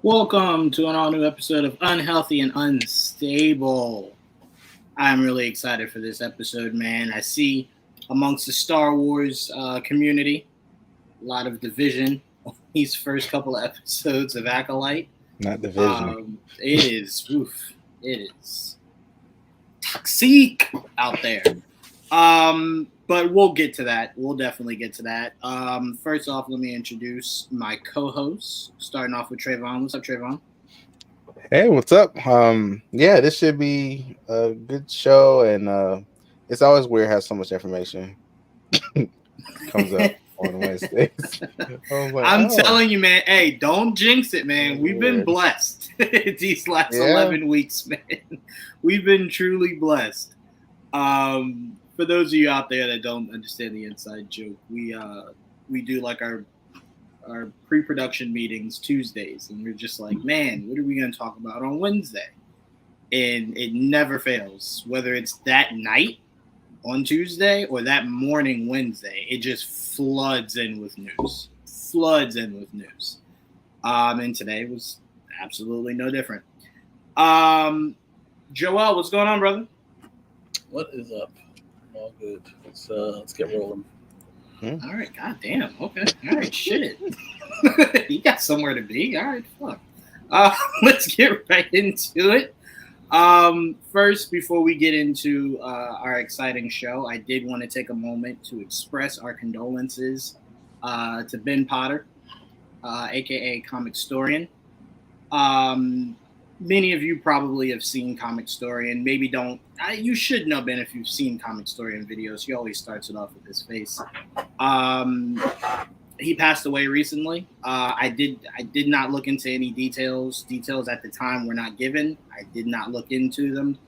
Welcome to an all new episode of Unhealthy and Unstable. I'm really excited for this episode, man. I see amongst the Star Wars community a lot of division on these first couple of episodes of Acolyte. Not division. It is toxic out there. But we'll get to that. We'll definitely get to that. First off, let me introduce my co-host, starting off with Trayvon. What's up, Trayvon? Hey, what's up? Yeah, this should be a good show, and it's always weird how so much information comes up on Wednesdays. I'm telling you, man. Hey, don't jinx it, man. We've been blessed these last 11 weeks, man. We've been truly blessed. For those of you out there that don't understand the inside joke, we do like our pre-production meetings Tuesdays, and we're just like, man, what are we going to talk about on Wednesday? And it never fails, whether it's that night on Tuesday or that morning Wednesday, it just floods in with news. And today was absolutely no different. Joel, what's going on, brother? What is up? All good. Let's get rolling. All right, goddamn. Okay. All right, shit. You got somewhere to be. All right, fuck. Let's get right into it. First, before we get into our exciting show, I did want to take a moment to express our condolences to Ben Potter, aka Comic Storian. Many of you probably have seen Comic Storian. Maybe don't. You should know Ben if you've seen Comic Storian videos. He always starts it off with his face. He passed away recently. I did not look into any details. Details at the time were not given. I did not look into them.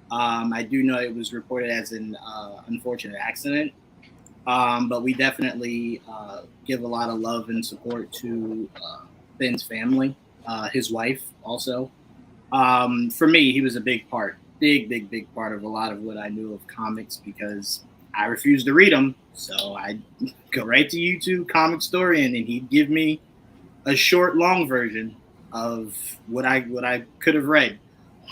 I do know it was reported as an unfortunate accident. But we definitely give a lot of love and support to Ben's family, his wife also. For me, he was a big part of a lot of what I knew of comics because I refused to read them. So I'd go right to YouTube, Comic Storian, and he'd give me a short, long version of what I could have read.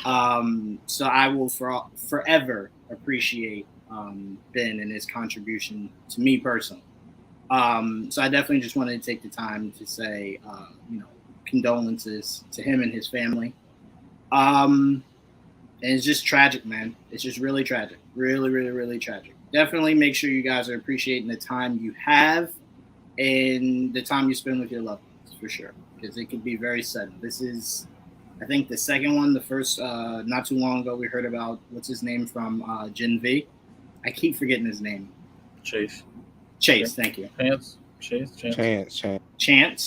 So I will forever appreciate Ben and his contribution to me personally. So I definitely just wanted to take the time to say, condolences to him and his family. And it's just tragic, man. It's just really tragic. Really, really, really tragic. Definitely make sure you guys are appreciating the time you have and the time you spend with your loved ones, for sure. Because it can be very sudden. This is, I think, the second one. The first, not too long ago, we heard about, what's his name from Gen V? I keep forgetting his name. Chase, thank you. Chance.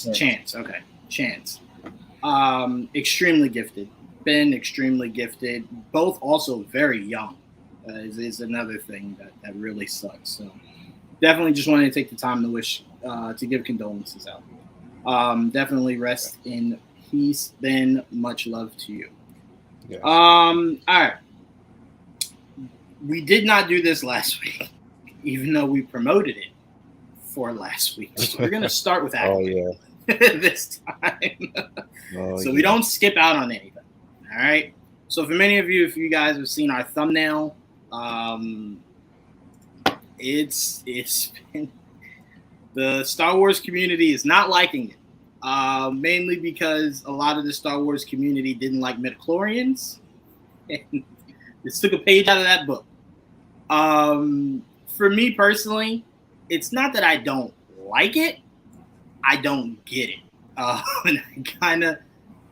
Okay. Chance. Extremely gifted. Ben, extremely gifted. Both also very young. Is another thing that really sucks. So definitely just wanted to take the time to give condolences out. Definitely rest in peace, Ben. Much love to you. Yes. All right. We did not do this last week, even though we promoted it for last week. So we're gonna start with Acolyte this time, so we don't skip out on anything. All right. So for many of you, if you guys have seen our thumbnail, it's been, the Star Wars community is not liking it, mainly because a lot of the Star Wars community didn't like midichlorians, and this took a page out of that book. For me personally, it's not that I don't like it, I don't get it. And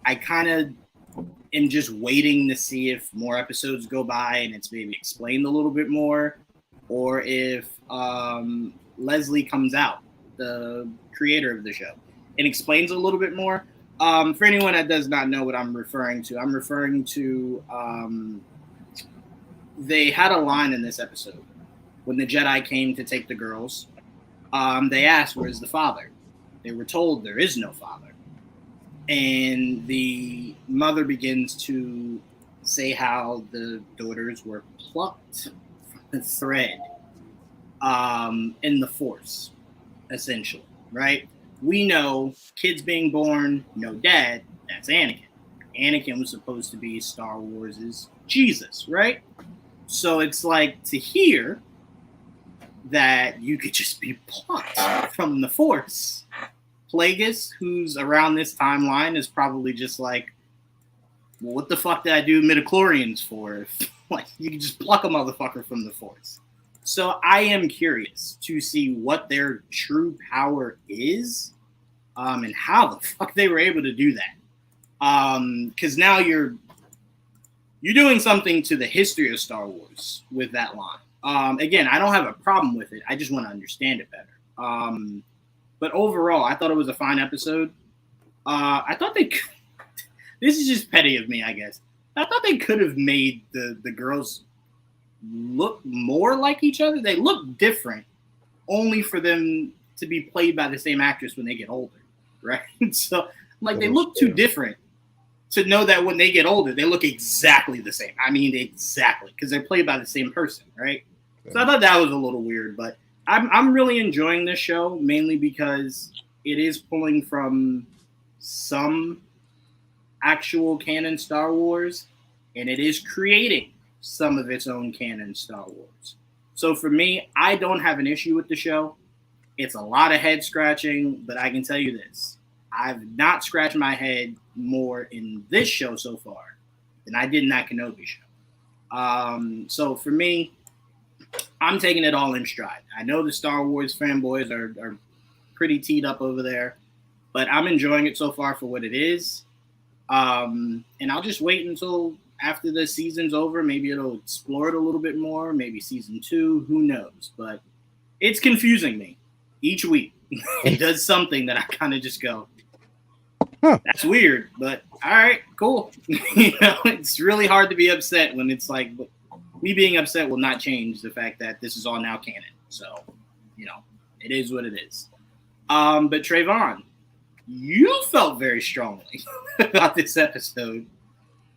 I kind of am just waiting to see if more episodes go by and it's maybe explained a little bit more, or if Leslie comes out, the creator of the show, and explains a little bit more. For anyone that does not know what I'm referring to, they had a line in this episode when the Jedi came to take the girls. They asked, "Where's the father?" They were told there is no father. And the mother begins to say how the daughters were plucked from the thread in the Force, essentially, right? We know kids being born, no dad, That's Anakin. Anakin was supposed to be Star Wars' Jesus, right? So it's like to hear that you could just be plucked from the Force. Plagueis, who's around this timeline, is probably just like, well, what the fuck did I do midichlorians for? Like, you can just pluck a motherfucker from the Force. So I am curious to see what their true power is, and how the fuck they were able to do that. Because now you're doing something to the history of Star Wars with that line. Again, I don't have a problem with it. I just want to understand it better. But overall, I thought it was a fine episode. I thought they could, this is just petty of me, I guess. I thought they could have made the girls look more like each other. They look different, only for them to be played by the same actress when they get older, right? So, like, they look too different to know that when they get older, they look exactly the same. I mean, exactly, because they're played by the same person, right? So I thought that was a little weird, but I'm really enjoying this show, mainly because it is pulling from some actual canon Star Wars, and it is creating some of its own canon Star Wars. So for me, I don't have an issue with the show. It's a lot of head scratching, but I can tell you this. I've not scratched my head more in this show so far than I did in that Kenobi show. So for me, I'm taking it all in stride. I know the Star Wars fanboys are pretty teed up over there, but I'm enjoying it so far for what it is. And I'll just wait until after the season's over. Maybe it'll explore it a little bit more. Maybe season 2. Who knows? But it's confusing me each week. It does something that I kind of just go, that's weird, but all right, cool. It's really hard to be upset when it's like, me being upset will not change the fact that this is all now canon. So, it is what it is. But Trayvon, you felt very strongly about this episode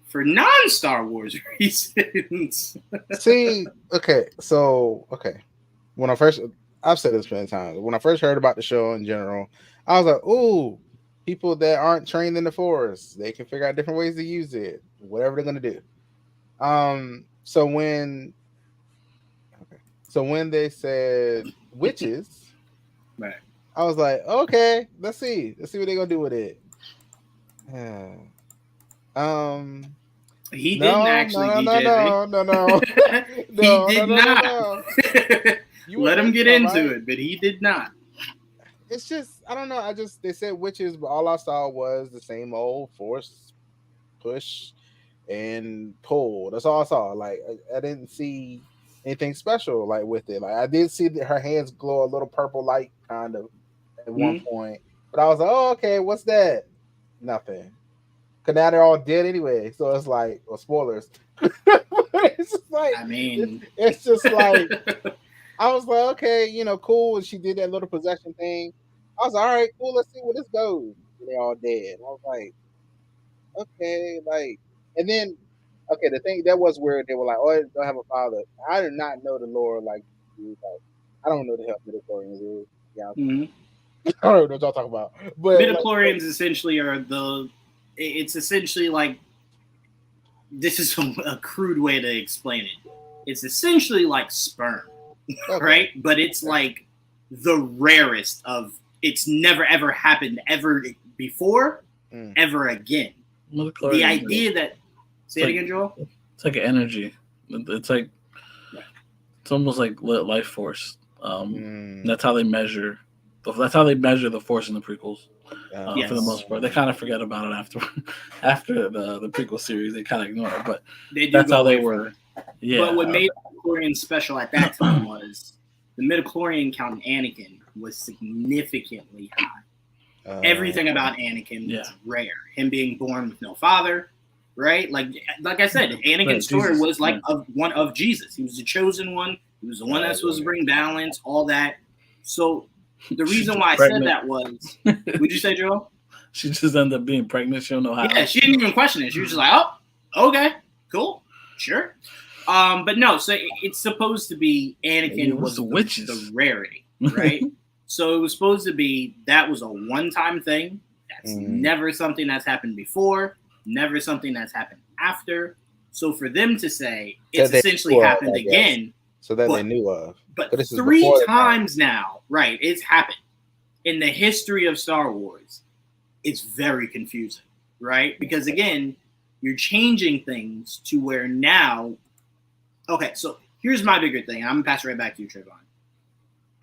for non-Star Wars reasons. See, okay. When I've said this many times. When I first heard about the show in general, I was like, ooh, people that aren't trained in the Force, they can figure out different ways to use it, whatever they're going to do. So when they said witches, right, I was like, okay, let's see what they're gonna do with it. He didn't actually. No. He did not. Let him get into it, but he did not. It's just, I don't know. They said witches, but all I saw was the same old Force push and pull. That's all I saw. Like, I didn't see anything special like with it. Like, I did see that her hands glow a little purple light kind of at one point, but I was like, oh, okay, what's that? Nothing. Cause now they're all dead anyway, so it's like, well, spoilers. It's just like, I mean, it's just like, I was like, okay, cool. And she did that little possession thing. I was like, all right, cool. Let's see where this goes. And they're all dead. And I was like, okay, like, and then, okay, the thing that was weird. They were like, oh, I don't have a father. I did not know the lore. Like I don't know the hell midichlorians is. Yeah, I don't know what y'all talking about. But midichlorians essentially are it's essentially like, this is a crude way to explain it. It's essentially like sperm, right? But it's like the rarest of. It's never ever happened ever before, ever again. The idea that. Say it again, Joel. It's like an energy. It's like it's almost like life force. That's how they measure. That's how they measure the Force in the prequels. Yes. For the most part, they kind of forget about it after the prequel series. They kind of ignore it, but that's how they were. Yeah. But what made midichlorians special at that time was the midichlorian count in Anakin was significantly high. Everything about Anakin was rare. Him being born with no father, right? Like I said, Anakin's story was like one of Jesus. He was the chosen one. He was the one that's supposed to bring balance, all that. So the reason why I said that was, would you say, Joel? She just ended up being pregnant. She don't know how. Yeah, she didn't even question it. She was just like, oh, okay, cool, sure. But no, so it's supposed to be Anakin was the rarity, right? So it was supposed to be that was a one-time thing. That's never something that's happened before, never something that's happened after. So for them to say it's essentially happened again, so that they knew of, but this is 3 times now, right? It's happened in the history of Star Wars. It's very confusing, right? Because again, you're changing things to where now. Okay, so here's my bigger thing. I'm gonna pass it right back to you, Trayvon.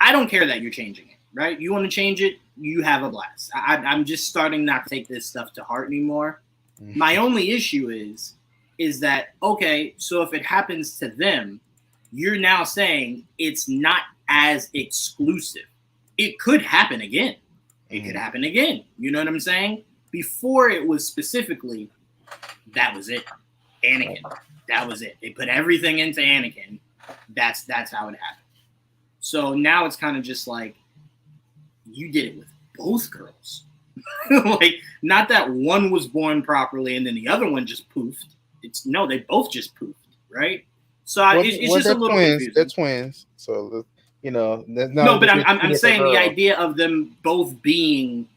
I don't care that you're changing it, right? You want to change it, you have a blast. I'm just starting not to take this stuff to heart anymore. My only issue is that, okay, so if it happens to them, you're now saying it's not as exclusive. It could happen again. It could happen again. You know what I'm saying? Before it was specifically, that was it. Anakin. That was it. They put everything into Anakin. That's how it happened. So now it's kind of just like, you did it with both girls. Like, not that one was born properly and then the other one just poofed. It's no, they both just poofed, right? So it's just a little confusing. They're twins, so no, but I'm saying the idea of them both being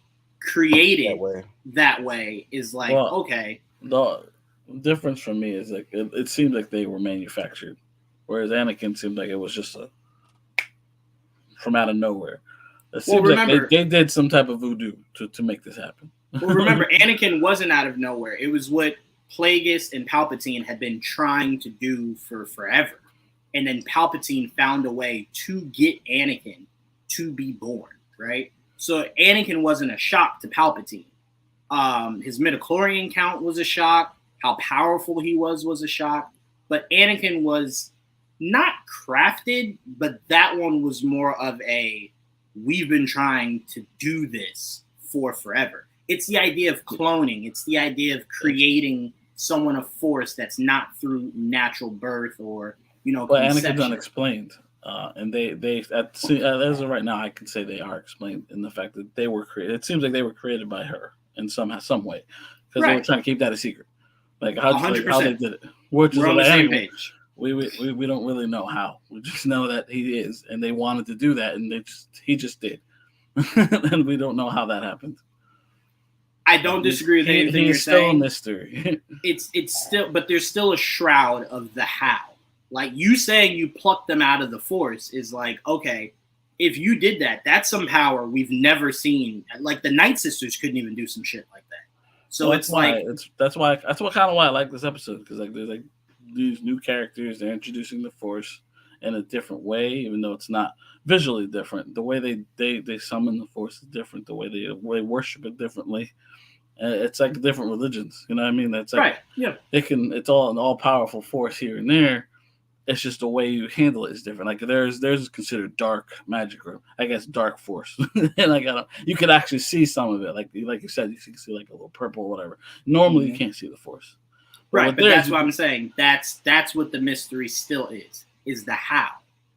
created that way is like, okay. The difference for me is like it seemed like they were manufactured, whereas Anakin seemed like it was just from out of nowhere. It seems like they did some type of voodoo to make this happen. Well, remember, Anakin wasn't out of nowhere. It was what Plagueis and Palpatine had been trying to do for forever. And then Palpatine found a way to get Anakin to be born, right? So Anakin wasn't a shock to Palpatine. His midichlorian count was a shock. How powerful he was a shock. But Anakin was not crafted, but that one was more of a, we've been trying to do this for forever. It's the idea of cloning. It's the idea of creating someone of Force that's not through natural birth or, Well, Anakin's unexplained. And they as of right now, I can say they are explained in the fact that they were created. It seems like they were created by her in some way, because they were trying to keep that a secret. Like how they did it. We're on the same page. We don't really know how. We just know that he is, and they wanted to do that, and he just did, and we don't know how that happened. I don't disagree with anything you're saying. He's still a mystery. It's still, but there's still a shroud of the how. Like, you saying you plucked them out of the Force is like, okay, if you did that, that's some power we've never seen. Like, the Night Sisters couldn't even do some shit like that. So that's kind of why I like this episode, because like there's like these new characters. They're introducing the Force in a different way, even though it's not visually different. The way they summon the Force is different. The way they worship it differently. It's like different religions. You know what I mean? That's like, right. Yeah. It's all an all powerful force here and there. It's just the way you handle it is different. Like there's considered dark magic, or I guess dark force, and like you could actually see some of it. Like you said, you can see like a little purple or whatever. Normally you can't see the Force. Right, but that's what I'm saying. That's what the mystery still is the how.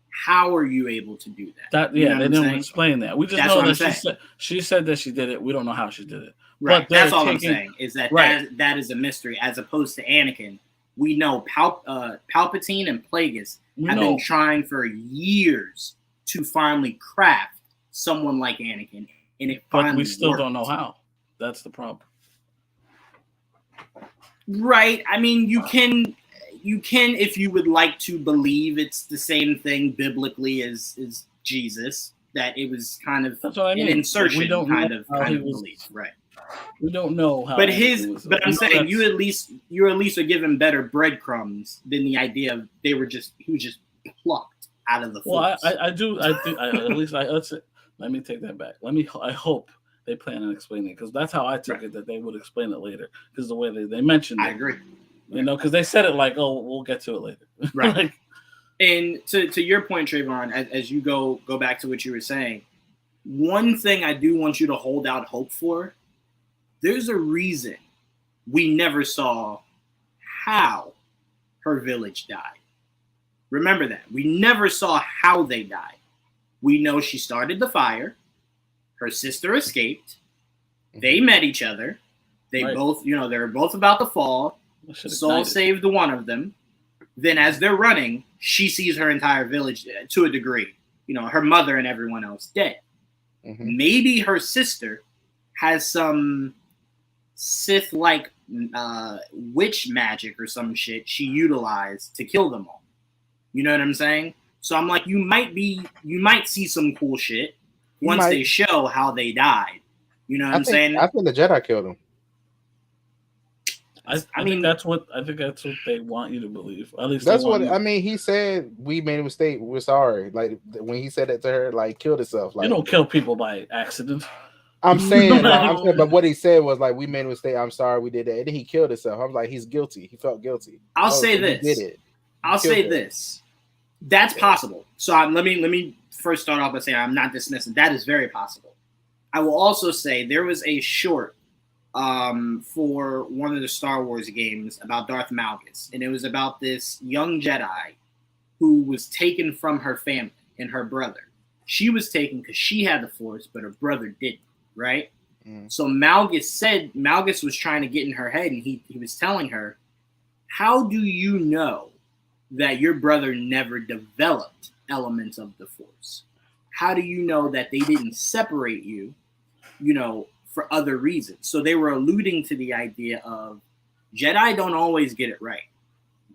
How are you able to do that? They didn't explain that. We just know that she said that she did it. We don't know how she did it. Right, that's all I'm saying is that that is a mystery, as opposed to Anakin. We know Palpatine and Plagueis have been trying for years to finally craft someone like Anakin, and it finally But we still worked. Don't know how. That's the problem. Right. I mean, you can, if you would like to believe it's the same thing biblically as Jesus, that it was kind of an insertion kind of belief. Right. We don't know how. But I'm saying you at least are given better breadcrumbs than the idea of he was just plucked out of the Force. Well, I do. Let me take that back. I hope they plan on explaining it, because that's how I took it, that they would explain it later, because the way they mentioned it. I agree. Because they said it like, oh, we'll get to it later. Right. And to your point, Trayvon, as you go back to what you were saying, one thing I do want you to hold out hope for. There's a reason we never saw how her village died. Remember that. We never saw how they died. We know she started the fire. Her sister escaped. They met each other. They both, they were both about to fall. Saul saved one of them. Then as they're running, she sees her entire village to a degree. Her mother and everyone else dead. Mm-hmm. Maybe her sister has some Sith-like witch magic or some shit she utilized to kill them all. You know what I'm saying? So I'm like, you might see some cool shit once they show how they died. You know what I'm saying? I think the Jedi killed him. I mean, that's what they want you to believe. At least that's what I mean. He said we made a mistake. We're sorry. Like when he said that to her, like killed himself. Like you don't kill people by accident. I'm saying, but what he said was like we made a mistake. I'm sorry, we did that. And then he killed himself. I was like, he's guilty. He felt guilty. I'll say this. He did it. I'll say this. That's possible. So let me first start off by saying I'm not dismissing. That is very possible. I will also say there was a short for one of the Star Wars games about Darth Malgus, and it was about this young Jedi who was taken from her family and her brother. She was taken because she had the Force, but her brother didn't, right? So Malgus was trying to get in her head, and he was telling her, how do you know that your brother never developed elements of the Force? How do you know that they didn't separate you, for other reasons? So they were alluding to the idea of Jedi don't always get it right.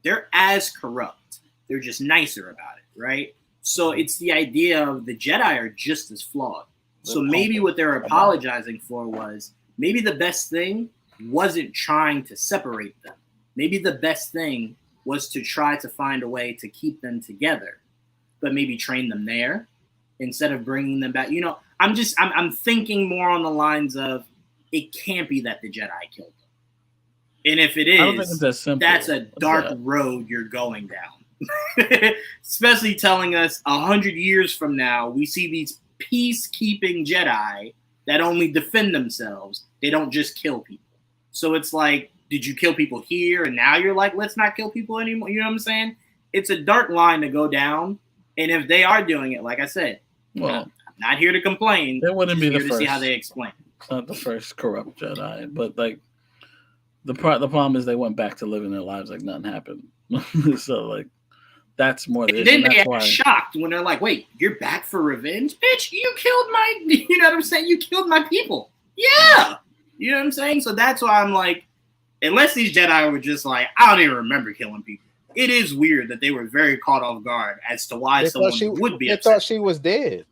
They're as corrupt. They're just nicer about it, right? So it's the idea of the Jedi are just as flawed. So maybe what they're apologizing for was maybe the best thing wasn't trying to separate them. Maybe the best thing was to try to find a way to keep them together, but maybe train them there instead of bringing them back. I'm thinking more on the lines of it can't be that the Jedi killed them. And if it is, I don't think it's that simple. That's a dark road you're going down. Especially telling us 100 years from now, we see these peacekeeping Jedi that only defend themselves. They don't just kill people. So it's like, did you kill people here? And now you're like, let's not kill people anymore. You know what I'm saying? It's a dark line to go down. And if they are doing it, like I said, well, I'm not here to complain. That wouldn't be the first. To see how they explain it. It's not the first corrupt Jedi, but like the problem is they went back to living their lives like nothing happened. So like that's more. And then they get shocked when they're like, "Wait, you're back for revenge, bitch? You killed my, you know what I'm saying? You killed my people." Yeah, you know what I'm saying. So that's why I'm like, unless these Jedi were just like, I don't even remember killing people. It is weird that they were very caught off guard as to why someone would be upset. They thought she was dead.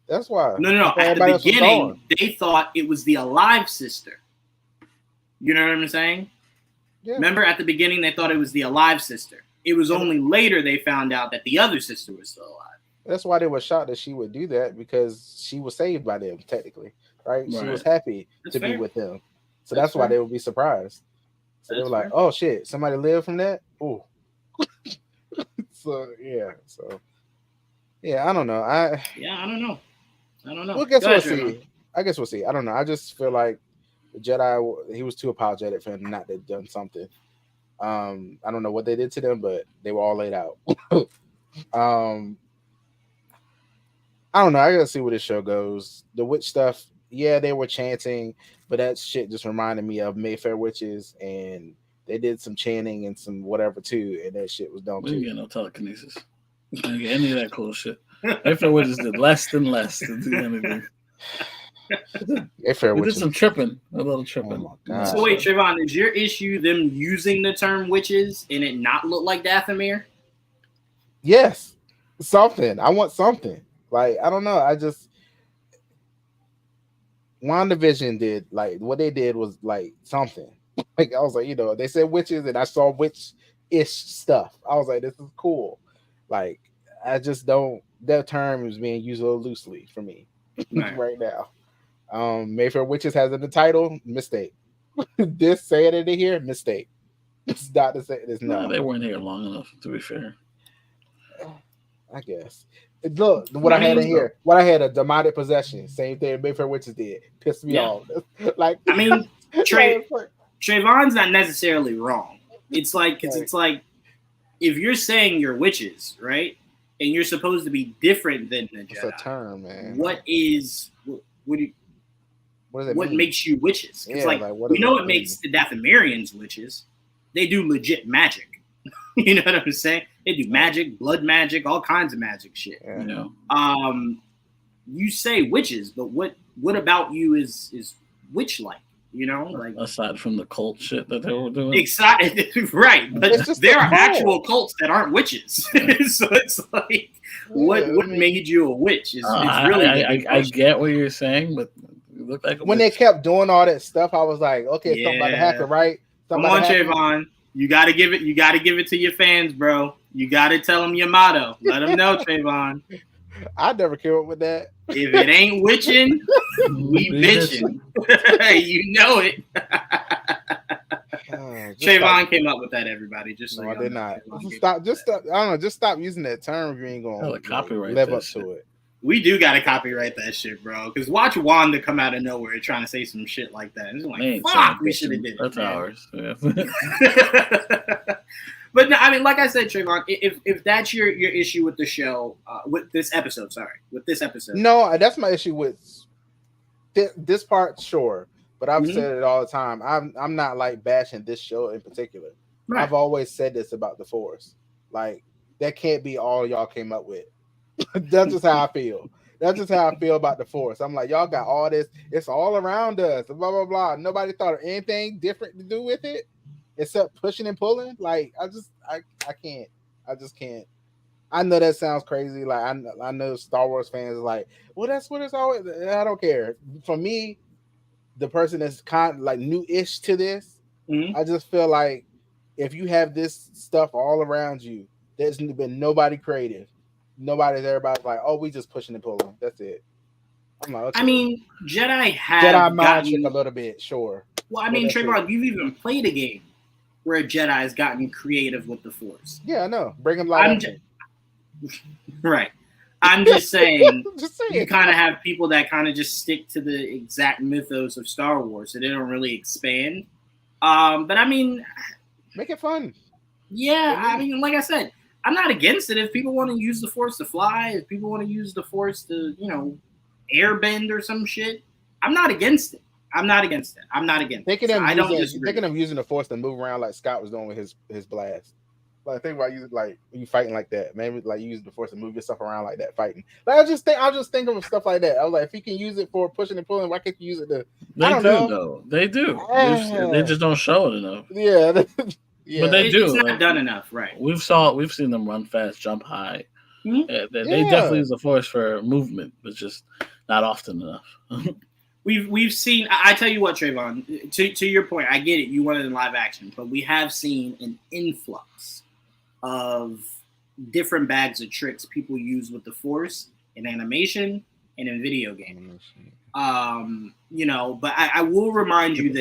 That's why. No. At the beginning, they thought it was the alive sister. You know what I'm saying? Yeah. Remember, at the beginning, they thought it was the alive sister. It was only later they found out that the other sister was still alive. That's why they were shocked that she would do that, because she was saved by them, technically. Right? She was happy to be with them. So that's why they would be surprised. So they were like, oh, shit, somebody lived from that? Ooh. So, I don't know. I don't know. Well, I guess we'll see. I don't know. I just feel like the Jedi, he was too apologetic for him not to have done something. I don't know what they did to them, but they were all laid out. I don't know. I gotta see where this show goes. The witch stuff, yeah, they were chanting, but that shit just reminded me of Mayfair witches, and they did some chanting and some whatever too, and that shit was dumb too. We didn't get no telekinesis. We didn't get any of that cool shit. Mayfair witches did less than less to do anything. Mayfair witches did some tripping, a little tripping. Oh my God. So wait, Trayvon, is your issue them using the term witches and it not look like Dathomir? Yes, something. I want something. Like, I don't know. I just WandaVision did, like, what they did was like something. Like, I was like, they said witches and I saw witch-ish stuff. I was like, this is cool. Like, I just don't, that term is being used a little loosely for me right now. Mayfair Witches has in the title, mistake. This saying it in here, mistake. It's not to say this. No, they weren't here long enough, to be fair. I guess. Look, what I had in here. What I had, a demonic possession. Same thing Mayfair Witches did. Pissed me off. Like, I mean, Trayvon's not necessarily wrong. It's like, it's like, if you're saying you're witches, right, and you're supposed to be different than the Jedi, it's a term, man. What makes you witches? It's like we know what makes the Dathomirians witches. They do legit magic. You know what I'm saying? They do magic, blood magic, all kinds of magic shit. Yeah. You say witches, but what about you is witch-like. Like aside from the cult shit that they were doing. Excited, right? But there are cult. actual cults that aren't witches, so it's like, what made you a witch? Is really I get what you're saying, but you look like when they kept doing all that stuff, I was like, okay, something about to happen, right? Come on, Trayvon, you gotta give it to your fans, bro. You gotta tell them your motto. Let them know, Trayvon. I never came up with that. If it ain't witching, we bitching. You know it. Trayvon came up with that. Everybody, just no, I did not. Stop. I don't know. Just stop using that term if you ain't gonna copyright live up to it. We do gotta copyright that shit, bro. Because watch Wanda come out of nowhere trying to say some shit like that. It's like, fuck, we should have did it. That's ours. Yeah. But no, I mean, like I said, Trayvon, if that's your issue with the show, with this episode, no, that's my issue with this part, sure. But I've said it all the time. I'm not like bashing this show in particular. Right. I've always said this about the Force. Like, that can't be all y'all came up with. That's just how I feel. That's just how I feel about the Force. I'm like, y'all got all this. It's all around us. Blah blah blah. Nobody thought of anything different to do with it. Except pushing and pulling, like I can't. I just can't. I know that sounds crazy. Like I know Star Wars fans are like, well, that's what it's always. I don't care. For me, the person that's kind of like new-ish to this, I just feel like if you have this stuff all around you, there's been nobody creative. Everybody's like, oh, we just pushing and pulling. That's it. I'm like, okay. I mean, Jedi mind trick a little bit, sure. Well, I mean, Trayvon, you've even played a game where a Jedi has gotten creative with the Force. Yeah, I know. Bring him light. Right. I'm just saying, you kind of have people that kind of just stick to the exact mythos of Star Wars, so they don't really expand. But I mean, make it fun. Yeah, I mean, like I said, I'm not against it. If people want to use the Force to fly, if people want to use the Force to, airbend or some shit, I'm not against it. Thinking of using the Force to move around like Scott was doing with his blast. Like, think about using, like, you fighting like that. Maybe like use the Force to move yourself around like that fighting. Like, I just think of stuff like that. I was like, if you can use it for pushing and pulling, why can't you use it to? They do. They just don't show it enough. Yeah. Yeah. But they do. It's not done enough, right? We've seen them run fast, jump high. They definitely use the Force for movement, but just not often enough. We've seen. I tell you what, Trayvon. To your point, I get it. You want it in live action, but we have seen an influx of different bags of tricks people use with the Force in animation and in video games. But I will remind you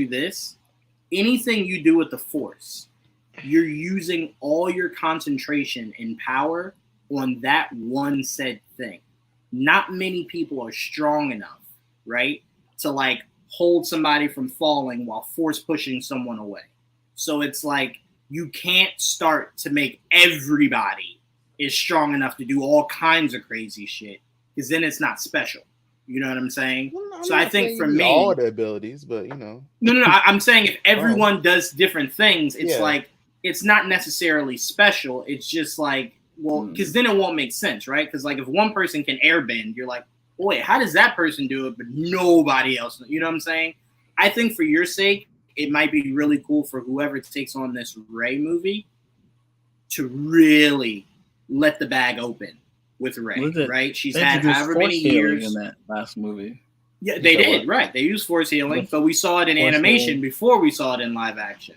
this. Anything you do with the Force, you're using all your concentration and power on that one said thing. Not many people are strong enough, right, to like hold somebody from falling while force pushing someone away. So it's like you can't start to make everybody is strong enough to do all kinds of crazy shit, because then it's not special. You know what I'm saying? Well, so I think for me, all the abilities, but No. I'm saying if everyone does different things, it's like it's not necessarily special. It's just like, well, because then it won't make sense, right? Because like if one person can airbend, you're like, wait, how does that person do it, but nobody else? You know what I'm saying? I think for your sake, it might be really cool for whoever takes on this Rey movie to really let the bag open with Rey, right? She's had however many years in that last movie. Yeah, they did, right? They used force healing, but we saw it in animation before we saw it in live action.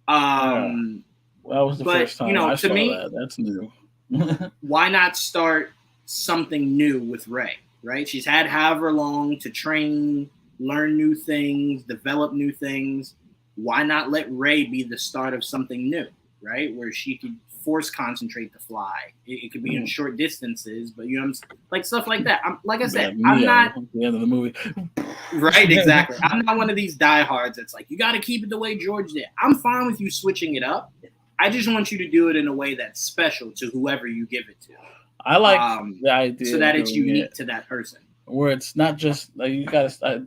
That was the first time I saw that. That's new. Why not start something new with Rey, right? She's had however long to train, learn new things, develop new things. Why not let Rey be the start of something new, right? Where she could force concentrate to fly. It could be in short distances, but like stuff like that. I'm not at the end of the movie. Right, exactly. I'm not one of these diehards that's like, you got to keep it the way George did. I'm fine with you switching it up. I just want you to do it in a way that's special to whoever you give it to. I like the idea so that it's unique to that person. Where it's not just like you gotta.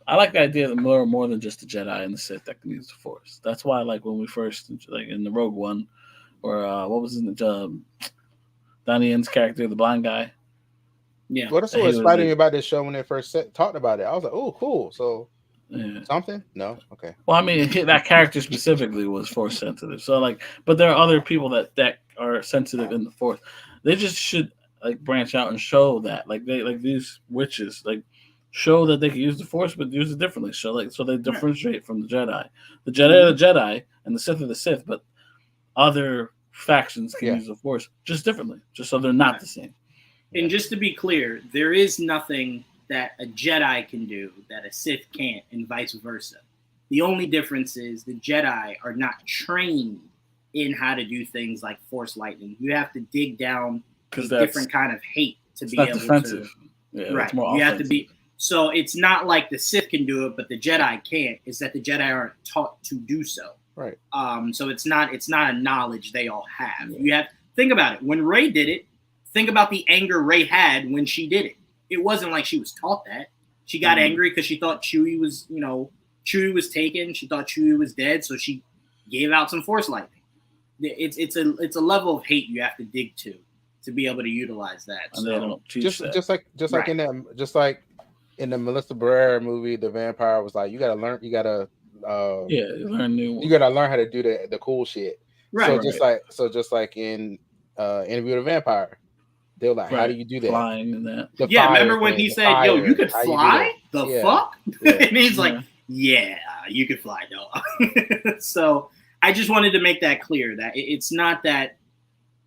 I like the idea that more than just the Jedi and the Sith that can use the Force. That's why, like when we first like in the Rogue One, or what was in the Donnie Yen's character, the blind guy. Yeah. Well, that's He what was excited like- me about this show when they first talked about it. I was like, oh, cool. So Yeah. something? No, okay. Well, I mean, that character specifically was force sensitive. So like, but there are other people that are sensitive in the force. They just should like branch out and show that, like these witches, like show that they can use the force, but use it differently. So they differentiate from the Jedi. The Jedi are the Jedi, and the Sith are the Sith. But other factions can use the force just differently, just so they're not the same. And just to be clear, there is nothing that a Jedi can do that a Sith can't, and vice versa. The only difference is the Jedi are not trained in how to do things like Force lightning. You have to dig down a different kind of hate to be able defensive. to. Yeah, right. It's more you offensive. have to be. So it's not like the Sith can do it, but the Jedi can't. It's that the Jedi aren't taught to do so. Right. So it's not a knowledge they all have. You have think about it. When Rey did it, think about the anger Rey had when she did it. It wasn't like she was taught that. She got angry because she thought Chewie was, Chewie was taken. She thought Chewie was dead, so she gave out some Force lightning. It's a level of hate you have to dig to be able to utilize that. And they don't teach that. Just like in the Melissa Barrera movie, The Vampire was like, you gotta learn how to do the cool shit. Right. So just like in Interview with a Vampire, they were like, how do you do that? Flying and that. Remember when he said, yo, you could fly? The fuck? Yeah. And he's like, yeah, you could fly, dog. So I just wanted to make that clear that it's not that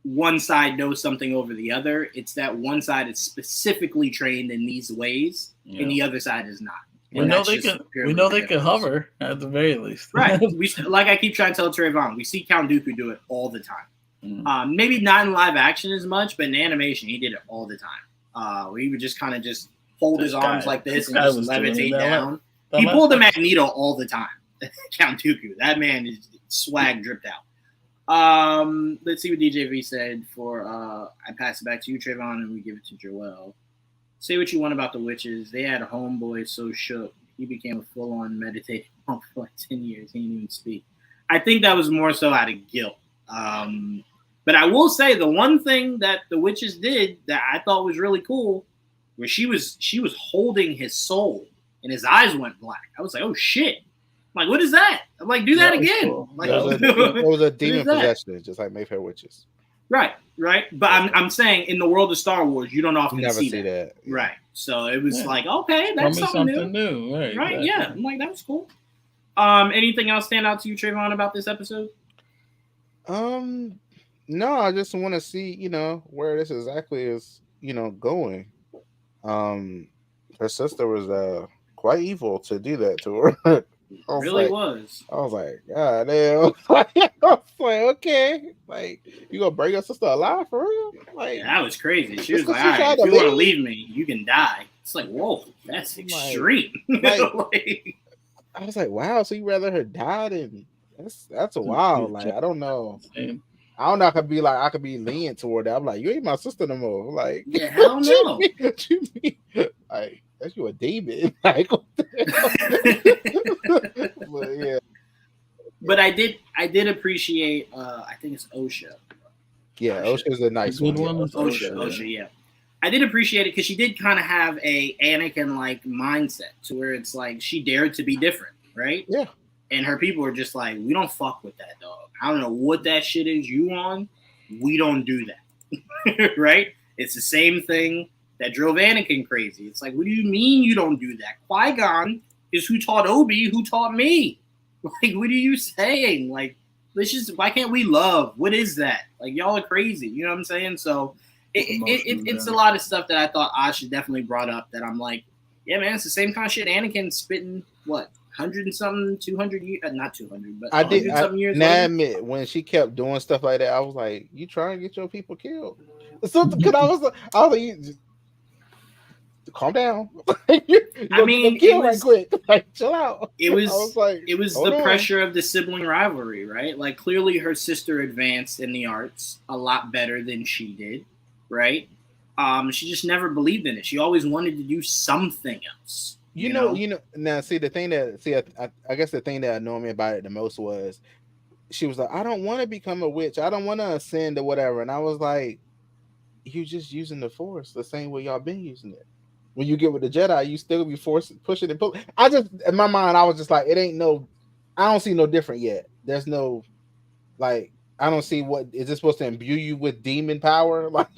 one side knows something over the other. It's that one side is specifically trained in these ways, and the other side is not. We know they can hover at the very least. Right. Like I keep trying to tell Trayvon, we see Count Dooku do it all the time. Maybe not in live action as much, but in animation, he did it all the time. Where he would just kind of just hold his arms like this and just levitate down. He pulled the Magneto all the time. Count Dooku. That man is swag dripped out. Let's see what DJV said for I pass it back to you, Trayvon, and we give it to Joel. Say what you want about the witches. They had a homeboy so shook. He became a full-on meditative monk for like 10 years. He didn't even speak. I think that was more so out of guilt. But I will say the one thing that the witches did that I thought was really cool, where she was holding his soul and his eyes went black. I was like, oh shit. I'm like, what is that? I'm like, do that again. Cool. Like, it was a demon possession, just like Mayfair witches. Right. But I'm saying in the world of Star Wars, you don't often never see that. Right. So it was like, okay, that's something new. Right. Exactly. Yeah. I'm like, that was cool. Anything else stand out to you, Trayvon, about this episode? No, I just want to see, where this exactly is, going. Her sister was quite evil to do that to her. I was like, God damn. I was like, okay. Like, you gonna bring your sister alive for real? Like, that was crazy. She was like, all right, if you want to leave me, you can die. It's like, whoa, that's extreme. I was like, wow, so you rather her die than that's a wild. Like, I don't know. I don't know. I could be lenient toward that. I'm like, you ain't my sister no more. I'm like, yeah, hell no. What you mean? Like, that's you a demon. Like, but yeah. But I did appreciate. I think it's Osha. Yeah, Osha's a nice one. Osha, yeah. I did appreciate it because she did kind of have a Anakin-like mindset to where it's like she dared to be different, right? Yeah. And her people were just like, we don't fuck with that, dog. I don't know what that shit is you on. We don't do that, right? It's the same thing that drove Anakin crazy. It's like, what do you mean you don't do that? Qui-Gon is who taught Obi, who taught me. Like, what are you saying? Like, why can't we love? What is that? Like, y'all are crazy. You know what I'm saying? So it's a lot of stuff that I thought Asha definitely brought up that I'm like, yeah, man, it's the same kind of shit. Anakin spitting, 100 and something, 200 years, not 200, but 100 something years later. I admit, when she kept doing stuff like that, I was like, you trying to get your people killed? So, because I was like, just calm down. I mean, kill right quick. Like, chill out. It was the pressure of the sibling rivalry, right? Like, clearly her sister advanced in the arts a lot better than she did, right? She just never believed in it. She always wanted to do something else. You know. Now, see, I guess the thing that annoyed me about it the most was she was like, I don't want to become a witch. I don't want to ascend or whatever. And I was like, you just using the Force the same way y'all been using it. When you get with the Jedi, you still be pushing and pulling. I just in my mind, I was just like, it ain't no. I don't see no different yet. There's no like. I don't see what is this supposed to imbue you with demon power? Like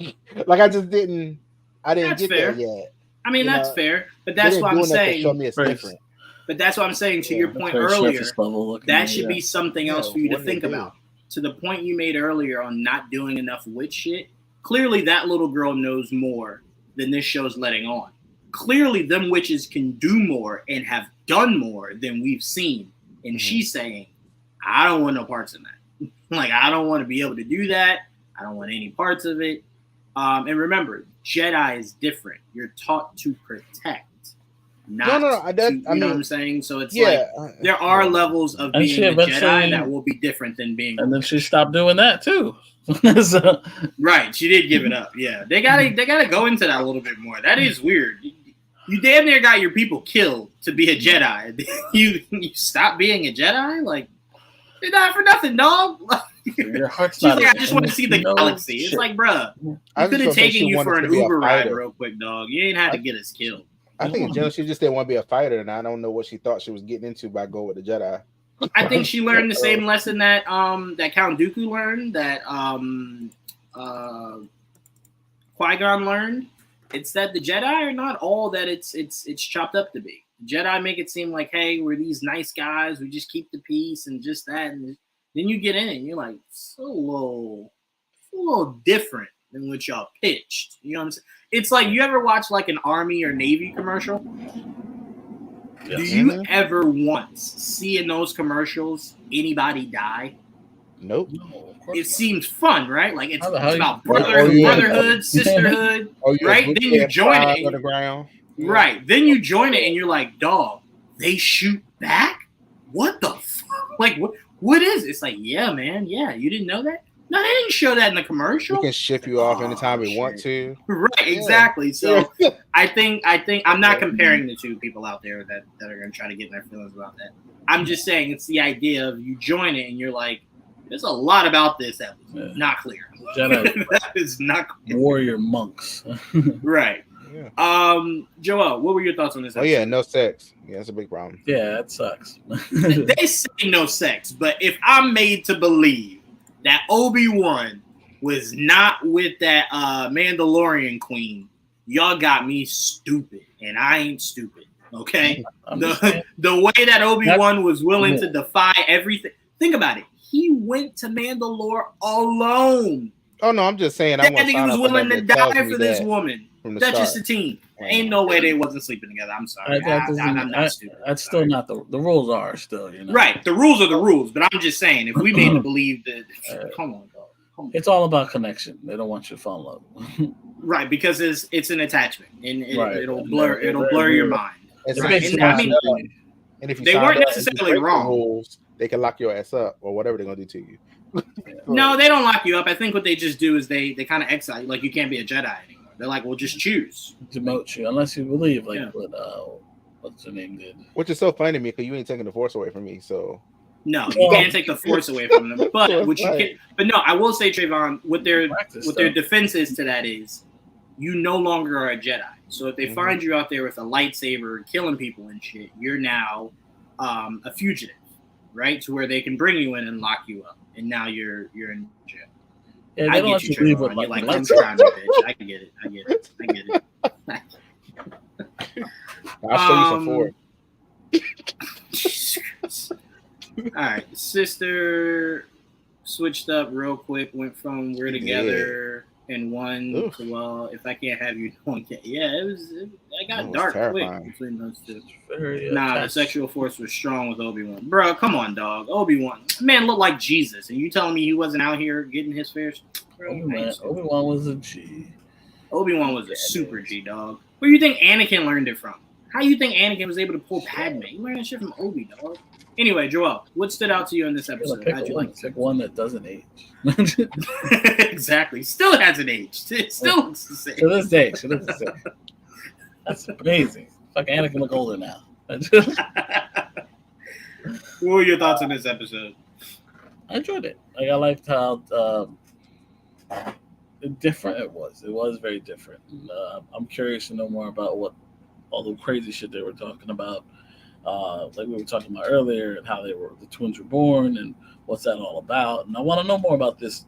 I just didn't. I didn't That's get fair. there yet. I mean, You that's know, fair, but that's what I'm doing that to show saying. me it's Right. different. But that's what I'm saying to Yeah, your That's point very earlier. surface level looking, That should be something else Yeah, for you to what did they think do? about. To the point you made earlier on not doing enough witch shit, clearly that little girl knows more than this show's letting on. Clearly, them witches can do more and have done more than we've seen. And she's saying, I don't want no parts in that. Like, I don't want to be able to do that. I don't want any parts of it. And remember, Jedi is different. You're taught to protect. Not No. I mean, know what I'm saying? So it's yeah, like there are levels of And being she a Jedi eventually- that will be different than being. And then she stopped doing that too. So, Right, she did give it up. Yeah, they gotta go into that a little bit more. That is weird. You damn near got your people killed to be a Jedi. You stop being a Jedi? Like, you're not for nothing, dog. your heart's She's not like, in I it. just want to see the No galaxy. shit. It's like, bruh, I you just could have don't think taken she you wanted for to an be a Uber ride fighter. real quick, dog. You ain't had to get us killed. I think in general she just didn't want to be a fighter, and I don't know what she thought she was getting into by going with the Jedi. I think she learned the same lesson that that Count Dooku learned, that Qui-Gon learned. It's that the Jedi are not all that it's chopped up to be. The Jedi make it seem like, hey, we're these nice guys, we just keep the peace and just that, and then you get in it and you're like, it's a little different than what y'all pitched. You know what I'm saying? It's like, you ever watch like an Army or Navy commercial? Yes. Do you ever once see in those commercials anybody die? Nope. No, of course It not. seems fun, right? Like it's How the hell about you- brotherhood, sisterhood, Oh, yeah, right? boot Then you camp join fire it, on the ground. right? Then you join it, and you're like, dog, they shoot back? What the fuck? Like, what is it? It's like, yeah, man, yeah, you didn't know that? No, they didn't show that in the commercial. We can ship you off anytime we want to. Right, exactly. So I think I'm not comparing the two people out there that are going to try to get in their feelings about that. I'm just saying it's the idea of you join it and you're like, there's a lot about this that was not clear. Jedi That is not clear. warrior monks. Right. Yeah. Joel, what were your thoughts on this Oh episode? yeah, no sex. Yeah, that's a big problem. Yeah, it sucks. They say no sex, but if I'm made to believe that Obi-Wan was not with that Mandalorian queen, y'all got me stupid, and I ain't stupid. Okay, the way that Obi-Wan was willing to defy everything. Think about it. He went to Mandalore alone. Oh no, I'm just saying. That nigga was willing to die for this woman. That's just a team. Ain't no way they wasn't sleeping together. I'm sorry. I'm not stupid. That's still not the rules are still, you know. Right. The rules are the rules, but I'm just saying if we made to believe that, come on, dog. Come on. It's all about connection. They don't want you to fall in love. Right, because it's an attachment, and it'll blur your mind. Right. And, I mean, and if you they weren't necessarily wrong. Rules, they can lock your ass up or whatever they're gonna do to you. No, they don't lock you up. I think what they just do is they kind of exile you. Like, you can't be a Jedi anymore. They're like, well, just choose. Demote you unless you believe what's her name did. Which is so funny to me because you ain't taking the Force away from me. So no, you can't take the Force away from them. But what you can, but no, I will say, Trayvon, what their defense is to that is you no longer are a Jedi. So if they find you out there with a lightsaber killing people and shit, you're now a fugitive, right? To where they can bring you in and lock you up, and now you're in jail. Yeah, I get you, Trayvon. You're like, I'm trying to, bitch. I get it. I'll show you some Force. All right, sister switched up real quick. Went from we're together and one to, well, if I can't have you, no one can. Yeah, it got dark quick between those two. The sexual force was strong with Obi-Wan. Bro, come on, dog. Obi-Wan, man, looked like Jesus, and you telling me he wasn't out here getting his fair? Obi-Wan was a G. Obi-Wan was a super G, dog. Where do you think Anakin learned it from? How do you think Anakin was able to pull Padme? You learned that shit from Obi, dog. Anyway, Joel, what stood out to you in this episode? How'd you like it? Pick one that doesn't age. Exactly. Still hasn't aged. It still looks the same. To this day, she looks the same. That's amazing. Fucking Anakin look older now. What were your thoughts on this episode? I enjoyed it. Like, I liked how different. It was very different. I'm curious to know more about what all the crazy shit they were talking about, like we were talking about earlier, and how the twins were born, and what's that all about. And I want to know more about this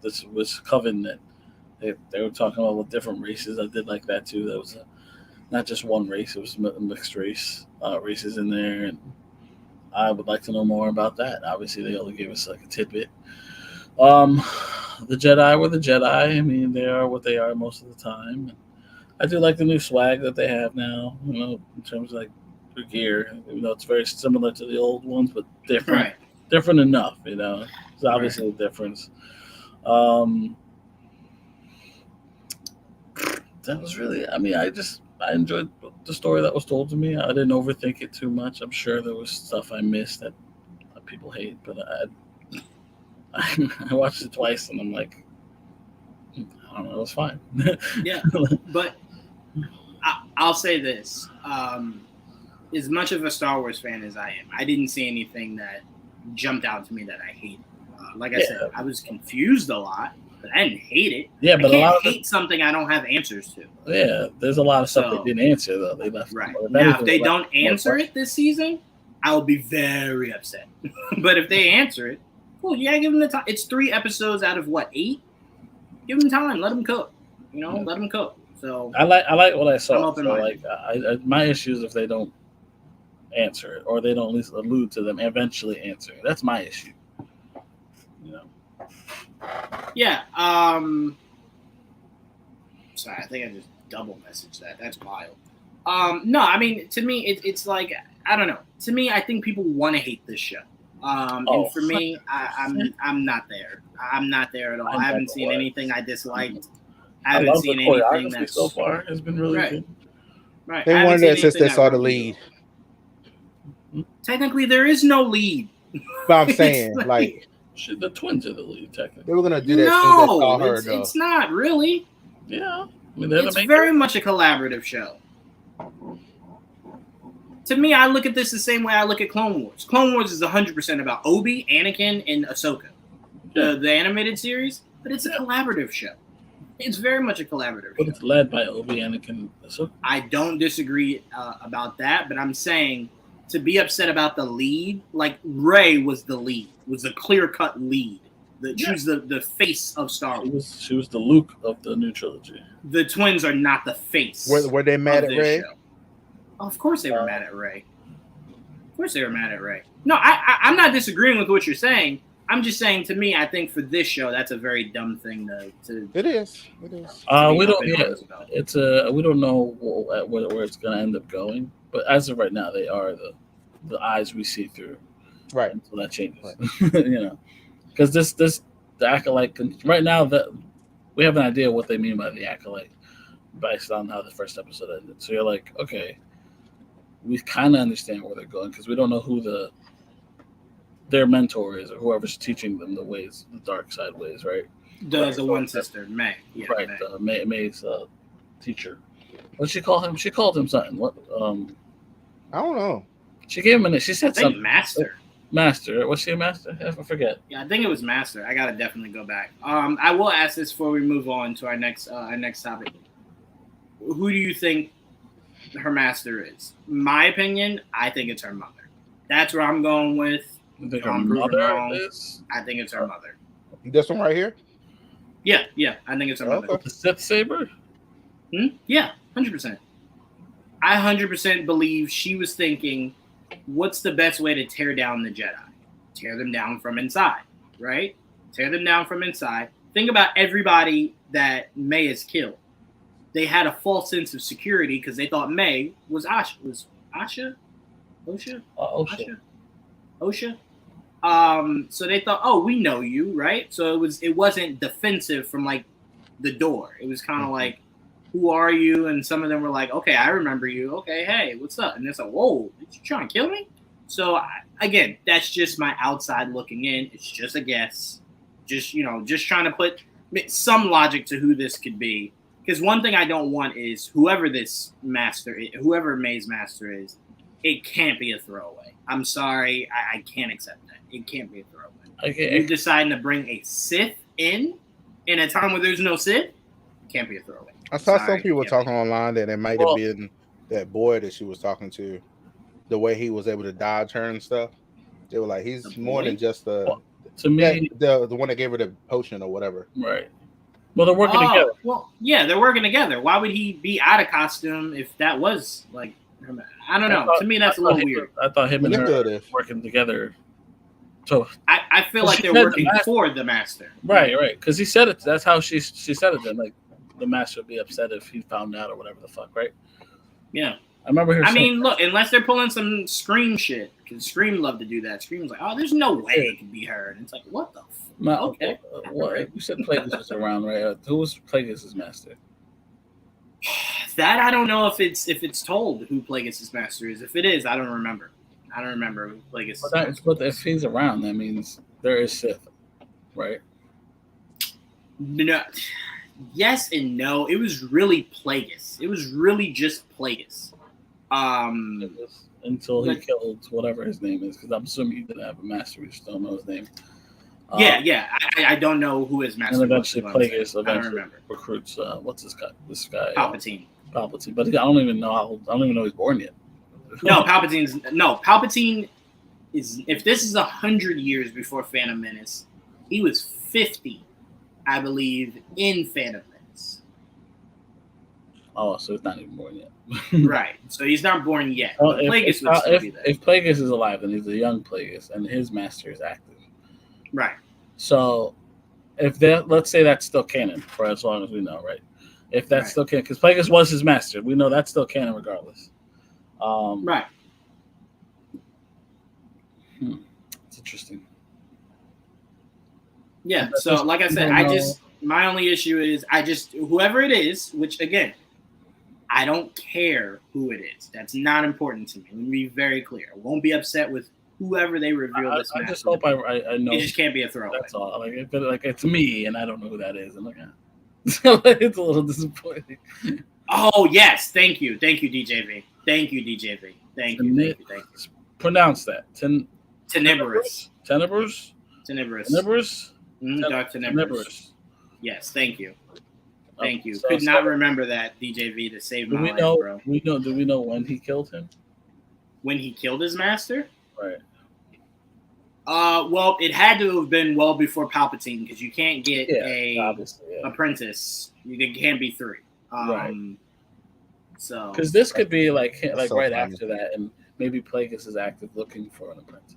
coven that they were talking about with different races. I did like that too. That was not just one race; it was mixed races in there, and I would like to know more about that. Obviously, they only gave us like a tidbit. Um, the Jedi were the Jedi. I mean, they are what they are most of the time. I do like the new swag that they have now. In terms of like their gear, even though it's very similar to the old ones, but different. Right. Different enough. It's obviously a difference. That was really. I mean, I enjoyed the story that was told to me. I didn't overthink it too much. I'm sure there was stuff I missed that people hate, but I watched it twice and I'm like, I don't know, it was fine. Yeah, but I'll say this: as much of a Star Wars fan as I am, I didn't see anything that jumped out to me that I hated. Like I said, I was confused a lot, but I didn't hate it. Yeah, but I can't hate something I don't have answers to. Yeah, there's a lot of stuff they didn't answer though. They left. Right now, if they don't answer it this season, I will be very upset. But if they answer it, cool. Yeah, give them the time. It's 3 episodes out of what, 8? Give them time. Let them cook. Let them cook. So I like what I saw. I'm so my issue is if they don't answer it or they don't at least allude to them eventually answering. That's my issue. Yeah. Sorry, I think I just double messaged that. That's wild. No, I mean, to me, it's like, I don't know. To me, I think people want to hate this show. And for me, I'm not there. I'm not there at all. I haven't seen anything I disliked. I haven't seen anything that so far has been really good. Right. They wanted that since they saw the lead. Technically, there is no lead. But I'm saying, like, the twins are the lead. Technically, they were gonna do that. No, it's not really. Yeah, I mean, it's very much a collaborative show. To me, I look at this the same way I look at Clone Wars. Clone Wars is 100% about Obi, Anakin, and Ahsoka, the animated series, but it's a collaborative show. It's very much a collaborative show. It's led by Obi, Anakin, Ahsoka. I don't disagree about that, but I'm saying to be upset about the lead, like Rey was the lead, was the clear-cut lead. She was the face of Star Wars. She was the Luke of the new trilogy. The twins are not the face. Were they mad at Rey? Oh, of course they were mad at Rey. Of course they were mad at Rey. No, I'm not disagreeing with what you're saying. I'm just saying, to me, I think for this show, that's a very dumb thing to. It is. We don't. Yeah, we don't know where it's going to end up going. But as of right now, they are the eyes we see through. Right. Until that changes, right. Because the Acolyte right now that we have an idea what they mean by the Acolyte based on how the first episode ended. So you're like, okay, we kind of understand where they're going because we don't know who their mentor is or whoever's teaching them the ways, the dark side ways, right? The one sister, May. Yeah, right, May's teacher. What'd she call him? She called him something. What? I don't know. She gave him a name. She said something. Master. Master. Was she a master? I forget. Yeah, I think it was Master. I gotta definitely go back. I will ask this before we move on to our next topic. Who do you think her master is? My opinion, I think it's her mother. That's where I'm going with. You think her mother is? I think it's her mother. This one right here? Yeah, I think it's her mother. The Sith saber? Yeah, 100%. I 100% believe she was thinking, what's the best way to tear down the Jedi? Tear them down from inside, right? Tear them down from inside. Think about everybody that May has killed. They had a false sense of security because they thought May was Asha. Was Asha? Osha? Osha? So they thought, oh, we know you, right? So it wasn't defensive from like the door. It was kind of like, who are you? And some of them were like, okay, I remember you. Okay, hey, what's up? And it's like, whoa, did you trying to kill me? So again, that's just my outside looking in. It's just a guess. Just trying to put some logic to who this could be. Because one thing I don't want is whoever May's master is, it can't be a throwaway. I'm sorry, I can't accept that. It can't be a throwaway. You're deciding to bring a Sith in a time where there's no Sith? Can't be a throwaway. I saw some Sorry, people can't talking be. online that it might have been that boy that she was talking to, the way he was able to dodge her and stuff. They were like, he's The more boy? than just the To me, the one that gave her the potion or whatever. right. Well, they're working together. Well, yeah, they're working together. Why would he be out of costume if that was like? I don't know. To me, that's a little weird. I thought him and her Manipulative. working together. So I feel like she they're said the working master- for the master. right. Because he said it. That's how she said it. Then like the master would be upset if he found out or whatever the fuck, right? Yeah. I remember her. I mean, look, unless they're pulling some Scream shit, because Scream love to do that. Scream's like, oh, there's no way it could be her, and it's like, what the? Okay. What you said Plagueis was around, right? Who was Plagueis' master? That I don't know if it's told who Plagueis' master is. If it is, I don't remember. I don't remember who Plagueis. But if he's around, that means there is Sith, right? No. Yes and no. It was really Plagueis. It was really just Plagueis. Until he killed whatever his name is, because I'm assuming he didn't have a master. We just don't know his name. Yeah. I don't know who his master and eventually was. Plagueis I don't remember. Recruits what's this guy? This guy Palpatine. Palpatine, but I don't even know he's born yet. Palpatine is. If this is 100 years before Phantom Menace, he was 50, I believe, in Phantom Menace. Oh, so he's not even born yet. Right. So he's not born yet. Well, Plagueis would still be there. If Plagueis is alive, then he's a young Plagueis, and his master is active. Right. So, if that, let's say that's still canon for as long as we know, right? If that's still canon, because Plagueis was his master, we know that's still canon regardless. Right. It's interesting. Yeah. So, like I said, my only issue is whoever it is, which again, I don't care who it is. That's not important to me. Let me be very clear. I won't be upset with whoever they reveal this. I just hope I know. It just can't be a throwaway. That's all. Like it's me, and I don't know who that is. I'm like, it's a little disappointing. Oh yes, thank you, DJV. Thank you. Pronounce that. Tenebrous. Tenebrous. Dark Tenebrous. Yes, thank you. Thank you. So, Could not remember that, DJV, to save my life, bro. Do we know when he killed him? When he killed his master? Right. Well, it had to have been well before Palpatine, because you can't get apprentice. You can't be 3. Right. So because this could be like right after that, and maybe Plagueis is active looking for an apprentice,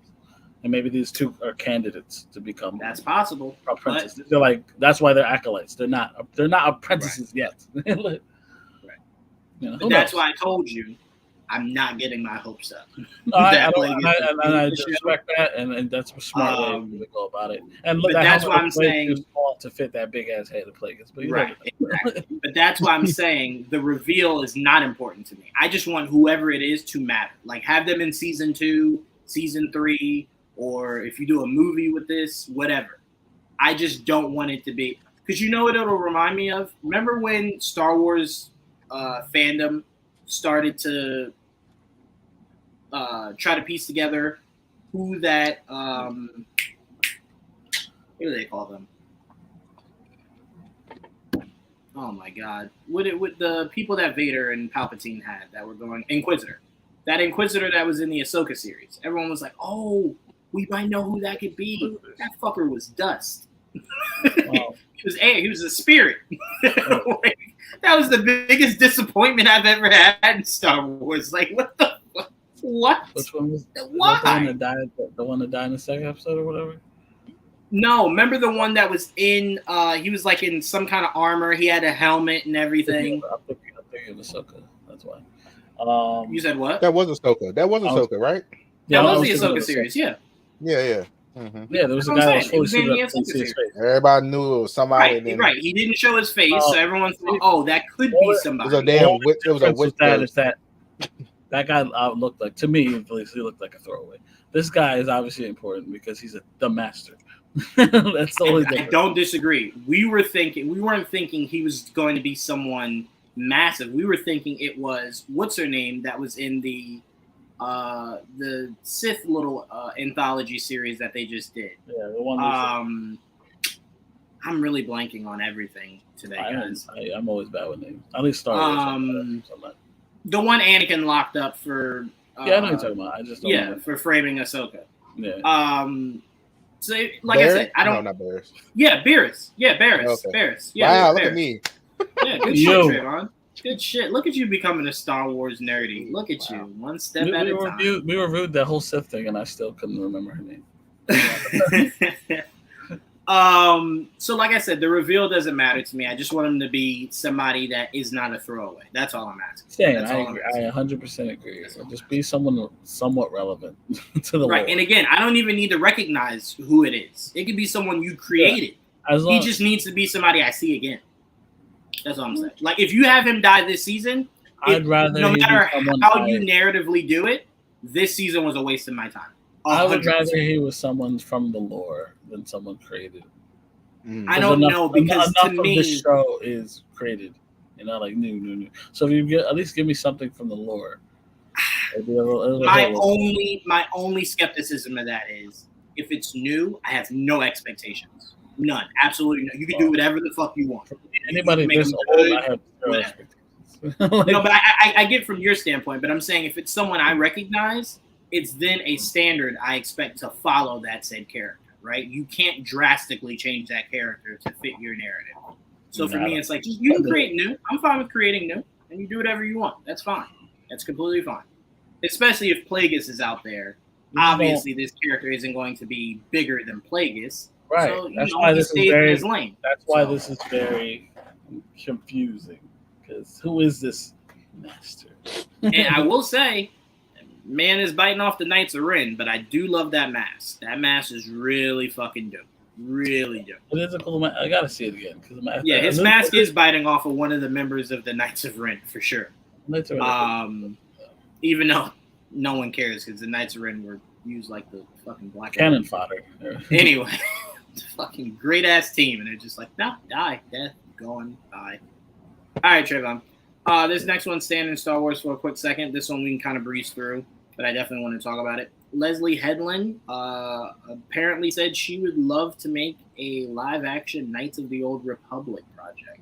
and maybe these two are candidates to become. That's possible. Apprentices. They're like that's why they're acolytes. They're not apprentices yet. Right. You know, but that's why I told you I'm not getting my hopes up. I respect that, and that's a smart way to go about it. And look, but that's why I'm saying too small to fit that big ass head of Plagueis. But right, exactly. But that's why I'm saying the reveal is not important to me. I just want whoever it is to matter. Like have them in season 2, season 3, or if you do a movie with this, whatever. I just don't want it to be because you know what it'll remind me of. Remember when Star Wars fandom started to try to piece together who that what do they call them? Oh my God! With the people that Vader and Palpatine had that were going Inquisitor, that Inquisitor that was in the Ahsoka series. Everyone was like, "Oh, we might know who that could be." That fucker was dust. Wow. He was a spirit. Like, that was the biggest disappointment I've ever had in Star Wars. Like, what the fuck? What? Which one was? Why? The one that died in the second episode or whatever? No, remember the one that was in? He was like in some kind of armor. He had a helmet and everything. I'm thinking of Ahsoka. That's why. You said what? That was Ahsoka. That was Ahsoka, right? Yeah, that was the Ahsoka series. Yeah. Yeah. Mm-hmm. Yeah, there was a guy that was fully suited up. Everybody knew it was somebody. Right. He didn't show his face, so everyone thought, "Oh, that could be somebody." It was a witch. That guy looked like, to me, at least, he looked like a throwaway. This guy is obviously important because he's the master. That's the only thing. I don't disagree. We weren't thinking he was going to be someone massive. We were thinking it was what's her name that was in the Sith little anthology series that they just did. Yeah, the one. I'm really blanking on everything today, guys. I'm always bad with names. At least Star Wars. The one Anakin locked up for. Yeah, I know what you're talking about. I just don't know. For framing Ahsoka. Yeah. So like I said, I don't. No, not Barris. Yeah, Barris. Yeah, Barris. Okay. Barris. Yeah, wow, Barris. look at me. Yeah, good shit, Trayvon. Good shit. Look at you becoming a Star Wars nerdy. Look at you, one step at a time. We reviewed that whole Sith thing, and I still couldn't remember her name. So like I said, the reveal doesn't matter to me. I just want him to be somebody that is not a throwaway. That's all I'm asking. Same. I 100% agree. So just be someone somewhat relevant to the world. And again, I don't even need to recognize who it is. It could be someone you created. Yeah. He just needs to be somebody I see again. That's all I'm saying. Like if you have him die this season, I'd rather no matter how you narratively do it, this season was a waste of my time. 100%. I would rather he was someone from the lore than someone created. I don't know because enough to me, of the show is created, like new. So if you at least give me something from the lore. My only skepticism of that is if it's new, I have no expectations. None. Absolutely none. You can do whatever the fuck you want. Anybody this old, I have no expectations. No, but I get from your standpoint, but I'm saying if it's someone I recognize, it's then a standard I expect to follow that said character, right? You can't drastically change that character to fit your narrative. So for me, it's like, you can create new. I'm fine with creating new, and you do whatever you want. That's fine. That's completely fine. Especially if Plagueis is out there. Obviously, this character isn't going to be bigger than Plagueis. Right. So, that's why this is very. That's why So, this is very confusing. Because who is this master? And I will say, man is biting off the Knights of Ren, but I do love that mask. That mask is really fucking dope. Really dope. It is a cool mask. I gotta see it again. Yeah, his mask is biting off of one of the members of the Knights of Ren for sure. Even though no one cares because the Knights of Ren were used like the fucking black cannon fodder. Anyway, fucking great ass team, and they're just like, no, die, death, gone, die. All right, Trayvon. This next one's staying in Star Wars for a quick second. This one we can kind of breeze through, but I definitely want to talk about it. Leslie Headland apparently said she would love to make a live-action Knights of the Old Republic project.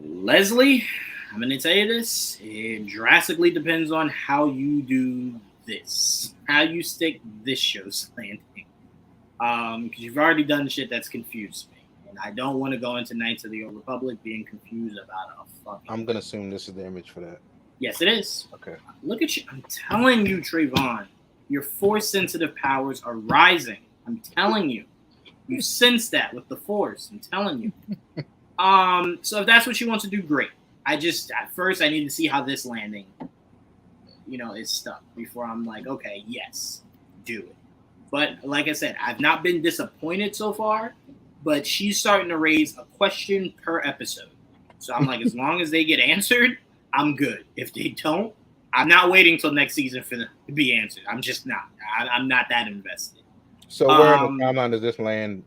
Leslie, I'm going to tell you this. It drastically depends on how you do this, how you stick this show's landing. Because you've already done shit that's confused me. And I don't want to go into Knights of the Old Republic being confused about a fucking... I'm going to assume this is the image for that. Yes, it is. Okay. Look at you. I'm telling you, Trayvon, your Force-sensitive powers are rising. I'm telling you. You sense that with the Force. I'm telling you. So if that's what you want to do, great. At first, I need to see how this landing, is stuck before I'm like, okay, yes, do it. But like I said, I've not been disappointed so far, but she's starting to raise a question per episode. So I'm like, as long as they get answered, I'm good. If they don't, I'm not waiting till next season for them to be answered. I'm just not. I'm not that invested. So where in the timeline does this land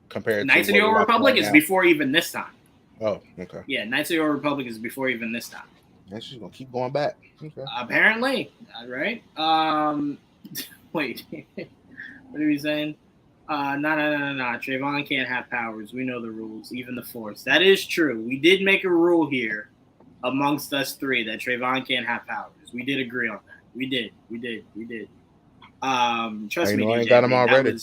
compared Knights to of the Old Republic is now? before even this time. Oh, okay. Yeah, Knights of the Old Republic is before even this time. And she's gonna keep going back. Okay. Apparently, right? Wait, what are we saying? No. Trayvon can't have powers. We know the rules, even the Force. That is true. We did make a rule here amongst us three that Trayvon can't have powers. We did agree on that. We did. Trust me, I ain't got him already.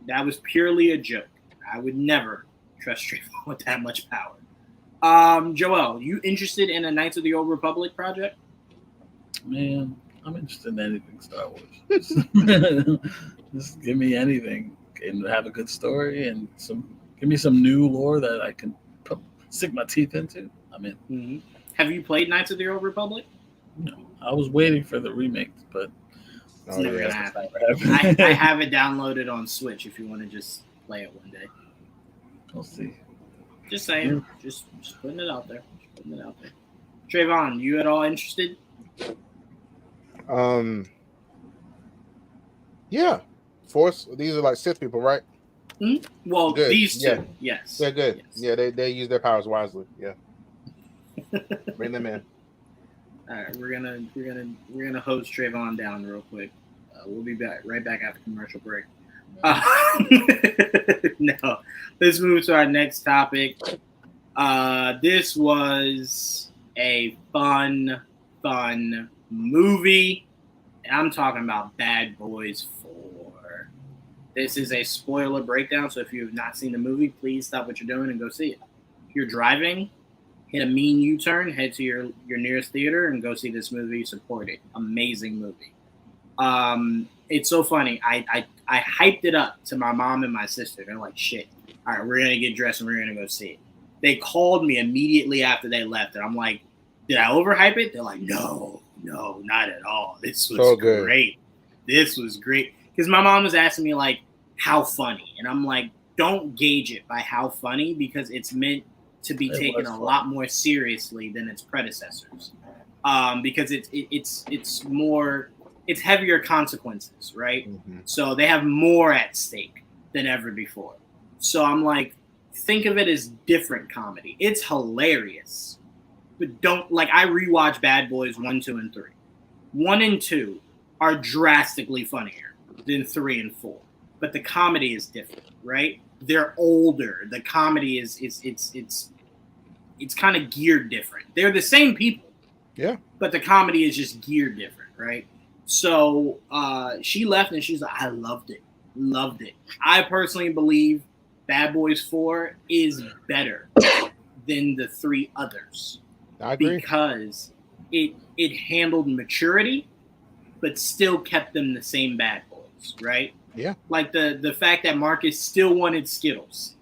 That was purely a joke. I would never trust Trayvon with that much power. Joel, you interested in a Knights of the Old Republic project? Man, I'm interested in anything Star Wars. Just give me anything and have a good story and give me some new lore that I can stick my teeth into. I'm in. Mm-hmm. Have you played Knights of the Old Republic? No, I was waiting for the remake, but it's never gonna happen. I have it downloaded on Switch if you want to just play it one day. We'll see. Just saying. Just putting it out there. Trayvon, you at all interested? Yeah. Force. These are like Sith people, right? Mm-hmm. Well, good. These two, yes. They're good. Yes. Yeah, they use their powers wisely. Yeah. Bring them in. All right, we're gonna hose Trayvon down real quick. We'll be right back after commercial break. Uh, no, let's move to our next topic. This was a fun movie. I'm talking about Bad Boys 4. This is a spoiler breakdown, so if you have not seen the movie, please stop what you're doing and go see it. If you're driving, hit a mean U-turn, head to your nearest theater, and go see this movie. Support it. Amazing movie. It's so funny. I hyped it up to my mom and my sister. They're like, shit, all right, we're going to get dressed and we're going to go see it. They called me immediately after they left, and I'm like, did I overhype it? They're like, no, not at all. This was so great. This was great. Because my mom was asking me, like, how funny? And I'm like, don't gauge it by how funny, because it's meant to be taken a lot more seriously than its predecessors. Because it's more, it's heavier consequences, right? Mm-hmm. So they have more at stake than ever before. So I'm like, think of it as different comedy. It's hilarious. But don't, like, I rewatch Bad Boys 1, 2, and 3. 1 and 2 are drastically funnier than 3 and 4. But the comedy is different, right? They're older. The comedy is it's kind of geared different. They're the same people. Yeah. But the comedy is just geared different, right? So she left and she's like, I loved it. Loved it. I personally believe Bad Boys 4 is better than the 3 others. I agree. Because it handled maturity, but still kept them the same bad boys, right? Yeah. Like the fact that Marcus still wanted Skittles.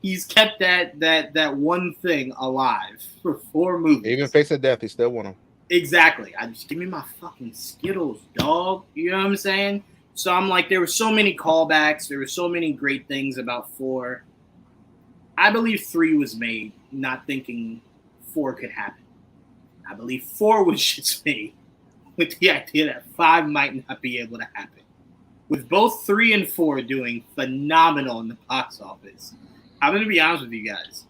He's kept that one thing alive for 4 movies. Even face of death, he still want them. Exactly. I just give me my fucking Skittles, dog. You know what I'm saying? So I'm like, there were so many callbacks. There were so many great things about 4. I believe 3 was made not thinking 4 could happen. I believe 4 was just made with the idea that 5 might not be able to happen. With both 3 and 4 doing phenomenal in the box office, I'm going to be honest with you guys.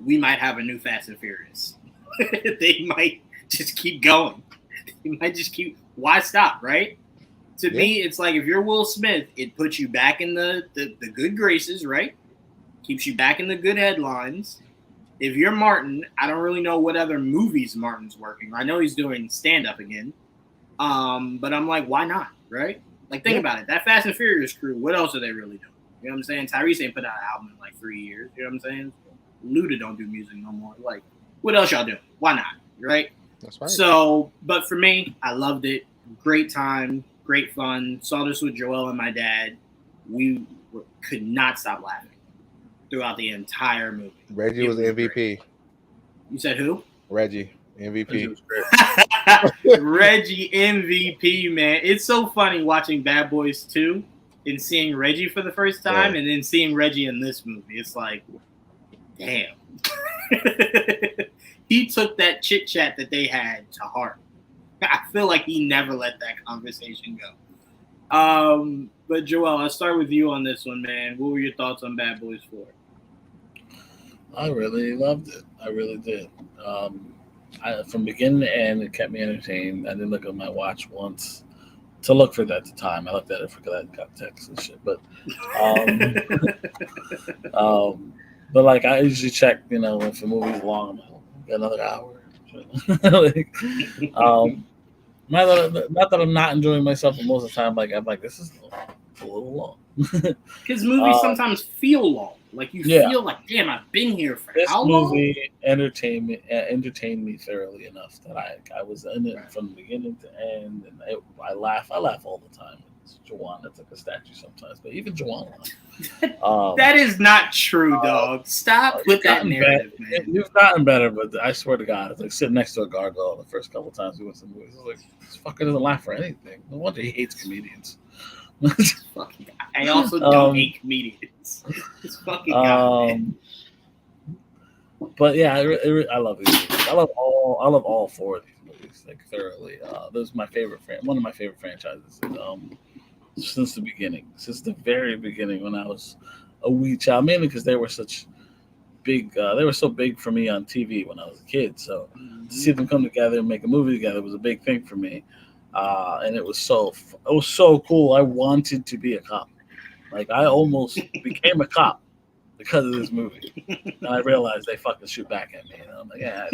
We might have a new Fast and Furious. They might just keep going. They might just keep. Why stop, right? To me, it's like if you're Will Smith, it puts you back in the good graces, right? Keeps you back in the good headlines. If you're Martin, I don't really know what other movies Martin's working. I know he's doing stand-up again. But I'm like, why not, right? Like, think about it. That Fast and Furious crew, what else are they really doing? You know what I'm saying? Tyrese ain't put out an album in like 3 years. You know what I'm saying? Luda don't do music no more. Like, what else y'all doing? Why not, right? That's right. So, but for me, I loved it. Great time, great fun. Saw this with Joel and my dad. We could not stop laughing throughout the entire movie. Reggie was MVP. Great. You said who? Reggie, MVP. Reggie MVP, man. It's so funny watching Bad Boys 2 and seeing Reggie for the first time and then seeing Reggie in this movie. It's like, damn. He took that chit chat that they had to heart. I feel like he never let that conversation go. But Joel, I'll start with you on this one, man. What were your thoughts on Bad Boys 4? I really loved it. I really did. From beginning to end, it kept me entertained. I didn't look at my watch once to look for that at the time. I looked at it for that I got texts and shit. But but like I usually check, if a movie's long, I'm like, got another hour. Like, not that I'm not enjoying myself, but most of the time, I'm like, this is a little long. Because movies sometimes feel long. Like you feel like, damn, I've been here for how long? This movie entertained me thoroughly enough that I was in it from the beginning to end, and I laugh all the time. It's Juwan, that's like a statue sometimes, but even Juwan. That is not true, dog. Stop with that narrative, man. You've gotten better, but I swear to God, it's like sitting next to a gargoyle the first couple of times we went to the movies. I was like, this fucker doesn't laugh for anything. No wonder he hates comedians. I also don't hate comedians. It's fucking God. But yeah, I love these movies. I love all 4 of these movies like thoroughly. This is my favorite. One of my favorite franchises. Since the beginning, since the very beginning, when I was a wee child, mainly because they were such big. They were so big for me on TV when I was a kid. So to see them come together and make a movie together was a big thing for me. and it was so cool. I wanted to be a cop. Like I almost became a cop because of this movie. And I realized they fucking shoot back at me. And I'm like, yeah,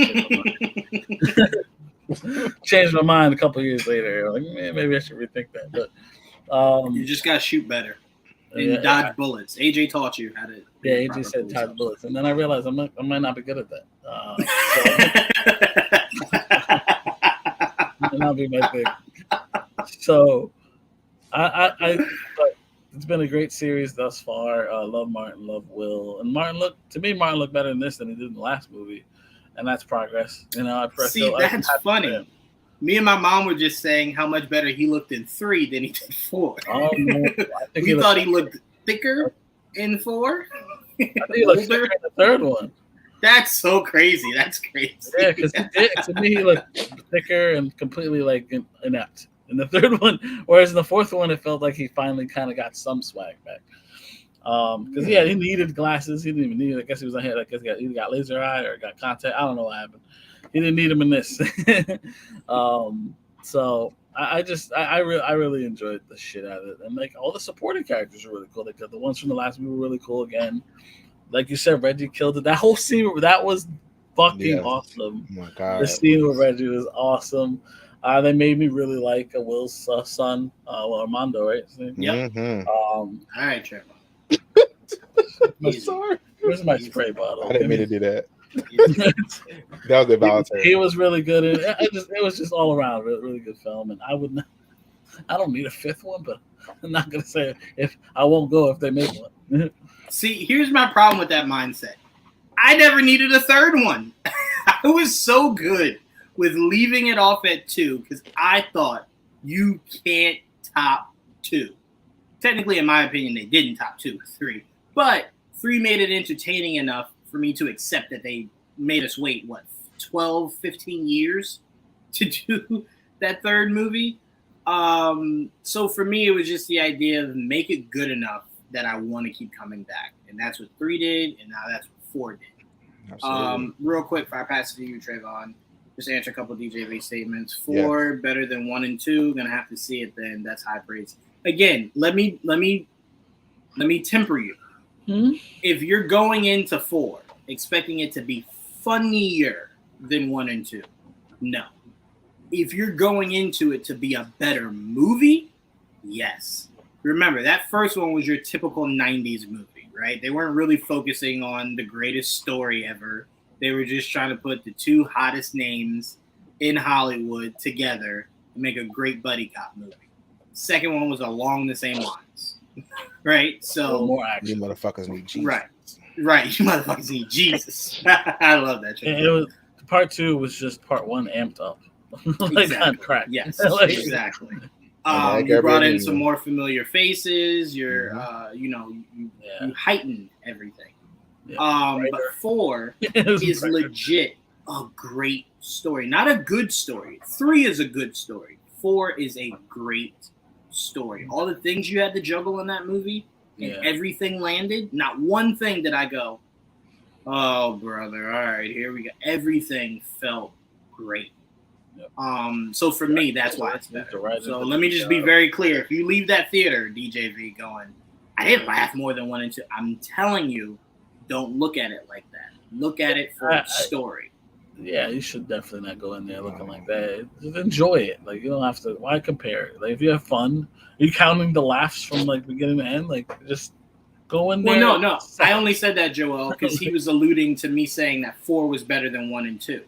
I changed my mind a couple of years later. Like, maybe I should rethink that. But you just gotta shoot better and dodge bullets. AJ taught you how to. Yeah, AJ said dodge bullets, and then I realized I might not be good at that. Might not be my thing. So, but it's been a great series thus far. Love Martin, love Will, and Martin looked better in this than he did in the last movie, and that's progress. You know, that's funny. Me and my mom were just saying how much better he looked in 3 than he did 4. Oh no, we thought he looked thicker in 4. I think he looked thicker in the third one. That's so crazy. That's crazy. Yeah, because to me he looked thicker and completely like inept in the third one, whereas in the fourth one it felt like he finally kind of got some swag back. Because he needed glasses. He didn't even need it. I guess he was ahead. I guess he either got laser eye or got contact. I don't know what happened. He didn't need him in this. So I really enjoyed the shit out of it, and like all the supporting characters are really cool. Like the ones from the last movie were really cool again. Like you said, Reggie killed it. That whole scene that was fucking awesome. Oh my God, the scene with Reggie was awesome. They made me really like Will's son, Armando, right? Yep. All right, Trevor. I'm sorry. Where's my spray bottle? I didn't mean to do that. That was involuntary. He was really good. It was just all around really good film. And I don't need a fifth one, but I'm not gonna say if I won't go if they make one. See, here's my problem with that mindset. I never needed a third one. I was so good with leaving it off at 2 because I thought you can't top 2. Technically, in my opinion, they didn't top 2 or 3, but 3 made it entertaining enough for me to accept that they made us wait, 12, 15 years to do that third movie. So for me, it was just the idea of make it good enough that I want to keep coming back. And that's what 3 did, and now that's what 4 did. Real quick, before I pass it to you, Trayvon, just answer a couple of DJ V statements. 4 better than 1 and 2. Gonna have to see it then. That's high praise. Again, let me temper you. If you're going into 4 expecting it to be funnier than 1 and 2, no. If you're going into it to be a better movie, yes. Remember, that first one was your typical 90s movie, right? They weren't really focusing on the greatest story ever. They were just trying to put the 2 hottest names in Hollywood together and make a great buddy cop movie. Second one was along the same lines, right? So more action. You motherfuckers need Jesus. Right. You motherfuckers need Jesus. I love that. It was part 2 was just part 1 amped up, like exactly. on crack. Yes, exactly. You brought in some more familiar faces. You heightened everything. Yeah, but 4 is legit a great story, not a good story. 3 is a good story. 4 is a great story. All the things you had to juggle in that movie and everything landed. Not one thing did I go, oh brother, all right, here we go. Everything felt great. Yep. So for me, that's why it's better. So let me just be very clear. If you leave that theater, DJV, going, I didn't laugh more than 1 and 2. I'm telling you, don't look at it like that. Look at it for its story. Yeah, you should definitely not go in there looking like that. Just enjoy it. Like, you don't have to. Why compare it? Like, if you have fun, are you counting the laughs from like beginning to end? Like, just go in there. Well, no. I only said that, Joel, because he was alluding to me saying that 4 was better than 1 and 2.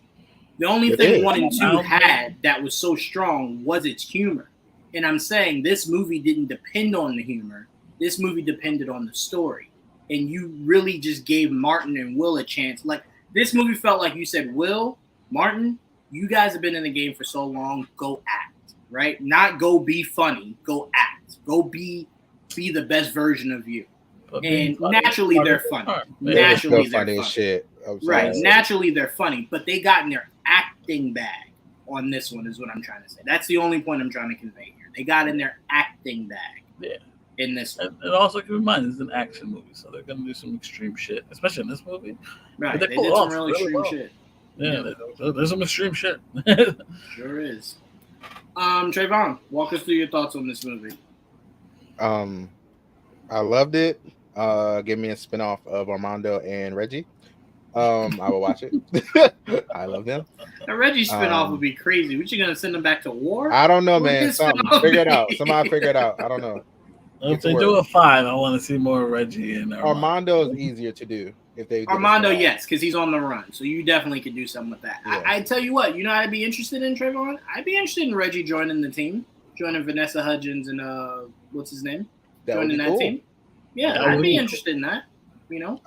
The only thing 1 and 2 had that was so strong was its humor. And I'm saying this movie didn't depend on the humor. This movie depended on the story. And you really just gave Martin and Will a chance. Like, this movie felt like you said, Will, Martin, you guys have been in the game for so long. Go act, right? Not go be funny. Go act. Go be the best version of you. And naturally, they're funny. Naturally, they're funny. Shit. Right. Naturally, they're funny. But they got in their acting bag on this one is what I'm trying to say. That's the only point I'm trying to convey here. They got in their acting bag. Yeah. In this one. And also keep in mind, it's an action movie, so they're going to do some extreme shit, especially in this movie. Right. They did some really extreme shit. Yeah, there's some extreme shit. Sure is. Trayvon, walk us through your thoughts on this movie. I loved it. Give me a spinoff of Armando and Reggie. I will watch it. I love them. A Reggie spinoff would be crazy. What, you gonna send them back to war? I don't know, What would man. this Something. spinoff Figure it be? out. Somebody figure it out. I don't know. If they do a 5, I want to see more Reggie and Armando is easier to do if they. Armando, yes, because he's on the run, so you definitely could do something with that. Yeah. I tell you what, you know, I'd be interested in Trayvon. I'd be interested in Reggie joining the team, joining Vanessa Hudgens and what's his name, joining that team. Yeah, I'd be interested in that. You know,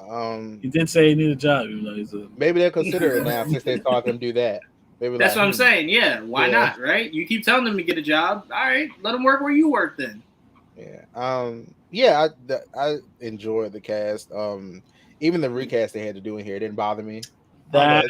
he did say he needed a job. You know, maybe they'll consider it now since they saw him do that. Maybe that's what I'm saying. Yeah, why not? Right? You keep telling them to get a job. All right, let them work where you work then. Yeah. Yeah. I enjoyed the cast. Even the recast they had to do in here didn't bother me. That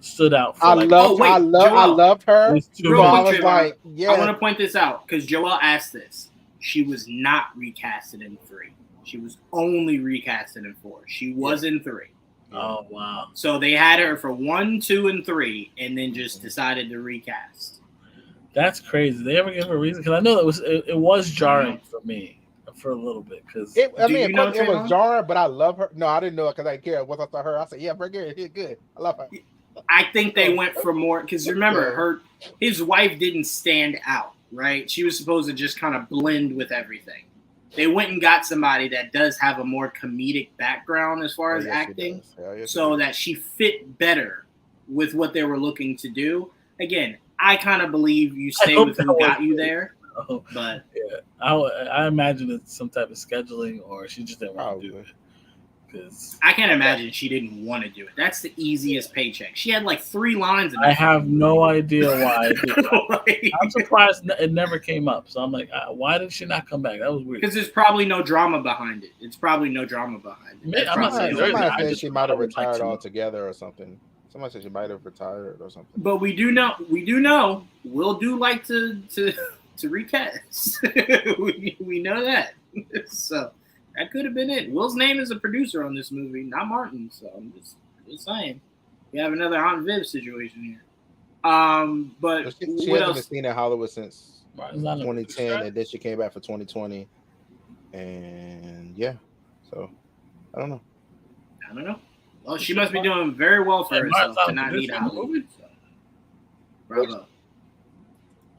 stood out. I loved her. Real I quick, was like, yeah. I want to point this out because Joelle asked this. She was not recasted in 3. She was only recasted in 4. She was in 3. Oh, wow. So they had her for 1, 2, and 3, and then just decided to recast. That's crazy. Did they ever give her a reason? Because I know it was jarring for me for a little bit. Because it was jarring, but I love her. No, I didn't know it because I didn't care what I saw her. I said, yeah, bring her. She's good. I love her. I think they went for more because remember, his wife didn't stand out, right? She was supposed to just kind of blend with everything. They went and got somebody that does have a more comedic background as far as acting, so that she fit better with what they were looking to do. Again, I kind of believe you stay with who got you there. But yeah, I imagine it's some type of scheduling, or she just didn't want to do it. Because I can't imagine she didn't want to do it. That's the easiest paycheck. She had like 3 lines. I have no idea why. I'm surprised it never came up. So I'm like, why did she not come back? That was weird. Because there's probably no drama behind it. Somebody said she might have retired altogether or something. Somebody said she might have retired or something. But we do know, Will do like to recast. we know that. So that could have been it. Will's name is a producer on this movie, not Martin. So I'm just saying. We have another Aunt Viv situation here. But she hasn't been seen in Hollywood since 2010, and then she came back for 2020. And yeah, so I don't know. Well, she must be doing very well for herself to not need Hollywood. So. Bravo.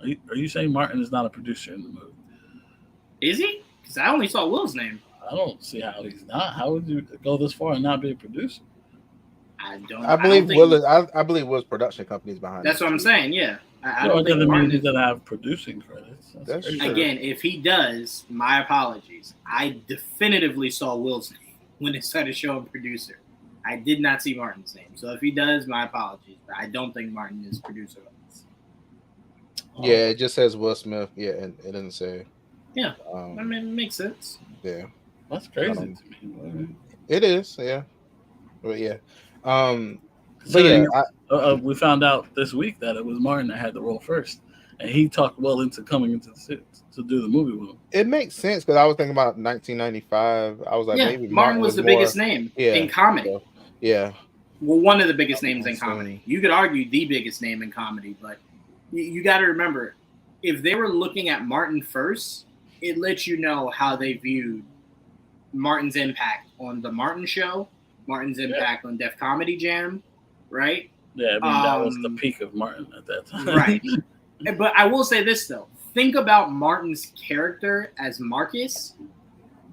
Are you saying Martin is not a producer in the movie? Is he? Because I only saw Will's name. I don't see how he's not. How would you go this far and not be a producer? I believe Will's production company's behind. That's what I'm saying. Yeah, I don't think Martin doesn't have producing credits. That's true. Again, if he does, my apologies. I definitively saw Will's name when it started showing producer. I did not see Martin's name. So if he does, my apologies. But I don't think Martin is producer of this. Yeah, it just says Will Smith. Yeah, and it doesn't say. Yeah, I mean, it makes sense. Yeah, that's crazy to me. It is. Yeah, but yeah. We found out this week that it was Martin that had the role first, and he talked Will into coming into the suit to do the movie with him. It makes sense because I was thinking about 1995. I was like, maybe Martin was the biggest name in comedy. So, yeah. Well, one of the biggest names in comedy. You could argue the biggest name in comedy, but you got to remember, if they were looking at Martin first, it lets you know how they viewed Martin's impact on The Martin Show, Martin's impact on Def Comedy Jam, right? Yeah, I mean, that was the peak of Martin at that time. Right. But I will say this, though. Think about Martin's character as Marcus.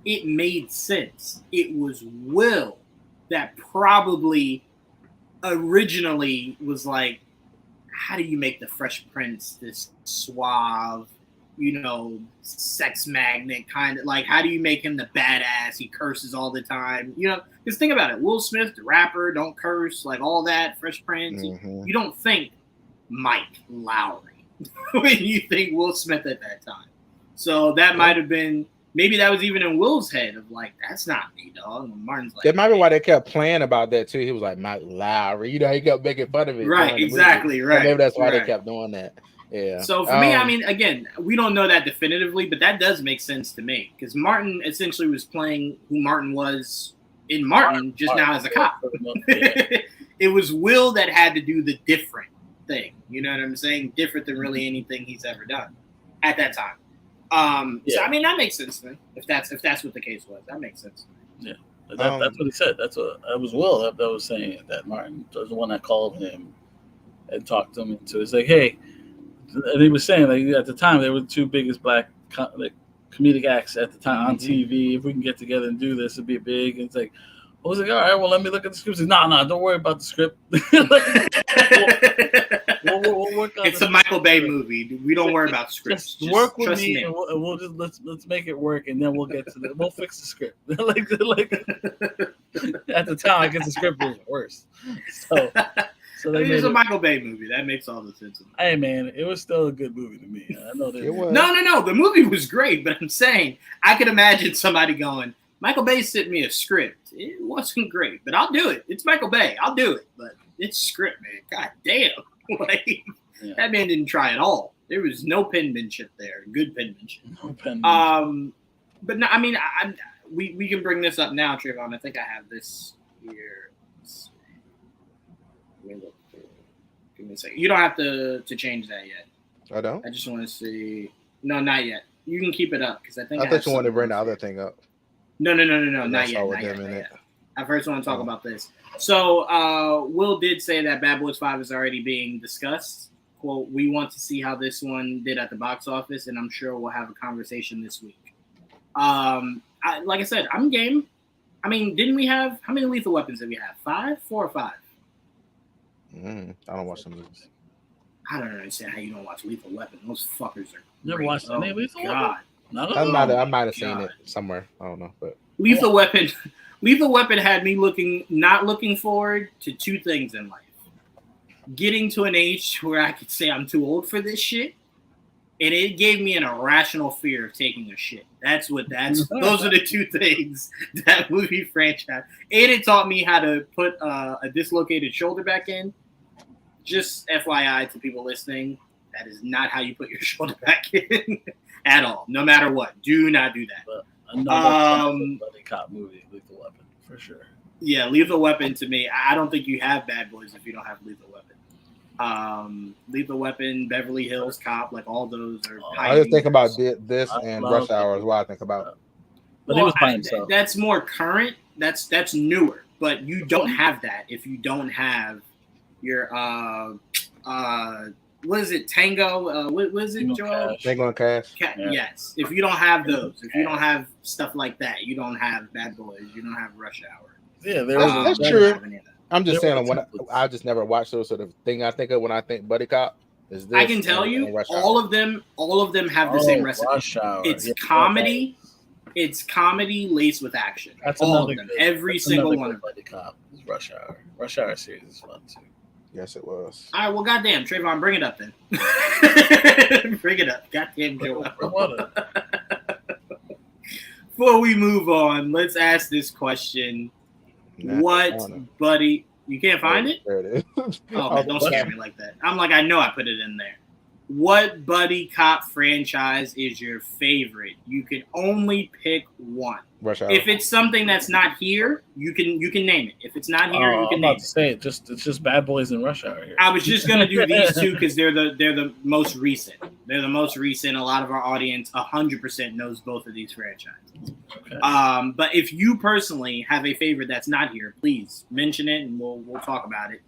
It made sense. It was Will that probably originally was like, how do you make the Fresh Prince this suave, sex magnet kind of, like, how do you make him the badass? He curses all the time, because think about it. Will Smith, the rapper, don't curse, like all that. Fresh Prince, you don't think Mike Lowry when you think Will Smith at that time. So that might have been, maybe that was even in Will's head of like, that's not me, dog. And Martin's like, that might be why they kept playing about that too. He was like Mike Lowry, he kept making fun of it. Right, exactly, right. And maybe that's why they kept doing that. Yeah. So for me, I mean, again, we don't know that definitively, but that does make sense to me because Martin essentially was playing who Martin was in Martin, now as a cop. It was Will that had to do the different, thing. You know what I'm saying? Different than really anything he's ever done at that time. So I mean that makes sense to me. If that's what the case was, that makes sense to me. Yeah, that's what he said. That was Will that was saying that Martin was the one that called him and talked him into. It's like, hey, and he was saying like at the time they were the two biggest black comedic acts at the time on TV. If we can get together and do this, it'd be big. And it's like, I was like, all right, well, let me look at the script. Nah, don't worry about the script. We'll work on it's a Michael Bay movie. We don't worry about scripts. Just work with me, and we'll just let's make it work, and then we'll get to we'll fix the script. like at the time, I guess the script was worse. So I mean, it's a Michael Bay movie. That makes all the sense. Hey man, it was still a good movie to me. I know that it was. No. The movie was great, but I'm saying I could imagine somebody going, Michael Bay sent me a script. It wasn't great, but I'll do it. It's Michael Bay. I'll do it, but it's script, man. God damn. That man didn't try at all. There was no penmanship there. Good penmanship. No penmanship. But no, I mean, we can bring this up now, Trayvon. I think I have this here. Give me a second. You don't have to change that yet. I don't. I just want to see. No, not yet. You can keep it up because I think I thought you wanted to bring the other thing up. No, not yet. I first want to talk about this. So, Will did say that Bad Boys 5 is already being discussed. Quote, we want to see how this one did at the box office, and I'm sure we'll have a conversation this week. Like I said, I'm game. I mean, didn't we have, how many Lethal Weapons did we have? 5? 4 or 5? I don't watch the movies. I don't understand how you don't watch Lethal Weapon. Those fuckers are You ever watched any Lethal Weapon? I might have seen it somewhere. I don't know, but Lethal Weapon had me not looking forward to two things in life. Getting to an age where I could say I'm too old for this shit, and it gave me an irrational fear of taking a shit. Those are the two things that movie franchise. And it taught me how to put a dislocated shoulder back in. Just FYI to people listening, that is not how you put your shoulder back in at all. No matter what, do not do that. But another buddy cop movie, Lethal Weapon, for sure. Yeah, Lethal Weapon to me. I don't think you have Bad Boys if you don't have Lethal Weapon. Lethal Weapon, Beverly Hills Cop, like all those are. I just think about this and Rush Hour is what I think about. But he was by himself. That's more current. That's newer. But you don't have that if you don't have your what is it? Tango? What is it, Joel? Tango and Cash. Yes. If you don't have those, if you don't have stuff like that, you don't have Bad Boys. You don't have Rush Hour. Yeah, that's true. I'm just saying, I just never watched those sort of thing. I think of when I think buddy cop is this. I can tell you, all of them have the same recipe. Rush Hour. It's comedy. It's comedy laced with action. That's all of them. Every single one of them. Buddy cop is Rush Hour. Rush Hour series is fun too. Yes, it was. All right, well, goddamn, Trayvon, bring it up then. Bring it up. Goddamn, Joel. Before we move on, let's ask this question. Buddy, you can't find it? There it is. Oh, man, don't scare me like that. I'm like, I know I put it in there. What buddy cop franchise is your favorite? You can only pick one. Rush Hour. If it's something that's not here, you can name it. If it's not here, you can name it. It's just Bad Boys and Rush Hour here. I was just gonna do these two because they're the most recent. They're the most recent. A lot of our audience, 100% knows both of these franchises. Okay. But if you personally have a favorite that's not here, please mention it and we'll talk about it.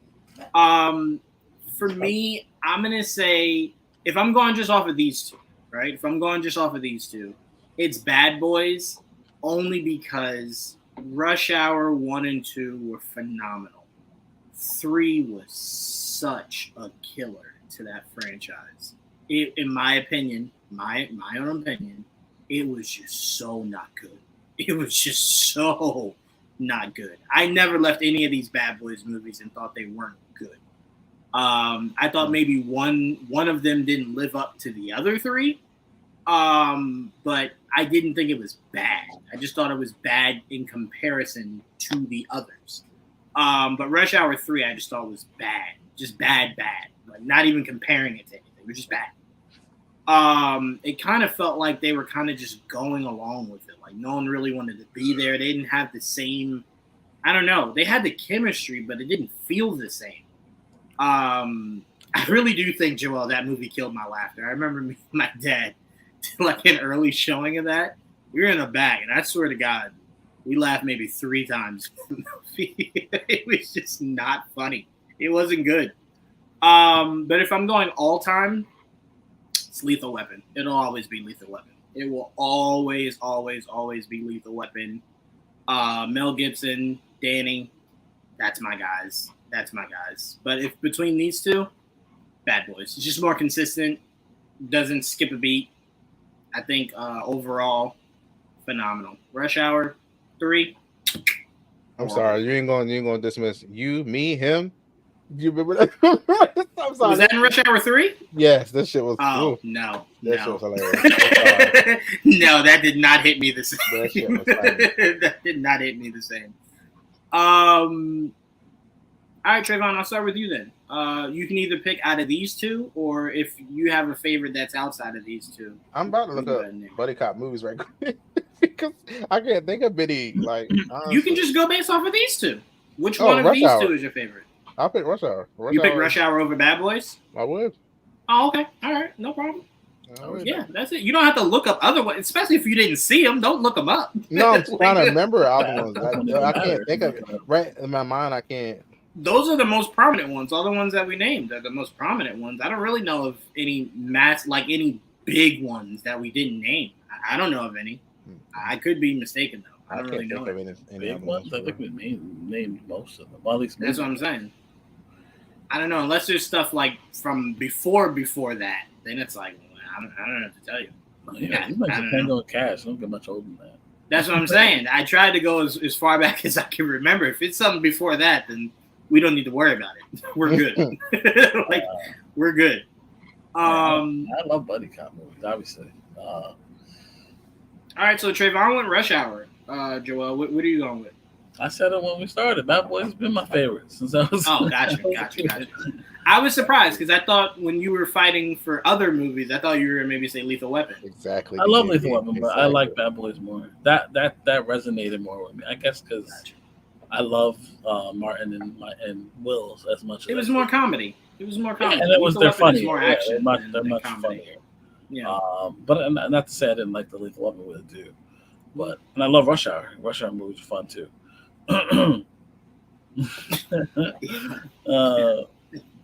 For me, I'm gonna say if I'm going just off of these two, right? If I'm going just off of these two, it's Bad Boys. Only because Rush Hour 1 and 2 were phenomenal. 3 was such a killer to that franchise. In my opinion, my own opinion, it was just so not good. It was just so not good. I never left any of these Bad Boys movies and thought they weren't good. I thought maybe one of them didn't live up to the other 3. But I didn't think it was bad. I just thought it was bad in comparison to the others. But Rush Hour 3, I just thought was bad. Just bad. Like not even comparing it to anything. It was just bad. It kind of felt like they were kind of just going along with it. Like no one really wanted to be there. They didn't have the same, I don't know. They had the chemistry, but it didn't feel the same. I I really do think, Joel, that movie killed my laughter. I remember me and my dad, like an early showing of that. We were in the back, and I swear to God, we laughed maybe 3 times. It was just not funny. It wasn't good. But if I'm going all time, it's Lethal Weapon. It'll always be Lethal Weapon. It will always, always, always be Lethal Weapon. Mel Gibson, Danny, that's my guys. That's my guys. But if between these two, Bad Boys. It's just more consistent. Doesn't skip a beat. I think overall, phenomenal. Rush Hour 3. I'm sorry, you ain't gonna dismiss you, me, him. You remember that? I'm sorry. Was that in Rush Hour 3? Yes, this shit was. Oh no, that shit was hilarious. No, that did not hit me the same. That shit was funny. That did not hit me the same. All right, Trayvon, I'll start with you then. You can either pick out of these two, or if you have a favorite that's outside of these two. I'm about to look up buddy cop movies right quick because I can't think of any. Like, honestly. You can just go based off of these two. Which one of these two is your favorite? I'll pick Rush Hour. You pick Rush Hour over Bad Boys? I would. Oh, okay. All right. No problem. Yeah, that's it. You don't have to look up other ones, especially if you didn't see them. Don't look them up. No, I'm trying to remember other ones. I can't think of it. Right in my mind, I can't. Those are the most prominent ones. All the ones that we named are the most prominent ones. I don't really know of any any big ones that we didn't name. I don't know of any. I could be mistaken, though. I don't really know. Any ones. I think we named most of them. Well, at least that's what I'm saying. I don't know. Unless there's stuff like from before that, then it's like, I don't know what to tell you. Yeah, you might depend on cash. I don't get much older than that. That's what I'm saying. I tried to go as far back as I can remember. If it's something before that, then we don't need to worry about it. We're good. We're good. I love buddy cop movies, obviously. All right, so Trayvon went Rush Hour. Joel, what are you going with? I said it when we started. Bad Boys has been my favorite since I was. Oh, gotcha. I was surprised because I thought when you were fighting for other movies, I thought you were going to maybe say Lethal Weapon. Exactly. I love Lethal Weapon, but I like Bad Boys more. That resonated more with me. I guess because I love Martin and Wills as much as it was more comedy. It was more comedy. And they're funny. More action. They're much funnier. Yeah. But not to say I didn't like the Lethal Weapon with it too. But and I love Rush Hour. Rush Hour movies are fun too.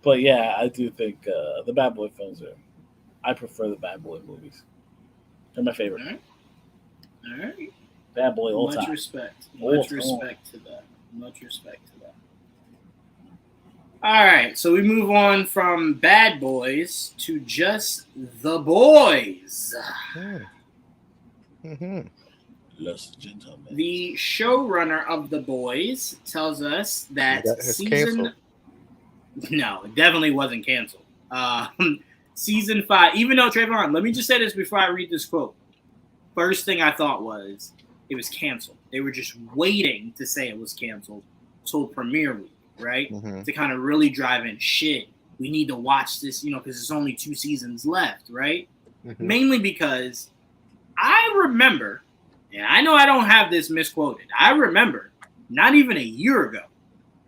But yeah, I do think the Bad Boy films I prefer the Bad Boy movies. They're my favorite. All right. Bad Boy all time. Much respect to that. All right, so we move on from Bad Boys to just The Boys. Mm-hmm. Ladies and gentlemen. The showrunner of The Boys tells us that season... No, it definitely wasn't canceled. Season 5, even though, Trayvon, let me just say this before I read this quote. First thing I thought was it was canceled. They were just waiting to say it was canceled till premiere week, right? Mm-hmm. To kind of really drive in, shit, we need to watch this, because there's only 2 seasons left, right? Mm-hmm. Mainly because I remember, and I know I don't have this misquoted, I remember not even a year ago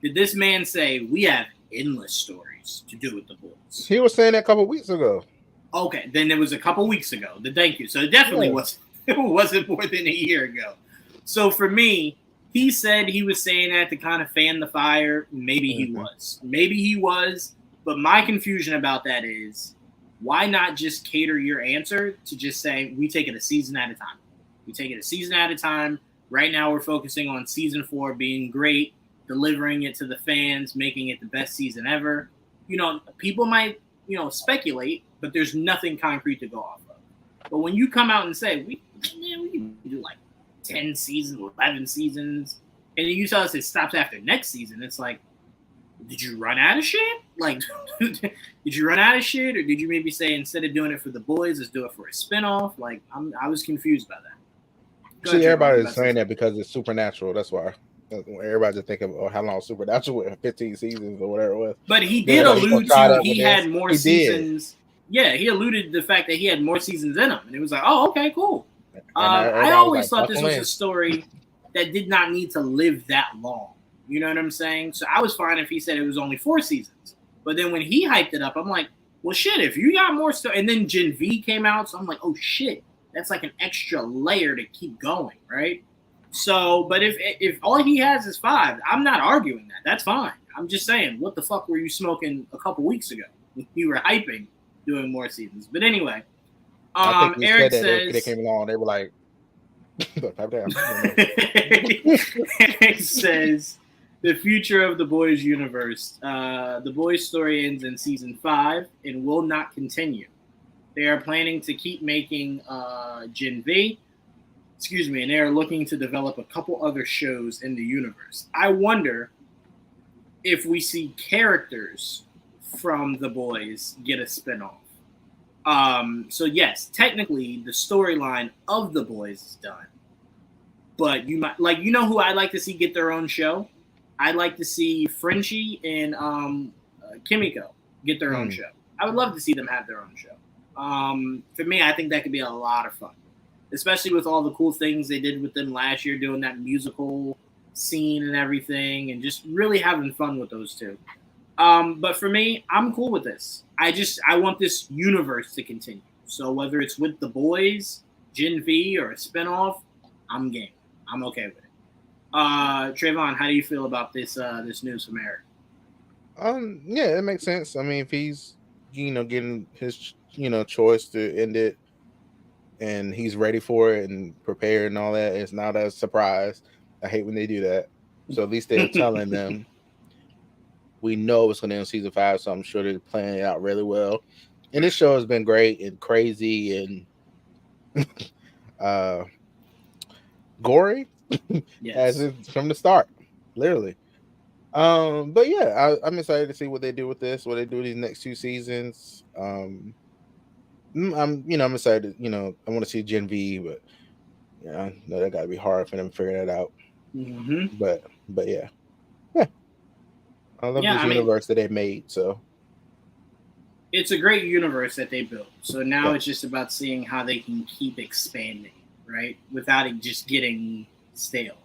did this man say we have endless stories to do with The Boys. He was saying that a couple weeks ago. Okay, then it was a couple weeks ago. Thank you. So it definitely wasn't more than a year ago. So for me, he said he was saying that to kind of fan the fire. Maybe he was. Maybe he was. But my confusion about that is, why not just cater your answer to just saying, we take it a season at a time. We take it a season at a time. Right now we're focusing on season 4 being great, delivering it to the fans, making it the best season ever. People might, speculate, but there's nothing concrete to go off of. But when you come out and say, we can do like 10 seasons, 11 seasons, and then you tell us it stops after next season, it's like, did you run out of shit? Like, did you run out of shit? Or did you maybe say, instead of doing it for The Boys, let's do it for a spinoff? Like, I was confused by that. See, everybody's saying that because it's supernatural. That's why. Everybody's just thinking of how long Supernatural with 15 seasons or whatever it was. But he did allude to he had more seasons. Yeah, he alluded to the fact that he had more seasons in him. And it was like, oh, okay, cool. I always thought this was a story that did not need to live that long. You know what I'm saying? So I was fine if he said it was only 4 seasons. But then when he hyped it up, I'm like, well, shit, if you got more stuff. And then Gen V came out, so I'm like, oh, shit, that's like an extra layer to keep going, right? So, but if all he has is 5, I'm not arguing that. That's fine. I'm just saying, what the fuck were you smoking a couple weeks ago? You were hyping doing more seasons. But anyway, I think we Eric said that says, they came along, they were like, pipe down. Eric says, the future of the Boys universe. The Boys story ends in season 5 and will not continue. They are planning to keep making Gen V. Excuse me, and they are looking to develop a couple other shows in the universe. I wonder if we see characters from The Boys get a spinoff. So yes, technically the storyline of The Boys is done. But you might who I'd like to see get their own show? I'd like to see Frenchie and Kimiko get their own show. I would love to see them have their own show. For me, I think that could be a lot of fun. Especially with all the cool things they did with them last year, doing that musical scene and everything, and just really having fun with those two. But for me, I'm cool with this. I want this universe to continue. So whether it's with The Boys, Gen V, or a spinoff, I'm game. I'm okay with it. Trayvon, how do you feel about this news from Eric? Yeah, it makes sense. I mean, if he's getting his choice to end it, and he's ready for it and prepared and all that, it's not a surprise. I hate when they do that. So at least they're telling them. We know it's going to end season 5, so I'm sure they're planning it out really well. And this show has been great and crazy and gory, yes. as it's from the start, literally. But yeah, I'm excited to see what they do with this, what they do with these next 2 seasons. I'm excited. I want to see Gen V, but I know that got to be hard for them to figure that out. Mm-hmm. But yeah. I love this universe that they made. So it's a great universe that they built. So now it's just about seeing how they can keep expanding, right, without it just getting stale.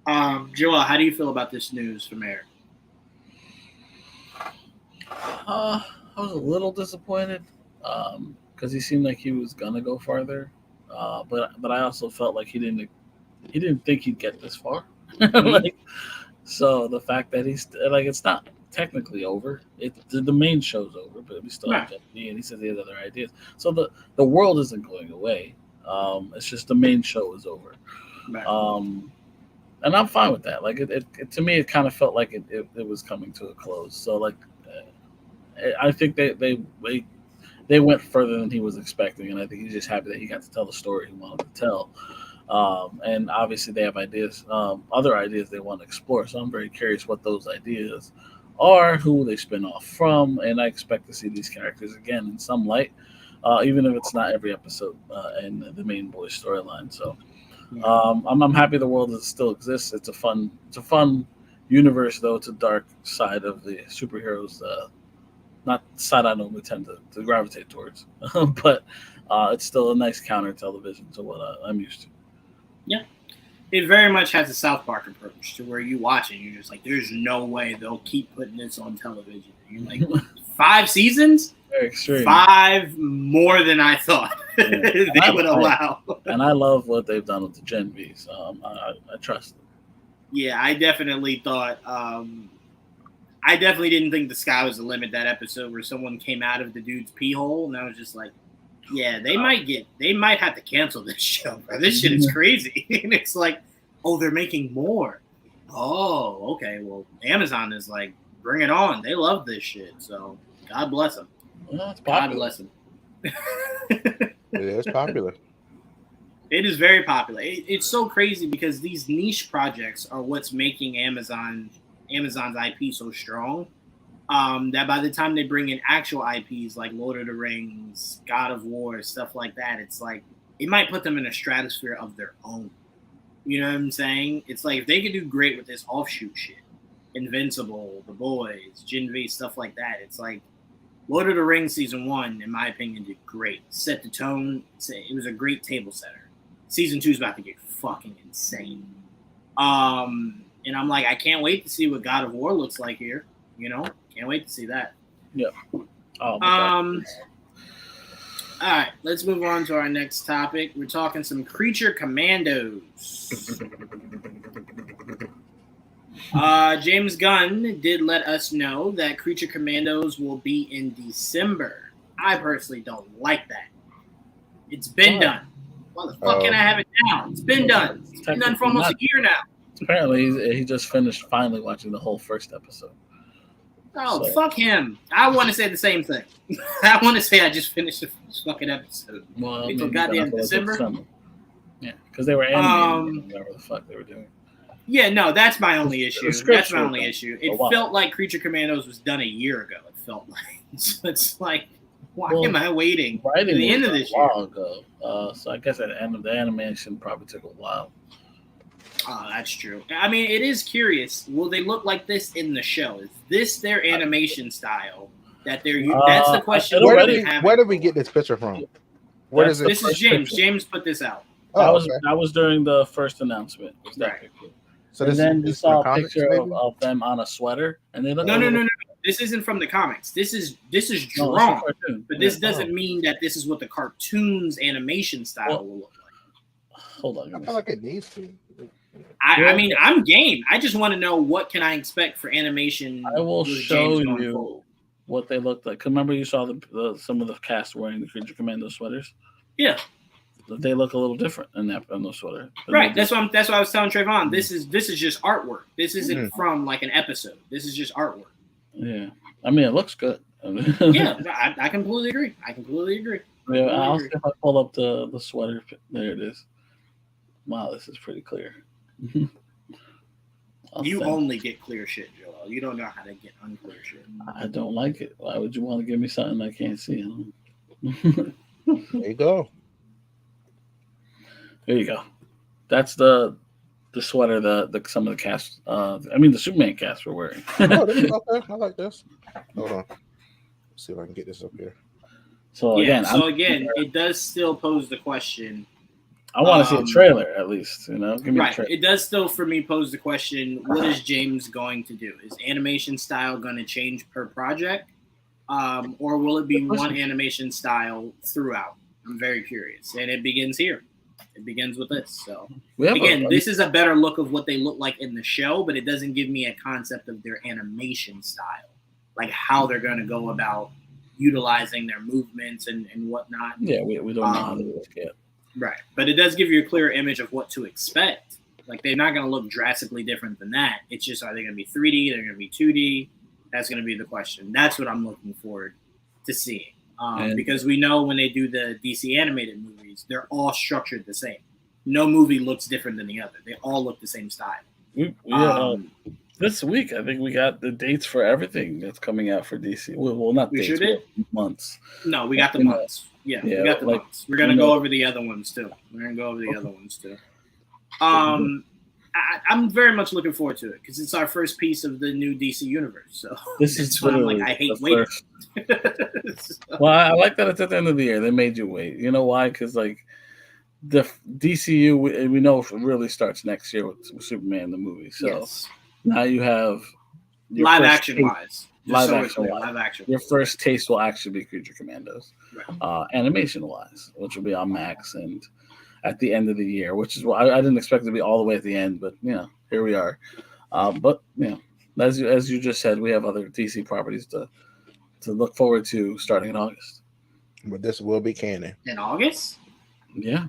Joel, how do you feel about this news from Eric? I was a little disappointed because he seemed like he was gonna go farther, but I also felt like he didn't think he'd get this far. So the fact that he's it's not technically over. The main show's over, but we still have Jeff D, and he says he has other ideas. So the world isn't going away. It's just the main show is over. Right. And I'm fine with that. Like it to me, it kind of felt like it was coming to a close. So I think they went further than he was expecting, and I think he's just happy that he got to tell the story he wanted to tell. And obviously they have ideas, other ideas they want to explore. So I'm very curious what those ideas are, who they spin off from, and I expect to see these characters again in some light, even if it's not every episode in the main boy storyline. So I'm happy the world still exists. It's a fun universe, though. It's a dark side of the superheroes, not the side I normally tend to gravitate towards, but it's still a nice counter television to what I'm used to. Yeah, it very much has a South Park approach to where you watch it, you're just like, there's no way they'll keep putting this on television. You're like, 5 seasons? Very extreme. 5 more than I thought they would allow. And I love what they've done with the Gen V, so I trust them. Yeah, I definitely thought. I definitely didn't think the sky was the limit. That episode where someone came out of the dude's pee hole, and I was just like, yeah, they might have to cancel this show, bro. This shit is crazy. And it's like, oh, they're making more. Oh, okay. Well, Amazon is like, bring it on. They love this shit. So God bless them. Well, God bless them. It is popular. It is very popular. It's so crazy because these niche projects are what's making Amazon's IP so strong. That by the time they bring in actual IPs like Lord of the Rings, God of War, stuff like that, it's like it might put them in a stratosphere of their own. You know what I'm saying? It's like if they could do great with this offshoot shit, Invincible, The Boys, Gen V, stuff like that, it's like Lord of the Rings Season 1, in my opinion, did great. Set the tone. It was a great table setter. Season 2 is about to get fucking insane. And I'm like, I can't wait to see what God of War looks like here. You know? Can't wait to see that. Yep. Oh, All right, let's move on to our next topic. We're talking some Creature Commandos. James Gunn did let us know that Creature Commandos will be in December. I personally don't like that. It's been done. Why the fuck can I have it now? It's been done. It's been done for almost a year now. Apparently, he just finished finally watching the whole first episode. Oh, so. Fuck him. I want to say the same thing. I want to say I just finished the fucking episode. Well, until goddamn December. Yeah, because they were animating whatever the fuck they were doing. Yeah, no, that's my only issue. That's my only issue. It felt like Creature Commandos was done a year ago. It felt like. So it's like, why am I waiting to the end of this year? Ago. So I guess at the end of the animation probably took a while. Oh, that's true. I mean, it is curious. Will they look like this in the show? Is this their animation style that they're using? That's the question. Where did we get this picture from? Where is it? This is James. James put this out. That was during the first announcement. Right. So then we saw a picture of them on a sweater, and they look. No. This isn't from the comics. This is drawn, but this doesn't mean that this is what the cartoon's animation style will look like. Hold on. I feel like it needs to. I mean, I'm game. I just want to know what can I expect for animation. I will show you what they look like. Remember, you saw some of the cast wearing the Creature Commando sweaters. Yeah, they look a little different in those sweaters. Right. That's what I was telling Trayvon. This is just artwork. This isn't from like an episode. This is just artwork. Yeah, I mean, it looks good. Yeah, I completely agree. Yeah, I'll see if I pull up the sweater. There it is. Wow, this is pretty clear. You only get clear shit, Joel. You don't know how to get unclear shit. I don't like it. Why would you want to give me something I can't see? There you go. There you go. That's the sweater the some of the cast. The Superman cast were wearing. Okay, I like this. Hold on. Let's see if I can get this up here. So again, it does still pose the question. I want to see a trailer at least, Give me a trailer. It does still for me pose the question: what is James going to do? Is animation style going to change per project, or will it be one animation style throughout? I'm very curious, and it begins here. It begins with this. So this is a better look of what they look like in the show, but it doesn't give me a concept of their animation style, like how they're going to go about utilizing their movements and whatnot. Yeah, we don't know how they look yet. Right. But it does give you a clear image of what to expect. Like, they're not going to look drastically different than that. It's just, are they going to be 3D? They're going to be 2D? That's going to be the question. That's what I'm looking forward to seeing. Because we know when they do the DC animated movies, they're all structured the same. No movie looks different than the other. They all look the same style. This week, I think we got the dates for everything that's coming out for DC. Well, not dates, sure did? Months. No, we got the months. Yeah, we got the months. We're going to go over the other ones, too. I'm very much looking forward to it because it's our first piece of the new DC universe. So this is what I'm like, I hate waiting. Well, I like that it's at the end of the year. They made you wait. You know why? Because, like, the DCU, we know it really starts next year with Superman, the movie. So now you have... Live action wise. Your first taste will actually be Creature Commandos, animation wise, which will be on Max and at the end of the year, which is what I didn't expect it to be all the way at the end, but here we are. But as you just said, we have other DC properties to look forward to starting in August. But this will be canon in August. Yeah.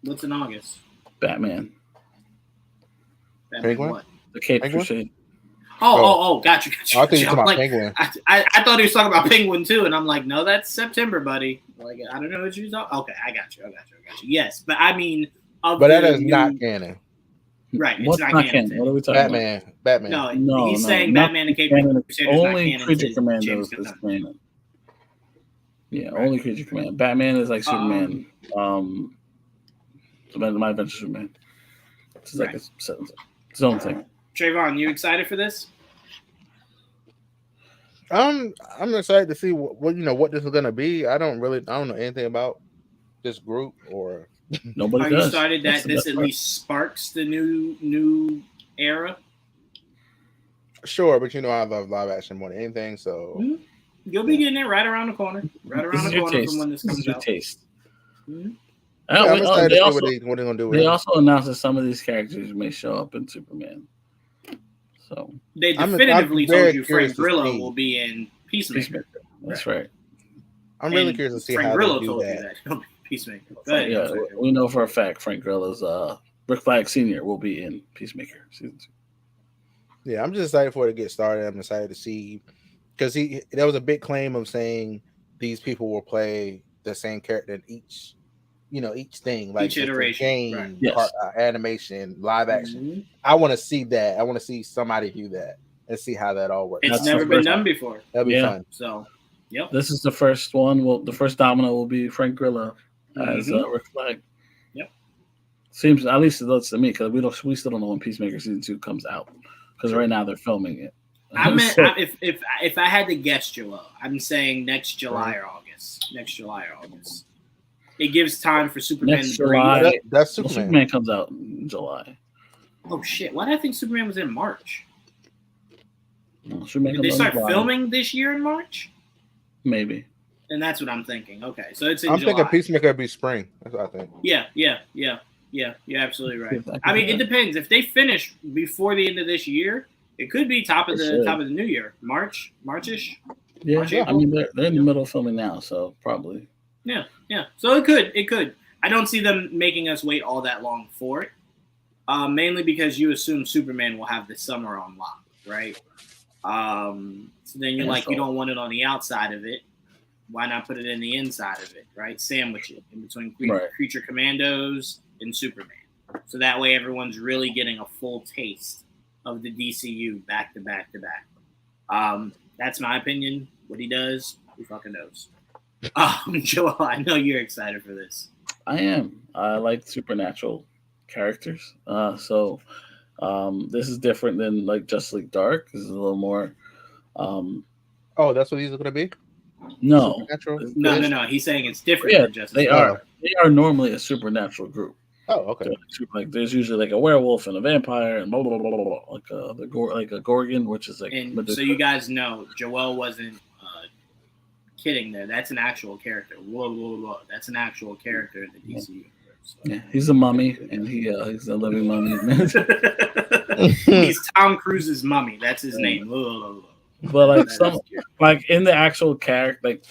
What's in August? Batman. Penguin. What? The Cape Crusade. Oh, got you. I think you're talking about Penguin. I thought he was talking about Penguin too, and I'm like, no, that's September, buddy. Like, I don't know what you're talking. Okay, I got you. Yes, but I mean, but that is not canon. Right, it's not canon. What are we talking about? Batman. No, he's saying Batman and Cape Crusade is not canon. Creature Commandos is canon. Yeah, only Creature Command. Batman is like Superman. My Adventure Superman. It's like its own thing. Trayvon, you excited for this? I'm excited to see what this is gonna be. I don't know anything about this group or nobody does. You started that this at least sparks the new era. Sure, but I love live action more than anything. So You'll be getting it right around the corner. Right around the corner from when this comes your out. taste. Mm-hmm. I'm excited to see what they're going to do with They it. also announced that some of these characters may show up in Superman. So they definitively told you Frank Grillo will be in Peacemaker. That's right. I'm really curious to see Frank how Grillo they do told that. you that he'll be Peacemaker. Go ahead. Yeah, we know for a fact Frank Grillo's Rick Flag Sr. will be in Peacemaker season 2. Yeah, I'm just excited for it to get started. I'm excited to see because there was a big claim of saying these people will play the same character in each thing, like each iteration, game, right. Yes. Animation, live action. Mm-hmm. I want to see that. I want to see somebody do that and see how that all works. It's never been done before. That'll be fun. So, yep. This is the first one. Well, the first domino will be Frank Grillo as Rick Flag. Yep. Seems, at least it looks to me, because we still don't know when Peacemaker season 2 comes out, because right now they're filming it. If I had to guess, Joel, I'm saying next July or August. Next July or August. It gives time for Superman Next to July. breathe. That's Superman. Well, Superman comes out in July. Oh shit! Why did I think Superman was in March? Well, Superman Did they comes out in start July. filming this year in March? Maybe. And that's what I'm thinking. Okay, so it's in I'm July. thinking Peacemaker would be spring. That's what I think. Yeah. You're absolutely right. I mean, it depends. If they finish before the end of this year, it could be top of the new year, Marchish. Yeah, March, I mean they're in the middle of filming now, so probably. Yeah. So it could. I don't see them making us wait all that long for it. Mainly because you assume Superman will have the summer on lock, right? So then you're you don't want it on the outside of it. Why not put it in the inside of it, right? Sandwich it in between Creature Commandos and Superman. So that way everyone's really getting a full taste of the DCU back to back to back. That's my opinion. What he does, who fucking knows? Joel, I know you're excited for this. I am. I like supernatural characters. So this is different than like Justice League Dark. This is a little more. That's what these are going to be? No. No. He's saying it's different than Justice League. They are. They are normally a supernatural group. Oh, okay. Like there's usually like a werewolf and a vampire and blah blah blah blah, blah like a Gorgon, which is like. And so you guys know, Joel wasn't kidding there. That's an actual character. Whoa. That's an actual character in the DC universe. So. Yeah, he's a mummy, and he's a living mummy. He's Tom Cruise's mummy. That's his name. Whoa. But like in the actual character, like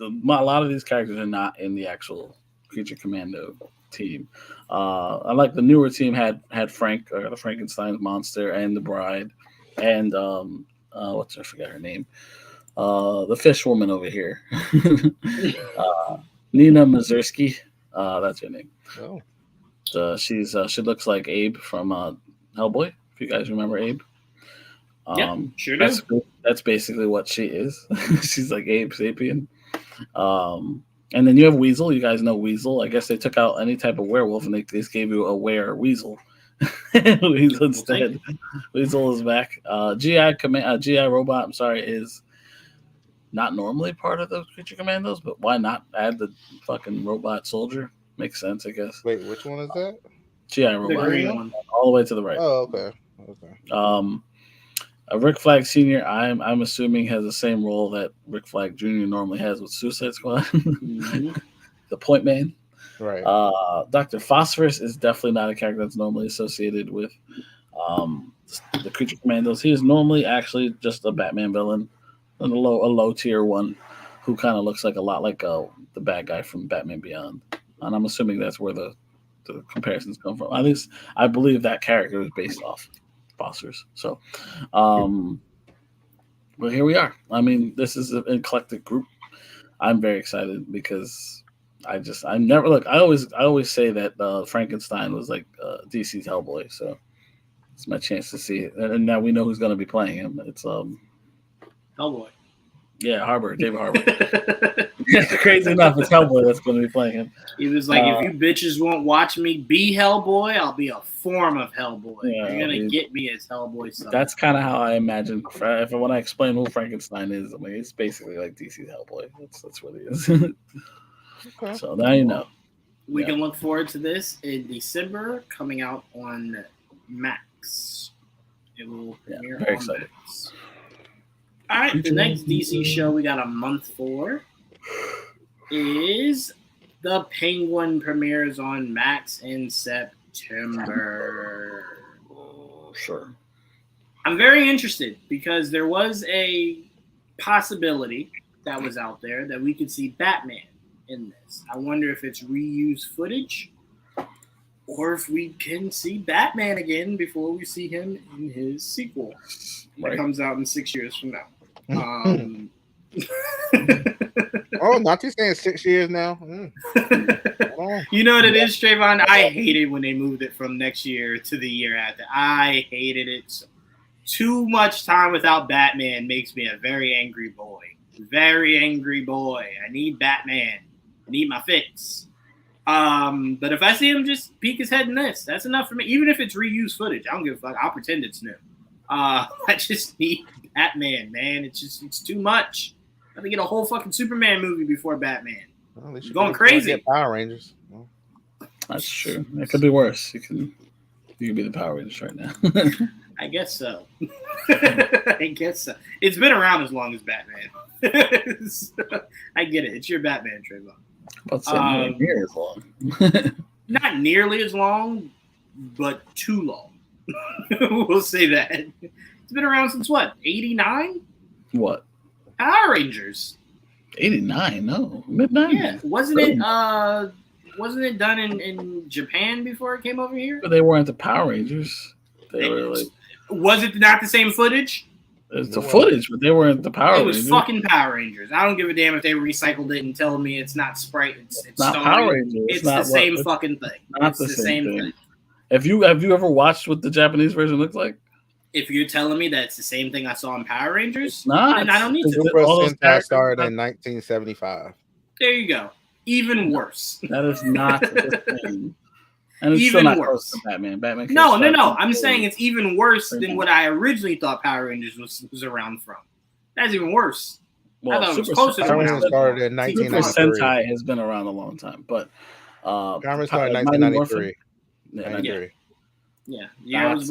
a lot of these characters are not in the actual Creature Commando team. I like the newer team had Frank, or the Frankenstein's monster, and the Bride, and I forgot her name. The fish woman over here, Nina Mazursky. That's her name. Oh. She looks like Abe from Hellboy. If you guys remember Abe. Yeah, sure do. That's basically what she is. She's like Abe Sapien. And then you have Weasel. You guys know Weasel. I guess they took out any type of werewolf and they just gave you a were-weasel. Weasel instead. Weasel is back. GI Robot, I'm sorry, is not normally part of the Creature Commandos, but why not add the fucking robot soldier? Makes sense, I guess. Wait, which one is that? GI Robot. The green one. All the way to the right. Oh, okay. Rick Flag Sr., I'm assuming, has the same role that Rick Flag Jr. normally has with Suicide Squad. Mm-hmm. The point man. Right. Dr. Phosphorus is definitely not a character that's normally associated with the Creature Commandos. He is normally actually just a Batman villain, and a low tier one who kind of looks like a lot like the bad guy from Batman Beyond. And I'm assuming that's where the comparisons come from. At least I believe that character is based off Phosphorus. So, but here we are. I mean, this is an eclectic group. I'm very excited because I always say that Frankenstein was like DC's Hellboy, so it's my chance to see it. And now we know who's going to be playing him. It's Hellboy. Yeah, David Harbour. Crazy enough, it's Hellboy that's going to be playing him. He was like, if you bitches won't watch me be Hellboy, I'll be a form of Hellboy. Yeah, you're going to get me as Hellboy somehow. That's kind of how I imagine. When I explain who Frankenstein is, I mean, it's basically like DC's Hellboy. That's what he is. Okay. So now you know. We can look forward to this in December, coming out on Max. It will premiere on excited. Max. All right, the next DC show we got a month for is The Penguin premieres on Max in September. Sure. I'm very interested because there was a possibility that was out there that we could see Batman in this. I wonder if it's reused footage or if we can see Batman again before we see him in his sequel that comes out in 6 years from now. Oh, not you saying 6 years now? You know what it is, Trayvon? I hated when they moved it from next year to the year after. I hated it. Too much time without Batman makes me a very angry boy. Very angry boy. I need Batman. I need my fix. But if I see him just peek his head in this, that's enough for me. Even if it's reused footage, I don't give a fuck. I'll pretend it's new. I just need Batman, man. It's too much. I have to get a whole fucking Superman movie before Batman. Well, going crazy. Get Power Rangers. Well, that's true. It could be worse. You can be the Power Rangers right now. I guess so. I guess so. It's been around as long as Batman. I get it. It's your Batman, Trayvon. About to say not nearly as long. Not nearly as long, but too long. We'll say that. It's been around since what? 89? What? Power Rangers. 89? No. Mid-90s. Yeah. Wasn't it done in Japan before it came over here? But they weren't the Power Rangers. They were like. Was it not the same footage? It's the footage, but they weren't the Power Rangers. It was fucking Power Rangers. I don't give a damn if they recycled it and tell me it's not Sprite. It's not Stone. Power Rangers. It's the same fucking thing. Not the same thing. Have you ever watched what the Japanese version looks like? If you're telling me that it's the same thing I saw in Power Rangers, it's not. Then I don't need to. Super Sentai started in 1975. There you go. Even worse. That is not the thing. And it's even still not worse. close to Batman. Batman. No. I'm saying it's even worse than what I originally thought Power Rangers was around from. That's even worse. Well, I thought it was closer to Power Rangers started in Super 1993. Sentai has been around a long time, but Power Rangers started in 1993. Yeah. Year I was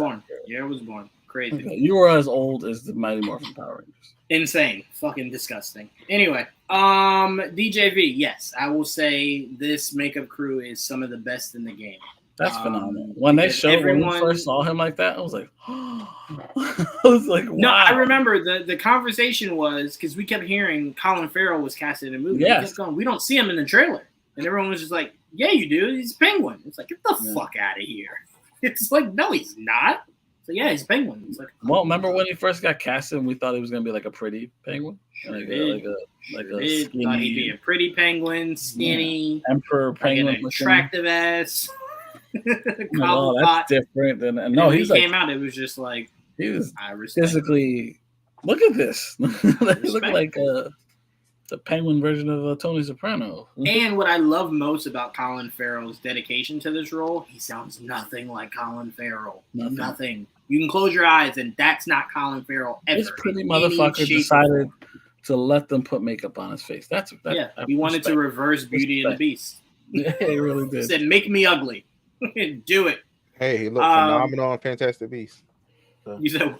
born. Crazy. Okay. You were as old as the Mighty Morphin Power Rangers. Insane. Fucking disgusting. Anyway, DJV, yes, I will say this makeup crew is some of the best in the game. That's phenomenal. When they showed when we first saw him like that, I was like, wow. No, I remember the conversation was because we kept hearing Colin Farrell was casted in a movie. Yes. We kept going, we don't see him in the trailer. And everyone was just like, yeah, you do. He's Penguin. It's like, get the fuck out of here. It's like, no, he's not. So yeah, he's Penguin. It's like, well, remember when he first got casted and we thought he was gonna be like a pretty penguin? Sure like a skinny, thought he'd be a pretty penguin, skinny, emperor penguin, an attractive ass. Oh, that's different than no. He He's came out. It was just like he was physically. Look at this. He looked like the penguin version of Tony Soprano. And what I love most about Colin Farrell's dedication to this role, he sounds nothing like Colin Farrell. Nothing. You can close your eyes, and that's not Colin Farrell ever. This pretty motherfucker decided to let them put makeup on his face. He wanted to reverse Beauty and the Beast. Yeah, he really did. He said, "Make me ugly." Do it. Hey, he looked phenomenal on Fantastic Beasts. So. You said.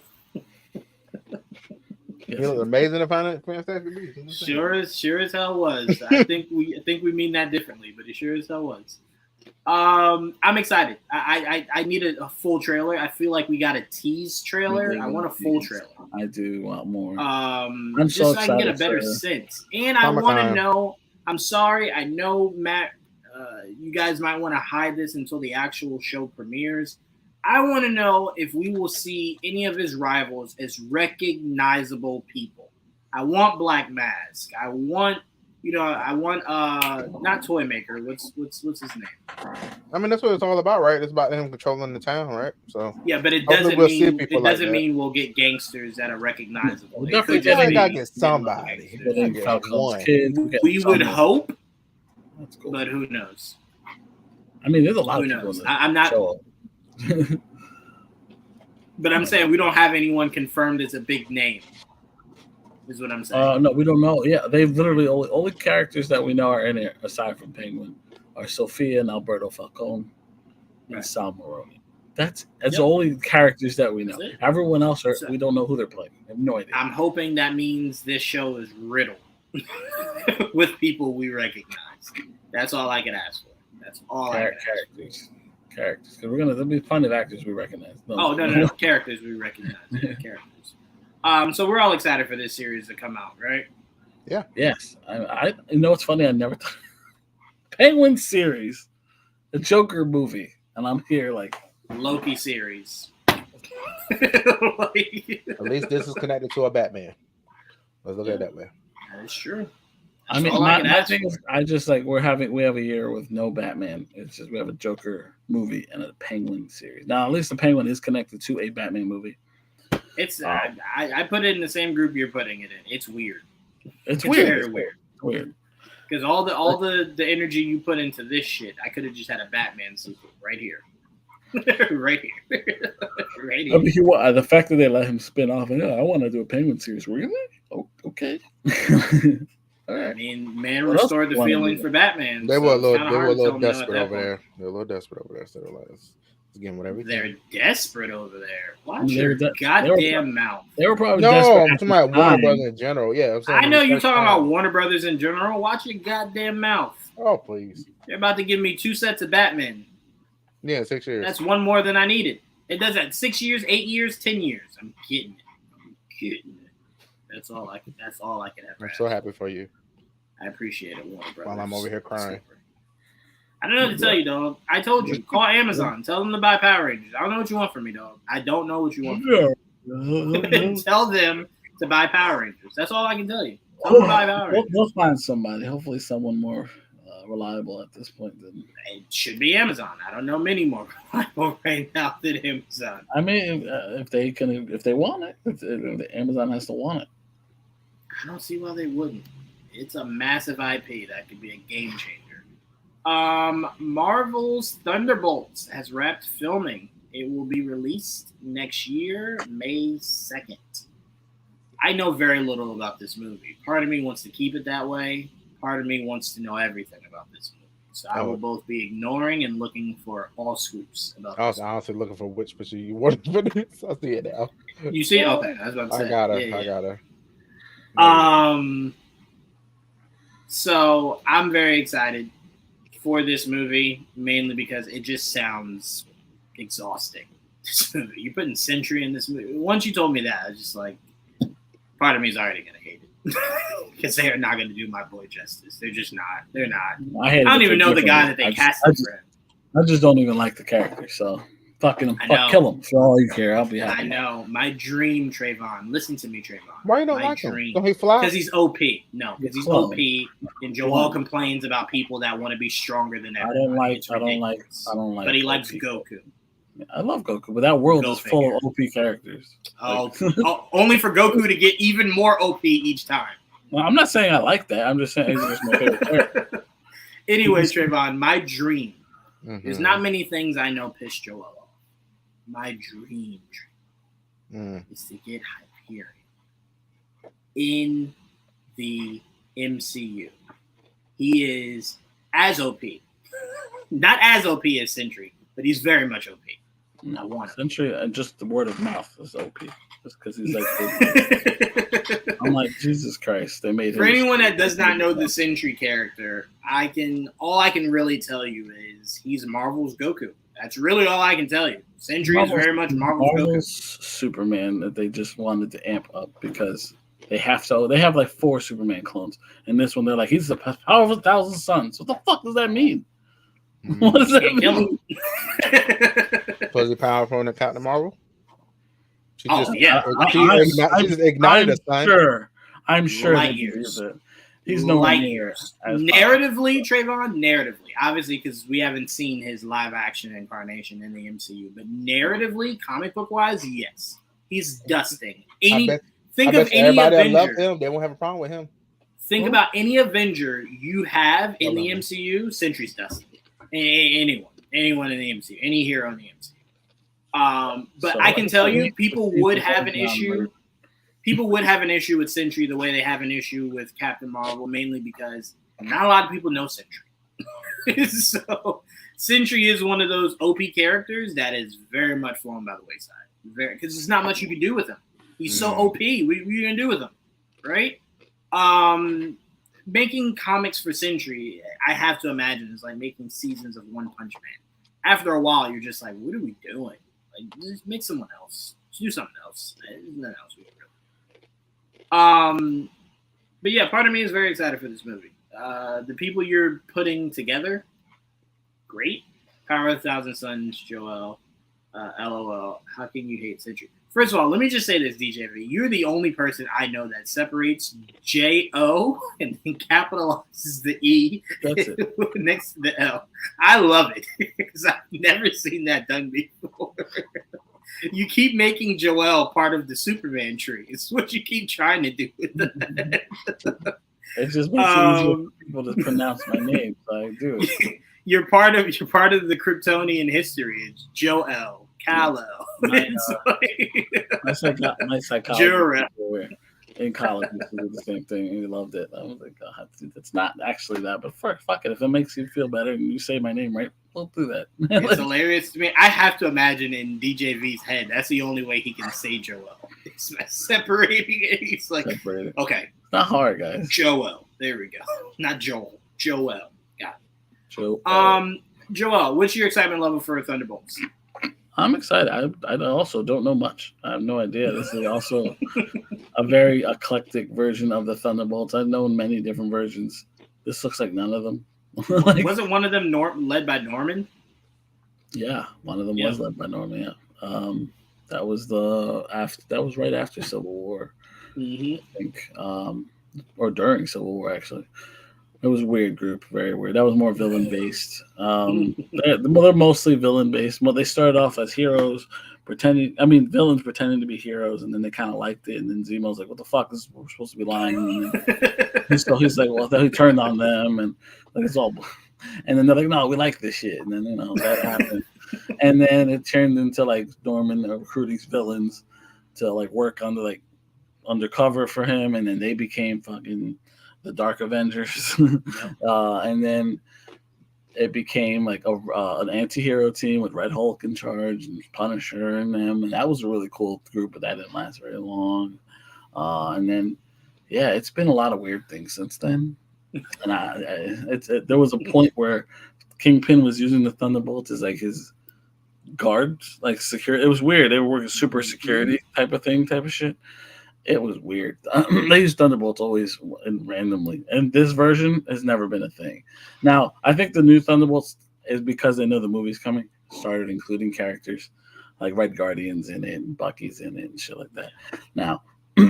He looked amazing in Fantastic Beasts. Sure as hell was. I think we mean that differently, but it sure as hell was. I'm excited. I need a full trailer. I feel like we got a tease trailer. I want a full trailer. I do want more. I'm just so I can get a better sense. And I want to know. I'm sorry. I know, Matt. You guys might want to hide this until the actual show premieres. I want to know if we will see any of his rivals as recognizable people. I want Black Mask. I want not Toymaker. What's his name? I mean, that's what it's all about, right? It's about him controlling the town, right? So yeah, but it doesn't mean we'll get gangsters that are recognizable. We definitely gotta get somebody. We would hope, that's cool. But who knows? I mean, there's a lot of people. I'm not. But I'm saying we don't have anyone confirmed as a big name. Is what I'm saying. No, we don't know. Yeah, they've literally only characters that we know are in it aside from Penguin are Sophia and Alberto Falcone and Sal Maroni. That's the only characters that we know. That's it. Everyone else, we don't know who they're playing. I have no idea. I'm hoping that means this show is riddled with people we recognize. That's all I can ask for. That's all I can ask for. Characters. Because there'll be plenty of actors we recognize. No. Characters we recognize. Yeah, characters. So we're all excited for this series to come out, right? Yeah. Yes. I you know what's funny? I never thought Penguin series, a Joker movie, and I'm here like Loki series. At least this is connected to a Batman. Let's look at it that way. That is true. That's my thing is, I just like we have a year with no Batman. It's just we have a Joker movie and a Penguin series. Now at least the Penguin is connected to a Batman movie. It's I put it in the same group you're putting it in. It's weird. It's weird. Very weird. Weird. Because all the energy you put into this shit, I could have just had a Batman suit right here. right here. right here. I mean, the fact that they let him spin off and I want to do a Penguin series. Really? Oh, okay. All right. I mean, man restored the feeling for Batman. They were a little desperate over there. They're a little desperate over there. So they're like, let's get whatever. They're desperate over there. Watch your goddamn mouth. They were probably desperate. I'm talking about Warner Brothers in general. Yeah, I know you're talking about Warner Brothers in general. Watch your goddamn mouth. Oh, please. They're about to give me 2 sets of Batman. Yeah, 6 years. That's one more than I needed. It does that 6 years, 8 years, 10 years. I'm getting it. That's all I can have. I'm so happy for you. I appreciate it, Warner Brothers. While I'm over here crying. I don't know what to tell you, dog. I told you. Call Amazon. Tell them to buy Power Rangers. I don't know what you want from me, dog. I don't know what you want from me. Tell them to buy Power Rangers. That's all I can tell you. Tell them to buy Power Rangers. We'll find somebody. Hopefully someone more reliable at this point. It should be Amazon. I don't know many more reliable right now than Amazon. I mean, if they want it, if Amazon has to want it. I don't see why they wouldn't. It's a massive IP that could be a game changer. Marvel's Thunderbolts has wrapped filming. It will be released next year, May 2nd. I know very little about this movie. Part of me wants to keep it that way. Part of me wants to know everything about this movie. So I will both be ignoring and looking for all scoops about this. I was honestly looking for which picture you wanted for this. I see it now. You see it? Okay, I was about to say. I got her. So I'm very excited for this movie, mainly because it just sounds exhausting. You're putting Sentry in this movie. Once you told me that, I was just like, part of me is already gonna hate it because they are not gonna do my boy justice. They're just not. They're not. I don't even know the guy that they casted for him. I just don't even like the character, so. Fucking him. Kill him for all you care. I'll be happy. I know. My dream, Trayvon. Listen to me, Trayvon. Why you don't like him? Don't he fly? Because he's OP. No, because he's OP. And Joel complains about people that want to be stronger than everybody. I don't like. But he likes Goku. I love Goku, but that world is full of OP characters. Oh, only for Goku to get even more OP each time. Well, I'm not saying I like that. I'm just saying he's just my favorite character. Anyways, Trayvon, my dream. There's not many things I know piss Joel off. My dream is to get Hyperion in the MCU. He is as OP. Not as OP as Sentry, but he's very much OP. I want Sentry, just the word of mouth is OP. Just because he's like, I'm like, Jesus Christ, they made him. For anyone that does not know the Sentry character, all I can really tell you is he's Marvel's Goku. That's really all I can tell you. Sentry is very much Marvel's Superman that they just wanted to amp up because they have to. They have like 4 Superman clones, and this one they're like, he's the powerful 1,000 suns. What the fuck does that mean? What does that mean? Was he powerful in Captain Marvel? She just ignited a sun. I'm sure. Light years. He's no light years. Narratively, Trayvon, narratively, obviously, because we haven't seen his live action incarnation in the MCU, but narratively, comic book wise, yes, he's dusting. Think of any Avenger. Love him. They won't have a problem with him. Think about any Avenger you have in the MCU. Sentry's dusting. Anyone in the MCU, any hero in the MCU. But so I can tell you, people would have an issue. People would have an issue with Sentry the way they have an issue with Captain Marvel, mainly because not a lot of people know Sentry. So Sentry is one of those OP characters that is very much fallen by the wayside. Because there's not much you can do with him. He's so OP. What are you gonna do with him, right? Making comics for Sentry, I have to imagine, is like making seasons of One Punch Man. After a while, you're just like, what are we doing? Like, just make someone else. Just do something else. There's nothing else we can do. But yeah, part of me is very excited for this movie. The people you're putting together, great. Power of 1,000 Suns, Joel, LOL. How can you hate Sentry? First of all, let me just say this, DJV. You're the only person I know that separates J-O and then capitalizes the E next to the L. I love it because I've never seen that done before. You keep making Joel part of the Superman tree. It's what you keep trying to do with that. It just makes it easier for people to pronounce my name, so I do it. You're part of the Kryptonian history. It's Joel. Kalo. My psychologist in college used to do the same thing, and he loved it. I was like, God, it's not actually that, but fuck it. If it makes you feel better and you say my name right, we'll do that. It's hilarious to me. I have to imagine in DJV's head, that's the only way he can say Joel. It's separating it. He's like, okay. It's not hard, guys. Joel. There we go. Not Joel. Joel. Got it. Joel, what's your excitement level for Thunderbolts? I'm excited. I also don't know much. I have no idea. This is also a very eclectic version of the Thunderbolts. I've known many different versions. This looks like none of them. Wasn't one of them led by Norman? Yeah, one of them was led by Norman. Yeah, that was right after Civil War, I think, or during Civil War actually. It was a weird group, very weird. That was more villain based. They're mostly villain based. Well, they started off as heroes, villains pretending to be heroes, and then they kind of liked it. And then Zemo's like, "What the fuck? We're supposed to be lying." And so he's like, "Well," then he turned on them, and like it's all. And then they're like, "No, we like this shit." And then that happened, and then it turned into like Norman recruiting villains to like work on the undercover for him, and then they became fucking the Dark Avengers, and then it became like an anti-hero team with Red Hulk in charge and Punisher and them, and that was a really cool group, but that didn't last very long. And then, it's been a lot of weird things since then. And there was a point where Kingpin was using the Thunderbolts as like his guards, like security. It was weird. They were working super security type of shit. It was weird. They use Thunderbolts always randomly, and this version has never been a thing. Now, I think the new Thunderbolts is because they know the movie's coming, started including characters like Red Guardian's in it and Bucky's in it and shit like that. Now,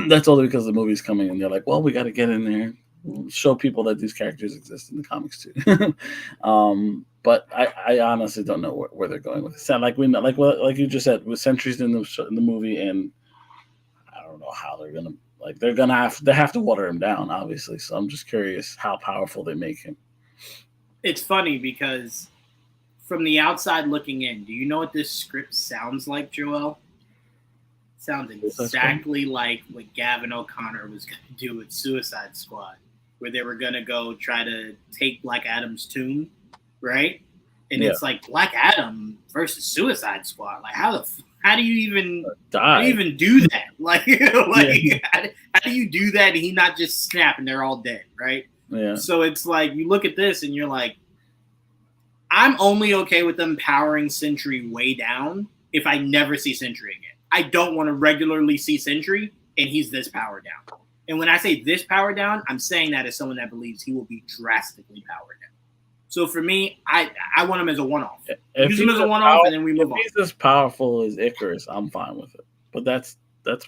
that's only because the movie's coming, and they're like, well, we got to get in there, show people that these characters exist in the comics too. But I honestly don't know where they're going with it. Sound like like you just said, with Sentry's in the movie, and I don't know how they're gonna they have to water him down, obviously. So I'm just curious how powerful they make him. It's funny because from the outside looking in, do you know what this script sounds like, Joel? It sounds exactly like what Gavin O'Connor was going to do with Suicide Squad, where they were going to go try to take Black Adam's tomb, right? And it's like Black Adam versus Suicide Squad. Like, how do you even do that? Like, how do you do that and he not just snap and they're all dead, right? Yeah. So it's like you look at this and you're like, I'm only okay with them powering Sentry way down if I never see Sentry again. I don't want to regularly see Sentry and he's this powered down. And when I say this powered down, I'm saying that as someone that believes he will be drastically powered down. So for me, I want him as a one-off. Use him as a one-off, and then we move on. If he's as powerful as Icarus, I'm fine with it. But that's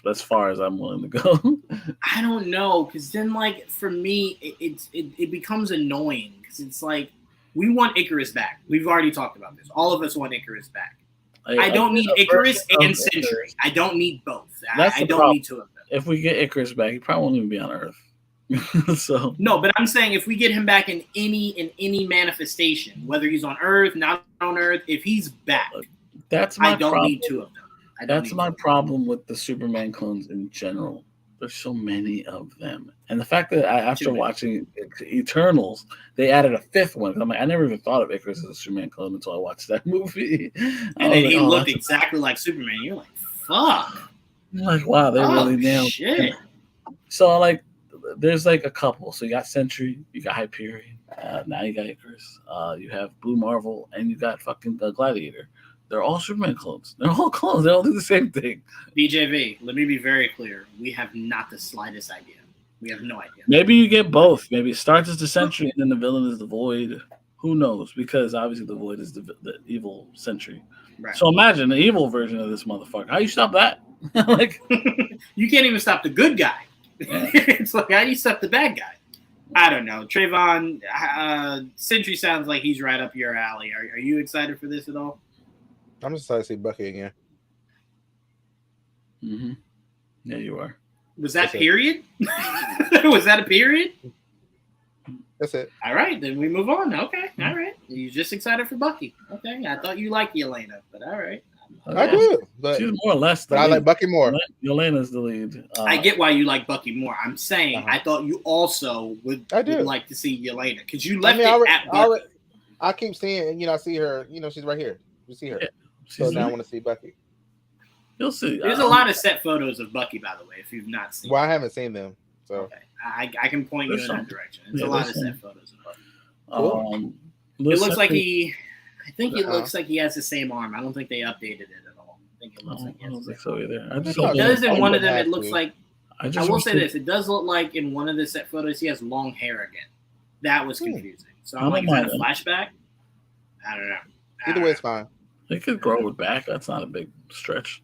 as far as I'm willing to go. I don't know, because then, like, for me, it becomes annoying because it's like we want Icarus back. We've already talked about this. All of us want Icarus back. I don't need Icarus and Sentry. I don't need both. I don't need two of them. If we get Icarus back, he probably won't even be on Earth. So no, but I'm saying if we get him back in any manifestation, whether he's on Earth, not on Earth, if he's back, that's my I don't problem. need two of them. That's my problem with the Superman clones in general. There's so many of them, and the fact that after watching Eternals, they added a fifth one. I'm like, I never even thought of Icarus as a Superman clone until I watched that movie. And then he looked exactly like Superman. You're like, fuck. I'm like, wow, they really nailed shit. It. So like, there's like a couple. So you got Sentry, you got Hyperion, now you got Icarus, you have Blue Marvel, and you got fucking Gladiator. They're all Superman clones. They're all clones. They all do the same thing. BJV, let me be very clear. We have not the slightest idea. We have no idea. Maybe you get both. Maybe it starts as the Sentry and then the villain is the Void. Who knows? Because obviously the Void is the evil Sentry. Right. So imagine the evil version of this motherfucker. How you stop that? Like, you can't even stop the good guy. Yeah. It's like, how do you stop the bad guy? I don't know. Trayvon, Sentry sounds like he's right up your alley. Are you excited for this at all? I'm just excited to see Bucky again. Mm-hmm. Yeah, you are. Was that period? Was that a period? That's it. All right, then we move on. Okay, all right. You're just excited for Bucky. Okay, I thought you liked Yelena, but all right. I do, but she's more or less. But I like Bucky more. Yelena's the lead. I get why you like Bucky more. I'm saying I thought you also would like to see Yelena because you left at Bucky. I keep seeing, I see her. She's right here. You see her. Yeah, so now I want to see Bucky. You'll see. There's a lot of set photos of Bucky, by the way, if you've not seen. Well, I haven't seen them, so okay. I can point you in that direction. It's a lot of set photos of Bucky. Cool. It looks like he. I think it looks like he has the same arm. I don't think they updated it at all. I think it looks like he has the same arm. It does in one of them. It looks like. I will say this: it does look like in one of the set photos he has long hair again. That was confusing. So I'm like, is that a flashback? I don't know. Either way, it's fine. It could grow it back. That's not a big stretch.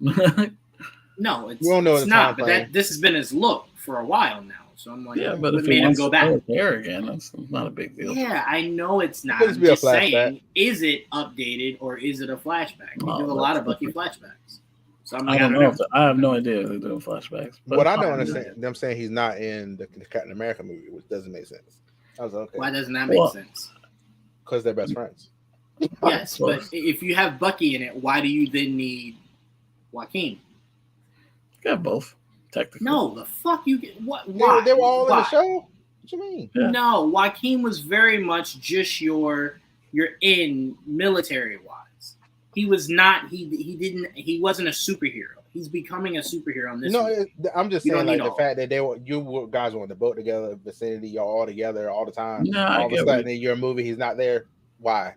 No, it's, we don't know it's not. But this has been his look for a while now. So I'm like, yeah, but if made him go back hair again, that's not a big deal. Yeah, I know it's not. I'm just saying, is it updated or is it a flashback? We do a lot of Bucky flashbacks. So I'm like, I don't know. I have no idea if they're doing flashbacks. But what I don't understand, them saying he's not in the Captain America movie, which doesn't make sense. I was like, okay. Why doesn't that make sense? Because they're best friends. Yes, but if you have Bucky in it, why do you then need Joaquin? You got both, technically. No, the fuck you get what? Why? They were all in the show. What you mean? Yeah. No, Joaquin was very much just your in military wise. He was not. He wasn't a superhero. He's becoming a superhero on this. No, I'm just saying like the fact that you guys were on the boat together, vicinity, y'all all together all the time. No, all of a sudden in your movie, he's not there. Why?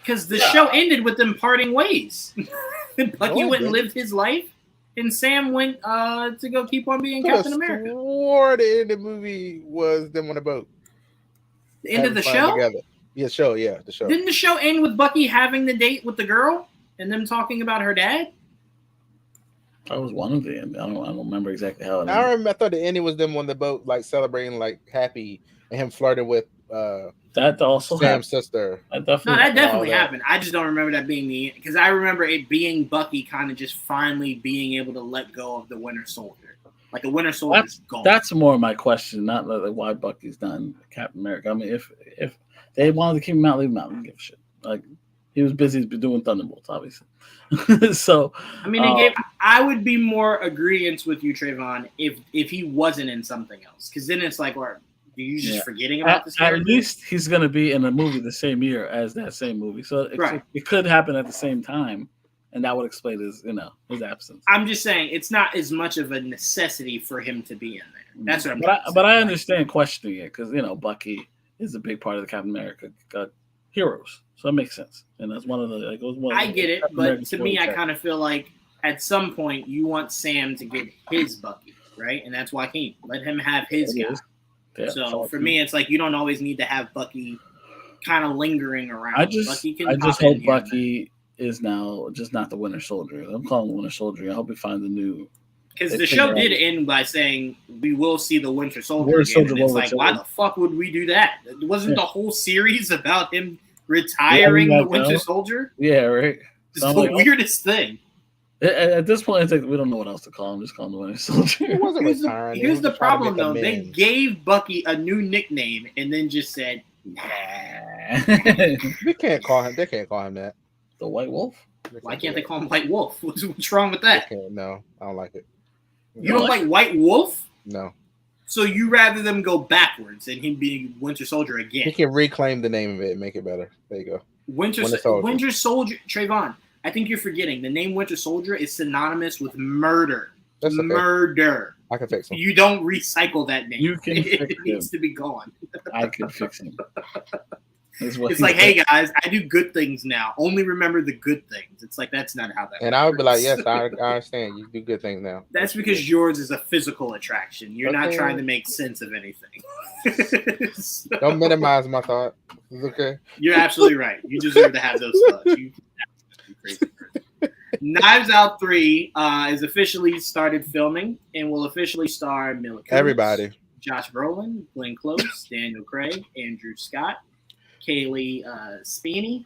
Because the show ended with them parting ways. Bucky went and lived his life, and Sam went to go keep on being Captain America. Swore the end of the movie was them on the boat. The end of the show? Together. Yeah, the show. Didn't the show end with Bucky having the date with the girl and them talking about her dad? That was one of the end. I don't remember exactly how it ended. I thought the ending was them on the boat, like celebrating, like happy, and him flirting with that also Sam's sister. That definitely happened. I just don't remember that being the end because I remember it being Bucky kind of just finally being able to let go of the Winter Soldier. Like the Winter Soldier's gone. That's more my question, not like why Bucky's done Captain America. I mean, if they wanted to keep him out, leave him out. I don't give a shit. Like he was busy doing Thunderbolts, obviously. So I mean, I would be more agreeance with you, Trayvon, if he wasn't in something else, because then it's like, or are you just forgetting about this character? At least he's going to be in a movie the same year as that same movie, so it could happen at the same time, and that would explain his absence. I'm just saying it's not as much of a necessity for him to be in there. That's what I'm. But I understand questioning it because Bucky is a big part of the Captain America heroes. So it makes sense, and that's one of the. I get it, but to me, I kind of feel like at some point you want Sam to get his Bucky, right? And that's Joaquin. Let him have his guy. Yeah, so for me, it's like you don't always need to have Bucky kind of lingering around. I just hope Bucky is now just not the Winter Soldier. I'm calling him Winter Soldier. I hope he finds a new. Because the show did end by saying we will see the Winter Soldier again. And it's like, why the fuck would we do that? Wasn't the whole series about him retiring the Winter Soldier? Yeah, right. It's the weirdest thing. At this point, it's like we don't know what else to call him. Just call him the Winter Soldier. It wasn't retiring. Here's the problem, though. They gave Bucky a new nickname and then just said, "Nah." They can't call him that. The White Wolf. Why can't they call him White Wolf? What's wrong with that? No, I don't like it. You don't like White Wolf? No. So you rather them go backwards and him being Winter Soldier He again? can reclaim the name of it and make it better. There you go. Winter Soldier, Trayvon. I think you're forgetting the name Winter Soldier is synonymous with murder. That's okay. Murder. I can fix him. You don't recycle that name. You can fix it needs to be gone. I can fix him. It's like, hey guys, I do good things now. Only remember the good things. It's like that's not how that. And I would be like, yes, I understand. You do good things now. That's because yours is a physical attraction. You're not trying to make sense of anything. So, don't minimize my thought. It's okay. You're absolutely right. You deserve to have those thoughts. You crazy person. Knives Out 3 is officially started filming and will officially star Mila Kunis, Everybody. Josh Brolin, Glenn Close, Daniel Craig, Andrew Scott, Kaylee Spiney,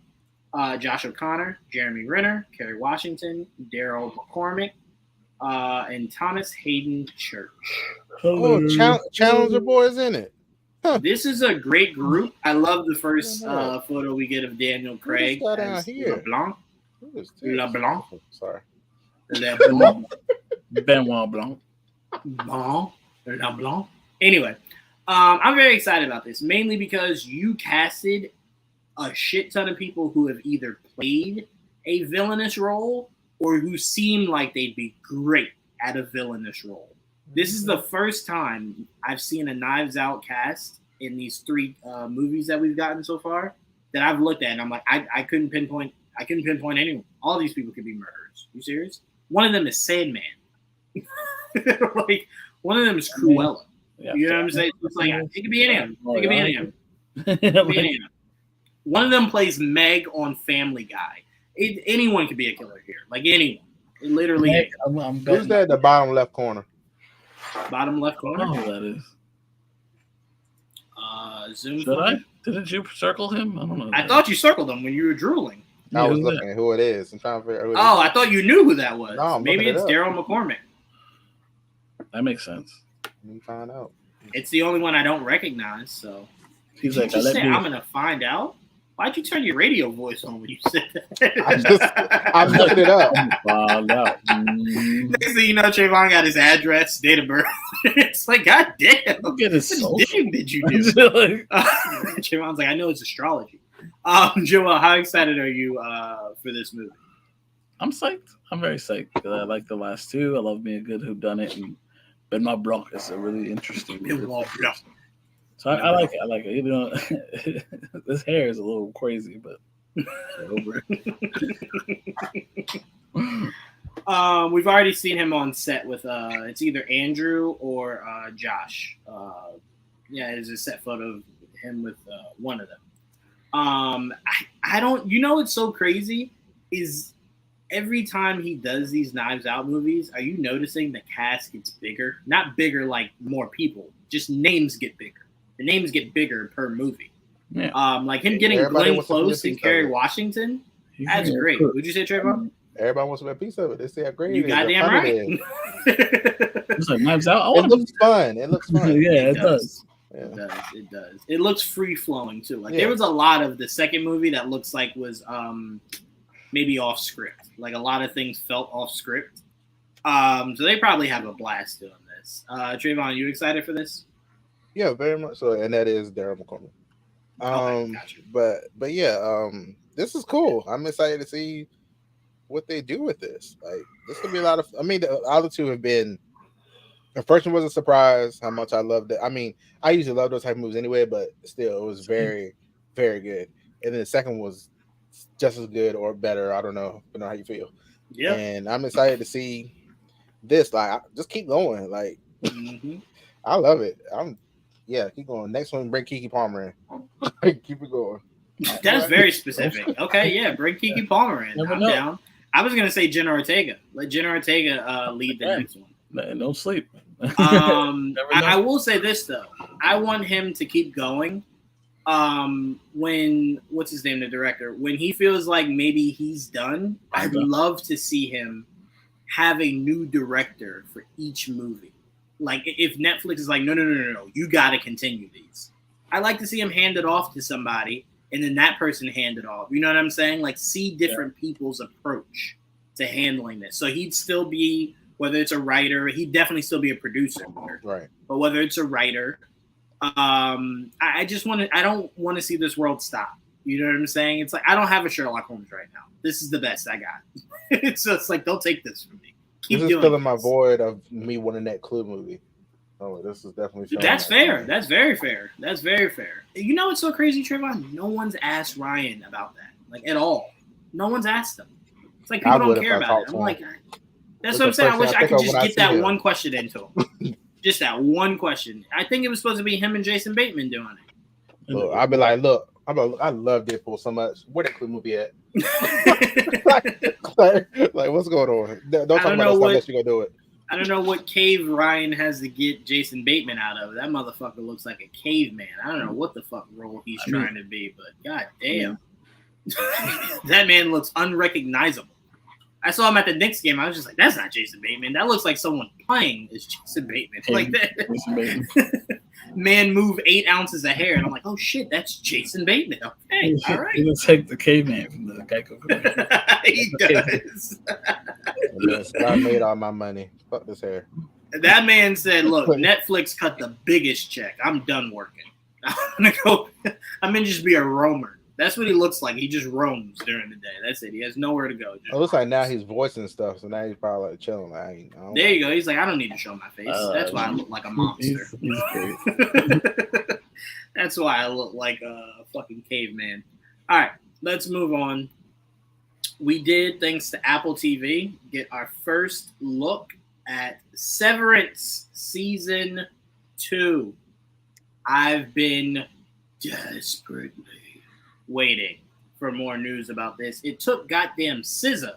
Josh O'Connor, Jeremy Renner, Kerry Washington, Daryl McCormick, and Thomas Hayden Church. Oh, Challenger Boys in it. Huh. This is a great group. I love the first photo we get of Daniel Craig as LeBlanc. LeBlanc. Sorry. LeBlanc. Benoit Blanc. LeBlanc. Anyway, I'm very excited about this, mainly because you casted a shit ton of people who have either played a villainous role or who seem like they'd be great at a villainous role. This is the first time I've seen a Knives Out cast in these 3 movies that we've gotten so far that I've looked at, and I'm like, I couldn't pinpoint anyone. All these people could be murderers. You serious? One of them is Sandman. Like one of them is Cruella. Yeah, you know what I'm saying? It's like it could be any of them. It could be any of them. One of them plays Meg on Family Guy. Anyone could be a killer here. Like anyone. Literally. Meg, who's that at the bottom left corner? Bottom left corner? Oh, that is. Zoom. Should I? Didn't you circle him? I don't know. I thought you circled him when you were drooling. I was looking at who it is. I'm trying to figure out who it is. Oh, I thought you knew who that was. No, maybe it's Daryl McCormick. That makes sense. Let me find out. It's the only one I don't recognize. So he's like, I'm gonna find out. Why'd you turn your radio voice on when you said that? I'm looking it up. Next thing you know, Trayvon got his address, date of birth. It's like, God damn. Look at his what did you do? Trayvon's like, I know it's astrology. Joel, how excited are you for this movie? I'm psyched. I'm very psyched because I like the last 2. I love being a good whodunit, and Benoit Blanc is a really interesting movie. So I like it. I like it. You know, this hair is a little crazy, but over it. We've already seen him on set with it's either Andrew or Josh. There's a set photo of him with one of them. I don't. You know what's so crazy is every time he does these Knives Out movies, are you noticing the cast gets bigger? Not bigger like more people, just names get bigger. The names get bigger per movie. Yeah. Like him getting Glenn Close and Kerry Washington. That's great. Would you say, Trayvon? Everybody wants to be a piece of it. They say how great you goddamn right. It's like Knives Out. It looks fun. It looks fun. Yeah, it does. Yeah. It does. It looks free flowing too. Like there was a lot of the second movie that looks like was maybe off script. Like a lot of things felt off script. So they probably have a blast doing this. Trayvon, are you excited for this? Yeah, very much so. And that is Daryl McCormick. Gotcha. But yeah, this is cool. I'm excited to see what they do with this. Like this could be a lot of. I mean, the other 2 have been. The first one was a surprise. How much I loved it. I mean, I usually love those type of movies anyway, but still, it was very, very good. And then the second was just as good or better. I don't know how you feel. Yeah. And I'm excited to see this. Like, just keep going. Like, I love it. Keep going. Next one, bring Keke Palmer in. Keep it going. That's very specific. Okay, yeah, bring Keke Palmer in. I'm down. I was gonna say Jenna Ortega. Let Jenna Ortega lead the next one. No sleep. I will say this though. I want him to keep going. When what's his name, the director, when he feels like maybe he's done, I'd love to see him have a new director for each movie. Like if Netflix is like, no, you got to continue these. I like to see him hand it off to somebody, and then that person hand it off. You know what I'm saying? Like see different people's approach to handling this. So he'd still be whether it's a writer, he'd definitely still be a producer. Right. But whether it's a writer, I don't want to see this world stop. You know what I'm saying? It's like, I don't have a Sherlock Holmes right now. This is the best I got. So it's like, don't take this from me. Keep this is doing filling this. my void of me wanting that Clue movie. Oh, this is definitely filling That's that fair. void. That's very fair. That's very fair. You know what's so crazy, Trayvon? No one's asked Ryan about that, like, at all. No one's asked him. It's like people don't care about it. I'm like, that's what I'm saying. I wish I could just get that one question into him. Just that one question. I think it was supposed to be him and Jason Bateman doing it. Look, I'd be like, look, I love Deadpool so much. Where that Clue movie at? like, what's going on? Don't talk about this unless you're gonna do it. I don't know what cave Ryan has to get Jason Bateman out of. That motherfucker looks like a caveman. I don't know what the fuck role he's trying to be, but god damn. That man looks unrecognizable. I saw him at the Knicks game. I was just like, that's not Jason Bateman. That looks like someone playing as Jason Bateman. Like that. Man move 8 ounces of hair. And I'm like, oh shit, that's Jason Bateman. Okay, all right. He looks like the caveman from the Geico commercial. He does. Yes, I made all my money. Fuck this hair. That man said, look, Netflix cut the biggest check. I'm done working. I'm gonna just be a roamer. That's what he looks like. He just roams during the day. That's it. He has nowhere to go. It looks like now he's voicing stuff, so now he's probably like chilling. There you go. He's like, I don't need to show my face. That's why I look like a monster. He's great. That's why I look like a fucking caveman. All right, let's move on. We did, thanks to Apple TV, get our first look at Severance Season 2. I've been desperately waiting for more news about this. It took goddamn SZA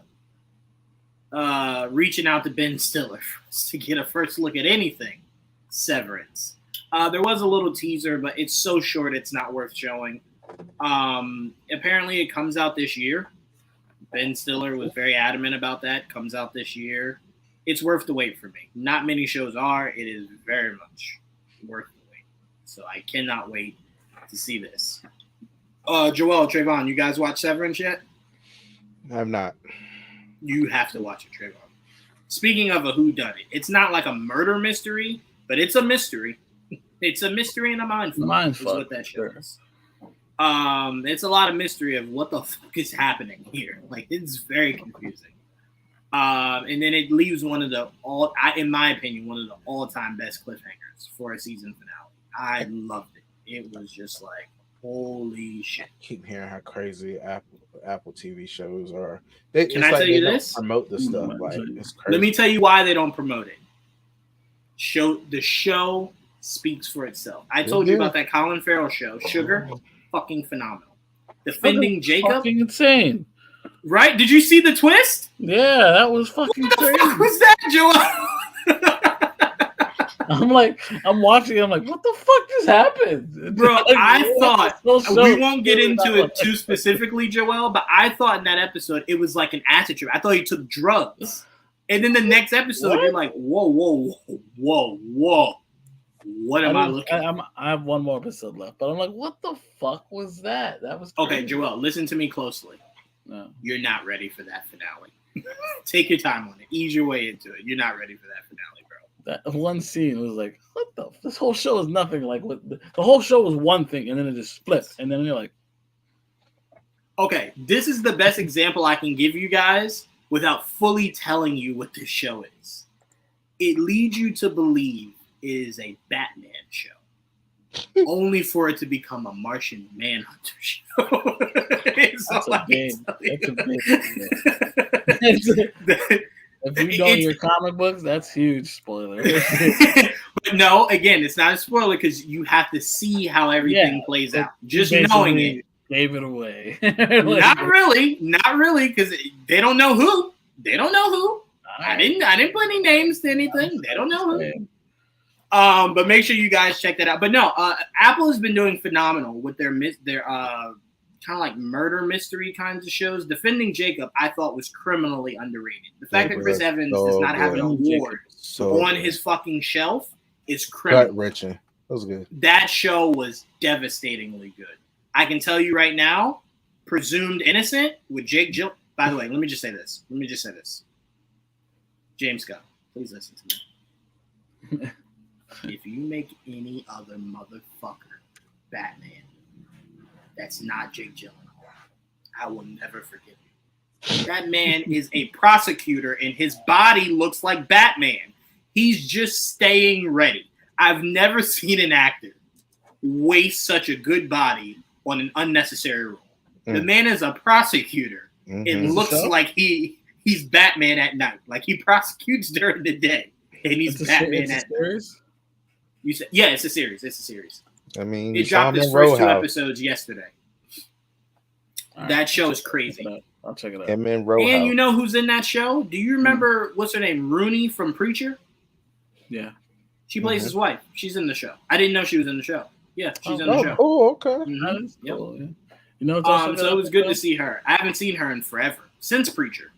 reaching out to Ben Stiller to get a first look at anything Severance. There was a little teaser, but it's so short it's not worth showing. Apparently it comes out this year. Ben Stiller was very adamant about that. Comes out this year. It's worth the wait for me. Not many shows are. It is very much worth the wait. So I cannot wait to see this. Joel, Trayvon, you guys watch Severance yet? I have not. You have to watch it, Trayvon. Speaking of a whodunit, it's not like a murder mystery, but it's a mystery. It's a mystery and a mindfuck. Is what that show is. It's a lot of mystery of what the fuck is happening here. Like, it's very confusing. And then it leaves in my opinion, one of the all-time best cliffhangers for a season finale. I loved it. It was just like, holy shit. I keep hearing how crazy Apple TV shows are. Can I tell you this? Promote this stuff. Like, it's crazy. Let me tell you why they don't promote it. The show speaks for itself. I told you about that Colin Farrell show, Sugar. Fucking phenomenal. Defending Jacob. Fucking insane. Right? Did you see the twist? Yeah, that was fucking crazy. What was that, Joel? I'm watching it. I'm like, what the fuck just happened? Bro, Like, I thought, we won't get into it that too specifically, Joel, but I thought in that episode it was like an acid trip. I thought he took drugs. And then the next episode, you're like, whoa. What am I looking at? I have one more episode left, but I'm like, what the fuck was that? That was crazy. Okay, Joel, listen to me closely. No. You're not ready for that finale. Take your time on it. Ease your way into it. You're not ready for that finale, bro. That one scene was like, what the? This whole show is nothing like what the whole show was one thing, and then it just flipped, and then you're like, okay, this is the best example I can give you guys without fully telling you what this show is. It leads you to believe it is a Batman show, only for it to become a Martian Manhunter show. That's a big. If you know your comic books, that's huge spoiler. But no, again, it's not a spoiler because you have to see how everything plays out. Just knowing it gave it away. Not really, because they don't know who. I didn't put any names to anything. They don't know who. But make sure you guys check that out. But no, Apple has been doing phenomenal with their kind of like murder mystery kinds of shows. Defending Jacob, I thought was criminally underrated. The fact that Chris Evans does not have an award on his fucking shelf is criminal. Gut-wrenching. That was good. That show was devastatingly good. I can tell you right now, Presumed Innocent with Jake Gyllenhaal. By the way, let me just say this. James Gunn. Please listen to me. If you make any other motherfucker Batman that's not Jake Gyllenhaal, I will never forgive you. That man is a prosecutor and his body looks like Batman. He's just staying ready. I've never seen an actor waste such a good body on an unnecessary role. The man is a prosecutor. It looks like he's Batman at night. Like he prosecutes during the day, and he's Batman at night. You said, yeah, it's a series. It's a series. I mean, it dropped its first 2 episodes yesterday. Right, that show is crazy. I'll check it out. And you know who's in that show? Do you remember what's her name? Rooney from Preacher? Yeah. She plays his wife. She's in the show. I didn't know she was in the show. Yeah, she's in the show. Oh, okay. That's cool. Yeah. You know, so it was good to see her. I haven't seen her in forever since Preacher.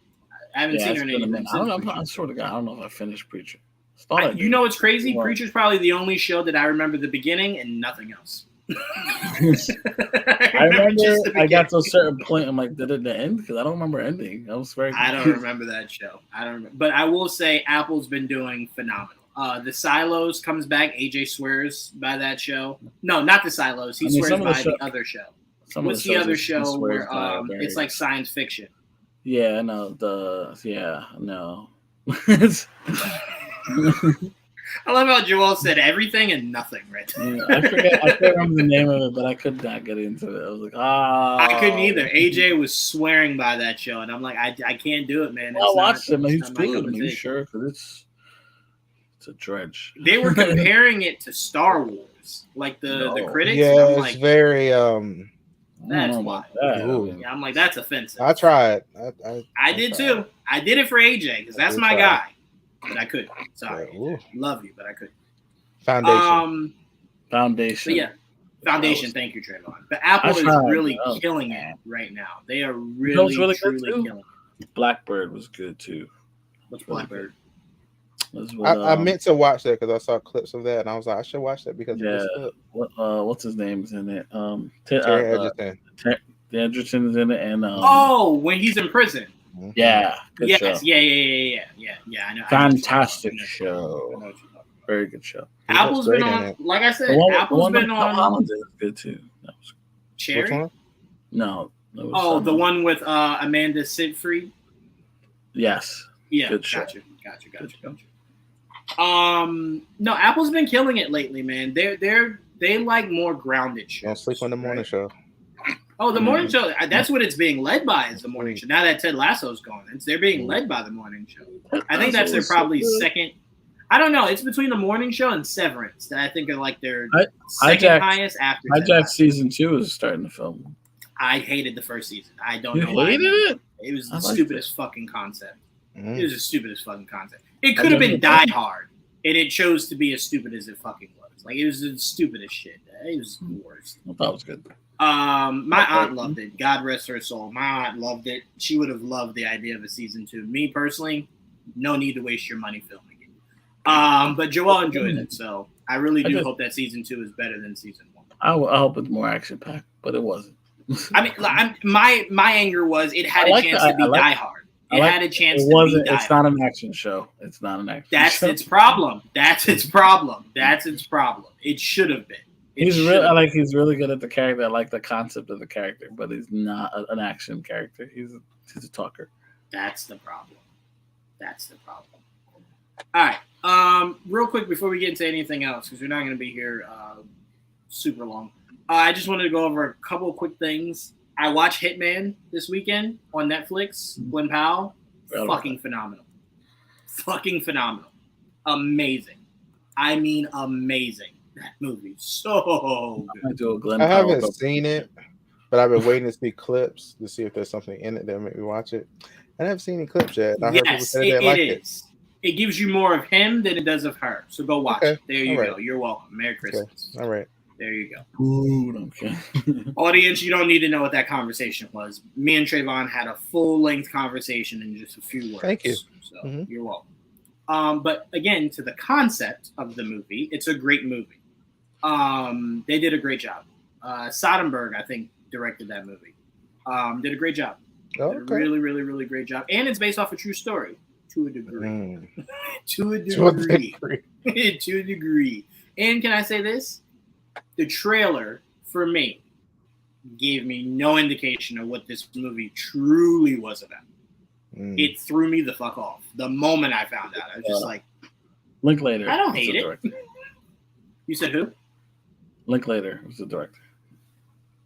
I haven't seen her in anything. I sort of got. I don't know if I finished Preacher. You know what's crazy? What? Preacher's probably the only show that I remember the beginning and nothing else. I remember I got to a certain point. I'm like, did it end? Because I don't remember ending. I was very confused. I don't remember that show. I don't remember. But I will say Apple's been doing phenomenal. The Silos comes back. AJ swears by that show. No, not the Silos. He swears by the other show. What's the other show where it's like science fiction? Yeah, no. No. I love how Joel said everything and nothing right there. Yeah, I can't remember the name of it, but I could not get into it. I was like, I couldn't either. AJ was swearing by that show, and I'm like, I can't do it, man. I watched it, man. He's good. Are you sure? Because it's a dredge. They were comparing it to Star Wars, like the critics. Yeah, I'm it's like, very. That's why. Yeah, I'm like, that's offensive. I tried. I did too. I did it for AJ because that's my guy. But I couldn't. Sorry. Love you, but I couldn't. Foundation. Foundation. But yeah. Foundation. Thank you, Trayvon. But Apple is really killing it right now. They are really truly killing it. Blackbird was good too. What's Blackbird? I meant to watch that because I saw clips of that and I was like, I should watch that because what's his name is in it? Terry Edgerton. Edgerton is in it, and when he's in prison. Yeah. Yes. Show. Yeah. I know. Fantastic show. Very good show. Apple's been on. Like I said, Apple's been on. Holland is good too. That was Cherry. Which one? No. The one with Amanda Seyfried. Yes. Yeah. Good show. Gotcha. No, Apple's been killing it lately, man. They like more grounded shows. Don't sleep on the morning show. Oh, the morning show. That's what it's being led by is the morning show. Now that Ted Lasso's gone, they're being led by the morning show. I think that's their probably second. I don't know. It's between the morning show and Severance that I think are like their second highest after. Hijack season 2 is starting to film. I hated the first season. I don't know why. You hated it? It was the stupidest fucking concept. It was the stupidest fucking concept. It could have been Die Hard, and it chose to be as stupid as it fucking was. Like, it was the stupidest shit. It was the worst. I thought it was good. My aunt loved it. God rest her soul. My aunt loved it. She would have loved the idea of a season 2. Me personally, no need to waste your money filming it. But Joel enjoyed it, so I really do hope that season 2 is better than season 1. I hope it's more action packed, but it wasn't. I mean, my anger was it had a chance to be Die Hard. It had a chance to be Die Hard. It's not an action show. It's not an action show. That's its problem. It should have been. He's really good at the character. I like the concept of the character, but he's not an action character. He's a talker. That's the problem. All right. Real quick before we get into anything else, because we're not going to be here super long. I just wanted to go over a couple of quick things. I watched Hitman this weekend on Netflix. Glenn Powell, fucking phenomenal. Amazing. I mean, amazing. That movie so good. I haven't seen it, but I've been waiting to see clips to see if there's something in it that make me watch it. I haven't seen any clips yet. I heard people say they like it. It gives you more of him than it does of her. So go watch it. There you go. You're welcome. Merry Christmas. All right. There you go. Ooh, okay. Audience, you don't need to know what that conversation was. Me and Trayvon had a full-length conversation in just a few words. Thank you. So you're welcome. But again, to the concept of the movie, it's a great movie. They did a great job. Soderbergh, I think, directed that movie. Did a great job. Okay. Did a really, really, really great job. And it's based off a true story. to a degree. To a To a degree. degree. To a degree. And can I say this? The trailer, for me, gave me no indication of what this movie truly was about. It threw me the fuck off. The moment I found out, I was just like, Linklater. I don't hate it. You said who? Linklater was the director.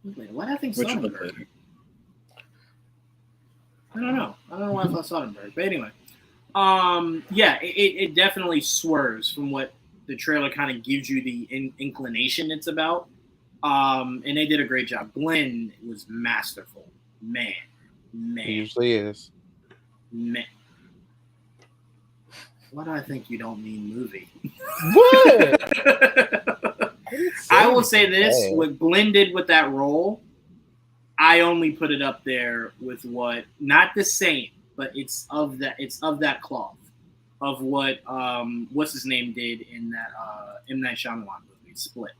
Why do I think Richard Soderbergh? Linklater. I don't know why I thought Soderbergh. But anyway, yeah, it definitely swerves from what the trailer kind of gives you the inclination it's about. And they did a great job. Glenn was masterful. Man. He usually is. Man. Why do I think you don't mean movie? What? I will say this: what Glenn did with that role, I only put it up there with what, not the same, but it's of that cloth of what what's his name did in that M. Night Shyamalan movie, Split.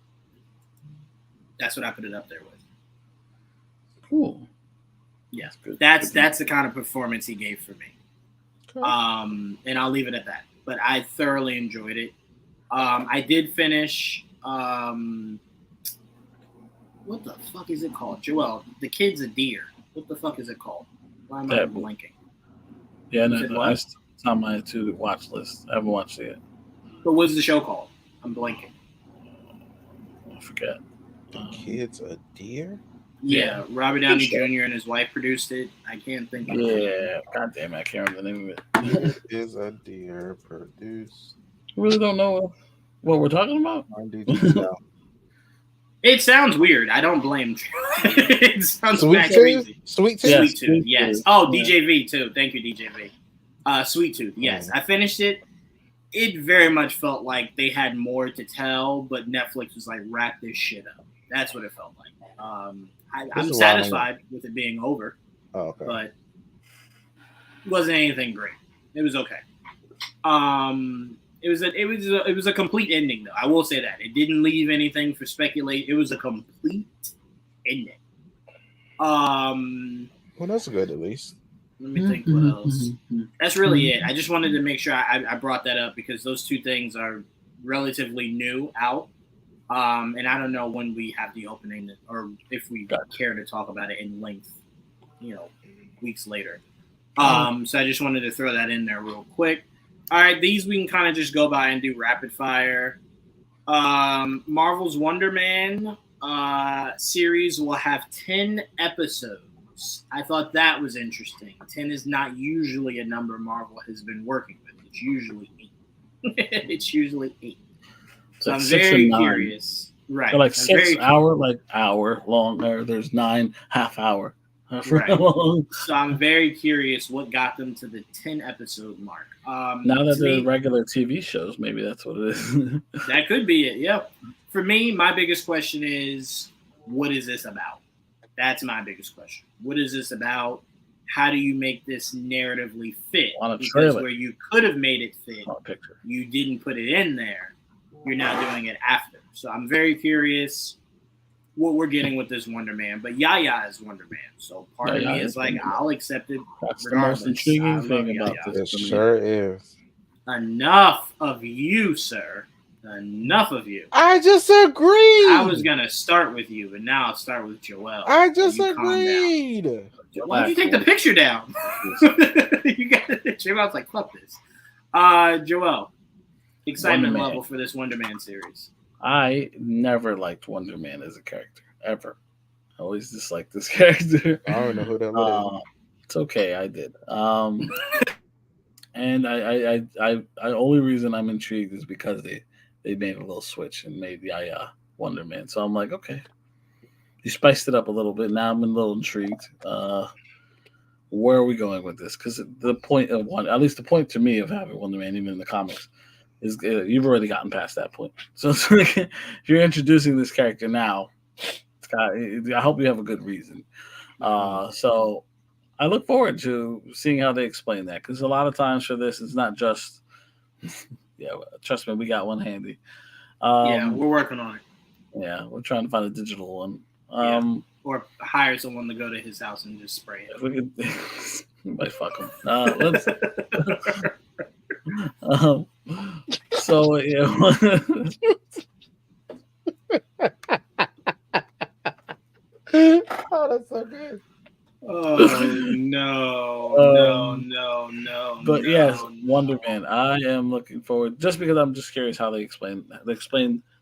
That's what I put it up there with. Cool. Yeah, that's the kind of performance he gave for me. Okay. And I'll leave it at that. But I thoroughly enjoyed it. I did finish. What the fuck is it called, Joel? The Kid's a Deer. What the fuck is it called? Why am I blanking? Yeah, no, it's on my to watch list. I haven't watched it yet. But what's the show called? I'm blanking. I forget. The Kid's a Deer? Yeah, Robert Downey Jr. and his wife produced it. I can't think of it. Yeah, god damn it, I can't remember the name of it. Kid is a Deer produced. You really don't know what we're talking about? It sounds weird. I don't blame you. It sounds Sweet crazy. Sweet Yeah, Sweet Tooth, yes. Tooth. Oh, Yeah. DJV too. Thank you, DJV. Sweet Tooth, yes. I finished it. It very much felt like they had more to tell, but Netflix was like, wrap this shit up. That's what it felt like. I'm satisfied with it being over. Oh, okay. But it wasn't anything great. It was okay. It was a complete ending, though. I will say that it didn't leave anything for speculate. It was a complete ending. Well, that's good at least. Let me think what else. That's really it. I just wanted to make sure I brought that up because those two things are relatively new out. And I don't know when we have the opening or if we care to talk about it in length, weeks later. So I just wanted to throw that in there real quick. All right, these we can kind of just go by and do rapid fire. Marvel's Wonder Man series will have 10 episodes. I thought that was interesting. 10 is not usually a number Marvel has been working with. It's usually 8. It's usually 8. So I'm very curious. Right. They're like 6 hour long, or there's 9 half hour. Right. So I'm very curious what got them to the 10 episode mark. Now that they're regular TV shows, maybe that's what it is. That could be it. Yep. For me, my biggest question is, what is this about? That's my biggest question. What is this about? How do you make this narratively fit? On a because trailer. where you could have made it fit, Picture. you didn't put it in there. You're now doing it after. So I'm very curious what we're getting with this Wonder Man. But Yaya is Wonder Man. So part of me is like, I'll accept it. That's the most intriguing thing about It this. sure is. Enough of you, sir. Enough of you. I just agreed. I was going to start with you, but now I'll start with Joel. I just agreed. Why don't you take the picture down? You got it. Joel's like, fuck this. Joel, excitement level for this Wonder Man series. I never liked Wonder Man as a character, ever. I always disliked this character. I don't know who that is. It's okay, I did. And I only reason I'm intrigued is because they made a little switch and made Yaya Wonder Man. So I'm like, okay. You spiced it up a little bit. Now I'm a little intrigued. Where are we going with this? Because the point of at least the point to me of having Wonder Man, even in the comics, is you've already gotten past that point. So it's like, if you're introducing this character now, I hope you have a good reason. So I look forward to seeing how they explain that, because a lot of times for this, it's not just, trust me, we got one handy. Yeah, we're working on it. Yeah, we're trying to find a digital one. Or hire someone to go to his house and just spray it. If we could, Like fuck him. Let's. So yeah. Oh, that's so good. Oh no! But no, yes, no. Wonder Man. I am looking forward just because I'm just curious how they explain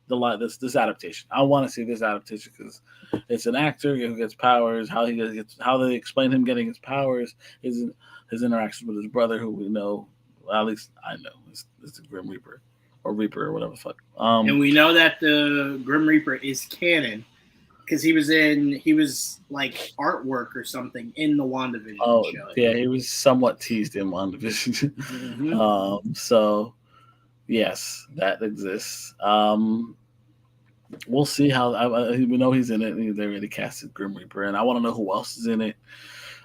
the light this adaptation. I want to see this adaptation because it's an actor who gets powers. How he gets how they explain him getting his powers. His interactions with his brother, who we know. Well, at least I know is the Grim Reaper or Reaper or whatever the fuck. And we know that the Grim Reaper is canon because he was like artwork or something in the WandaVision show. Yeah, he was somewhat teased in WandaVision. Mm-hmm. So yes, that exists. We'll see how. We know he's in it. They already casted Grim Reaper, and I want to know who else is in it.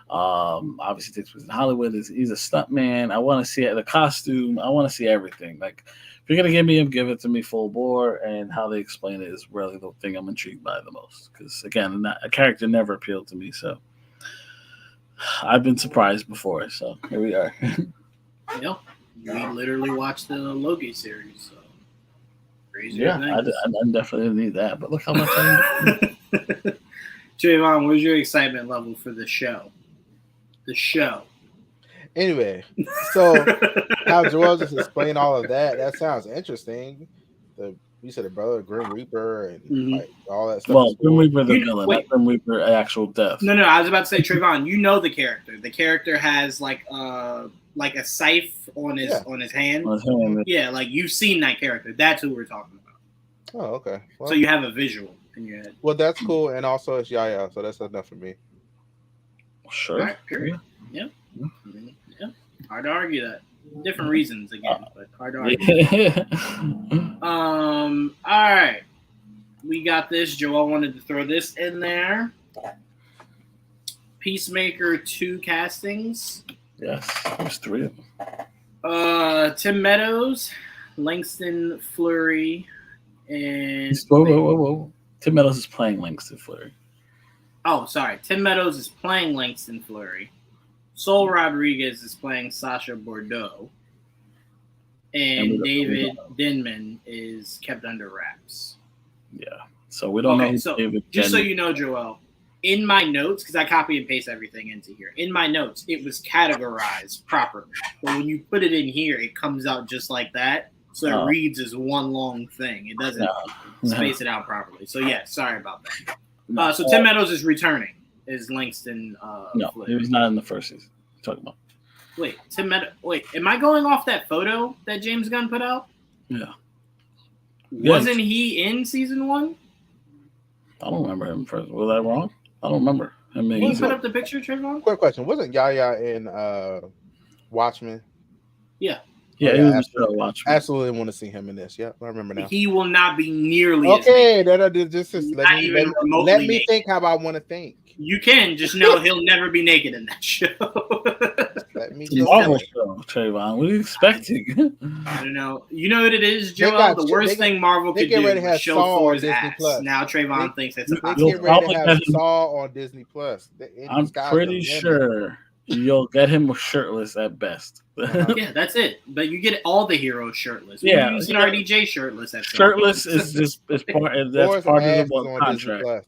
Obviously, takes place in Hollywood. He's a stuntman. I want to see the costume. I want to see everything. Like, if you're gonna give me him, give it to me full bore. And how they explain it is really the thing I'm intrigued by the most. Because again, a character never appealed to me, so I've been surprised before. So here we are. Yep, we literally watched the Loki series. So yeah, I definitely need that. But look how much I need. Javon, what's your excitement level for the show? The show. Anyway, so how Joel just explained all of that, that sounds interesting. You said the brother Grim Reaper and like all that stuff. Well, Grim Reaper the villain, not Grim Reaper actual death. No, I was about to say, Trayvon, you know the character. The character has like a scythe on his hand. On his hand. Yeah, like you've seen that character. That's who we're talking about. Oh, okay. Well, so you have a visual in your head. Well, that's cool, and also it's Yaya, so that's enough for me. Sure. All right, period. Yeah. Hard to argue that. Different reasons again, but hard to argue. All right. We got this. Joel wanted to throw this in there. Peacemaker 2 castings. Yes, there's 3 of them. Tim Meadows, Langston Fleury, and whoa. Tim Meadows is playing Langston Fleury. Oh, sorry. Tim Meadows is playing Langston Fleury. Sol Rodriguez is playing Sasha Bordeaux. And David Denman is kept under wraps. Yeah. So we don't know. So just so you know, Joel, in my notes, because I copy and paste everything into here, in my notes, it was categorized properly. But when you put it in here, it comes out just like that. So it reads as one long thing. It doesn't space it out properly. So, yeah, sorry about that. So Tim Meadows is returning. Is Langston? No, he was not in the first season. Talking about. Wait, Tim Meadows. Wait, am I going off that photo that James Gunn put out? Yeah. Wasn't he in season 1? I don't remember him first. Was I wrong? I don't remember. Can you put up the picture, Trayvon? Quick question: wasn't Yaya in Watchmen? Yeah. Yeah, he was Watchmen. Absolutely want to see him in this. Yeah, I remember now. He will not be nearly okay. Let me think how I want to think. You can just know he'll never be naked in that show. Let me Marvel show, Trayvon. What are you expecting? I don't know. You know what it is, Joel? The worst thing Marvel could do is show Thor's ass. Now Trayvon thinks it's a get ready to have Saw on Disney Plus. I'm pretty sure you'll get him shirtless at best. Yeah, that's it. But you get all the heroes shirtless. Yeah, you seen RDJ shirtless. Shirtless is just part of the contract.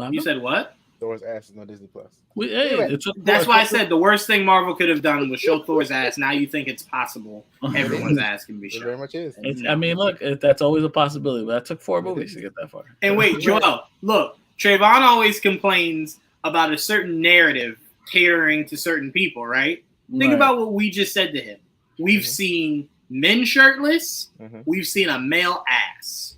You said what? Thor's ass is on Disney Plus. That's why I said the worst thing Marvel could have done was show Thor's ass. Now you think it's possible everyone's ass can be shown. It very much is. I mean, look, that's always a possibility, but that took 4 movies to get that far. And wait, Joel, look, Trayvon always complains about a certain narrative catering to certain people, right? Think about what we just said to him. We've seen men shirtless. We've seen a male ass.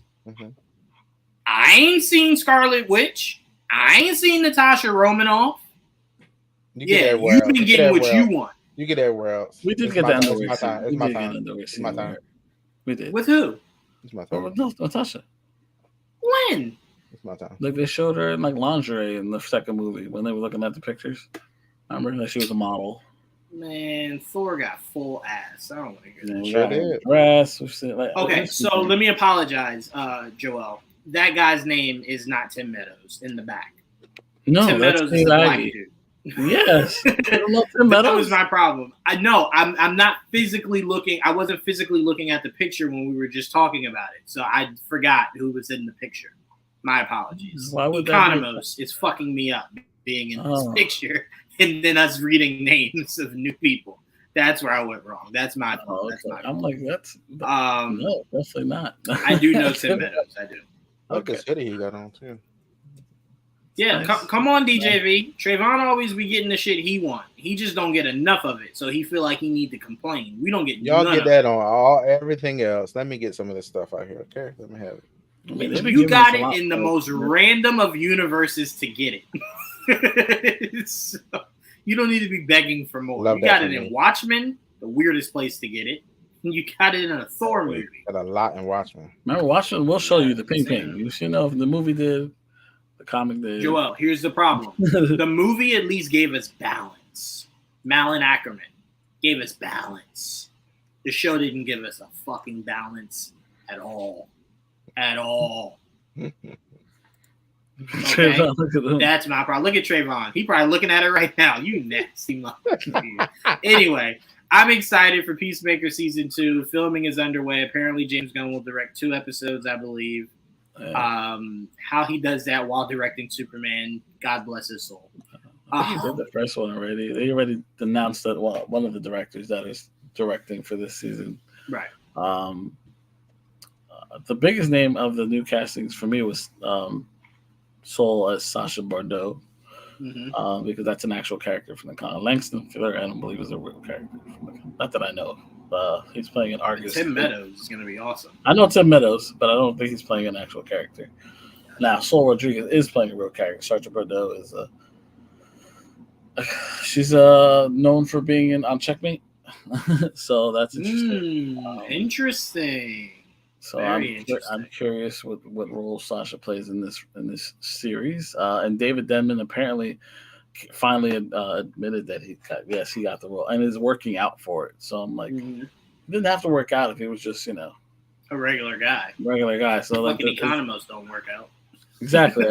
I ain't seen Scarlet Witch. I ain't seen Natasha Romanoff. You've been getting what you want. You get everywhere else. We did get that underwear. It's my time. It's my time. We did. With who? It's my time. Natasha. When? It's my time. Like they showed her in like lingerie in the second movie when they were looking at the pictures. I remember that she was a model. Man, Thor got full ass. I don't want to hear that. Sure did. Dress. Okay, so let me apologize, Joel. That guy's name is not Tim Meadows in the back. No, Tim that's Meadows is the black dude. Yes. I don't know Tim That Meadows. was my problem. I know I'm not physically looking. I wasn't physically looking at the picture when we were just talking about it, so I forgot who was in the picture. My apologies. Why would that be? Economos is fucking me up being in this Oh. picture and then us reading names of new people. That's where I went wrong. That's my fault. Oh, That's okay. my I'm fault. like, no, definitely not. I do know Tim Meadows. I do. Look Okay. at City he got on too. Yeah, Nice. come on, DJV. Trayvon always be getting the shit he want. He just don't get enough of it, so he feel like he need to complain. We don't get Y'all none get of that on everything else. Let me get some of this stuff out here. Okay, let me have it. I mean, it. they've been You giving got us a it lot in the more. most random of universes to get it. So, you don't need to be begging for more. Love You that got for it me. in Watchmen, the weirdest place to get it. And you got it in a Thor movie. Got a lot in Watchmen. Remember, Watchmen will show you the ping Same. ping. You should know if the movie did, the comic did. Joel, here's the problem. The movie at least gave us balance. Malin Ackerman gave us balance. The show didn't give us a fucking balance at all. At all. Okay? Look at them. That's my problem. Look at Trayvon. He probably looking at it right now. You nasty motherfucker. Anyway, I'm excited for Peacemaker Season 2. Filming is underway. Apparently, James Gunn will direct 2 episodes, I believe. Yeah. How he does that while directing Superman, God bless his soul. I think he did the first one already. They already announced that one of the directors that is directing for this season. Right. The biggest name of the new castings for me was Soul as Sacha Bordeaux, because that's an actual character from the comic. Langston Fuller, I don't believe, is a real character from the comic. Not that I know. He's playing an Argus. Tim Meadows is going to be awesome. I know Tim Meadows, but I don't think he's playing an actual character. Now, Sol Rodriguez is playing a real character. Sacha Bordeaux is she's known for being on Checkmate, so that's interesting. Interesting. So Very I'm interesting. curious what role Sasha plays in this series. And David Denman apparently finally admitted that he got the role and is working out for it. So I'm like, he didn't have to work out if he was just a regular guy. So like fucking Economos don't work out. Exactly.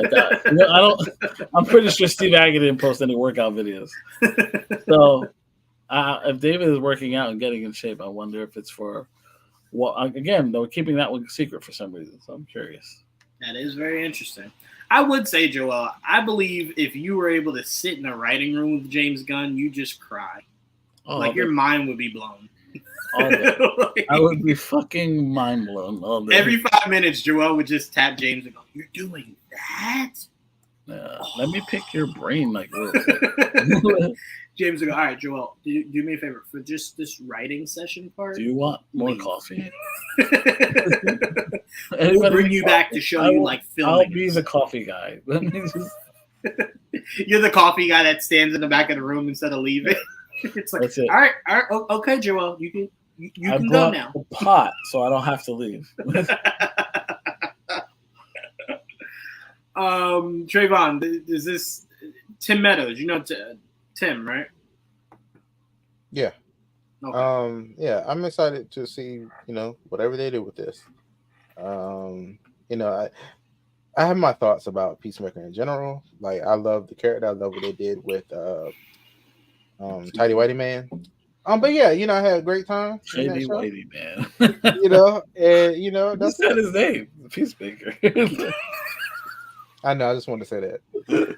I'm pretty sure Steve Aggie didn't post any workout videos. So if David is working out and getting in shape, I wonder if it's for. Well, again, though, keeping that one secret for some reason. So I'm curious. That is very interesting. I would say, Joel, I believe if you were able to sit in a writing room with James Gunn, you just cry. Your mind would be blown. All day. I would be fucking mind blown all day. Every 5 minutes, Joel would just tap James and go, "You're doing that?" Let me pick your brain like real quick. James would go, "All right, Joel, do me a favor for just this writing session part. Do you want more coffee? We'll bring you back to show you like filming. I'll be the coffee guy. Let me just. You're the coffee guy that stands in the back of the room instead of leaving. It's like, all right, okay, Joel, you can go now. A pot, so I don't have to leave. Trayvon, is this Tim Meadows? You know Tim, right? Yeah. Okay. Yeah, I'm excited to see, whatever they do with this. I have my thoughts about Peacemaker in general. Like, I love the character. I love what they did with Tidy Whitey Man. But yeah, I had a great time. Tidy Whitey Man. And that's not his name, Peacemaker. I know. I just wanted to say that.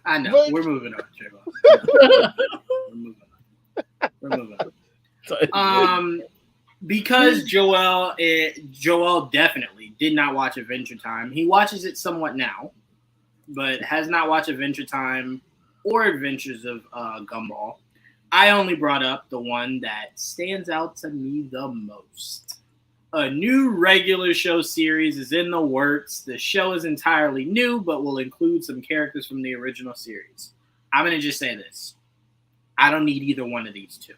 I know. We're moving on, Trayvon. We're moving on. Because Joel definitely did not watch Adventure Time. He watches it somewhat now, but has not watched Adventure Time or Adventures of Gumball. I only brought up the one that stands out to me the most. A new regular show series is in the works. The show is entirely new, but will include some characters from the original series. I'm going to just say this. I don't need either one of these two.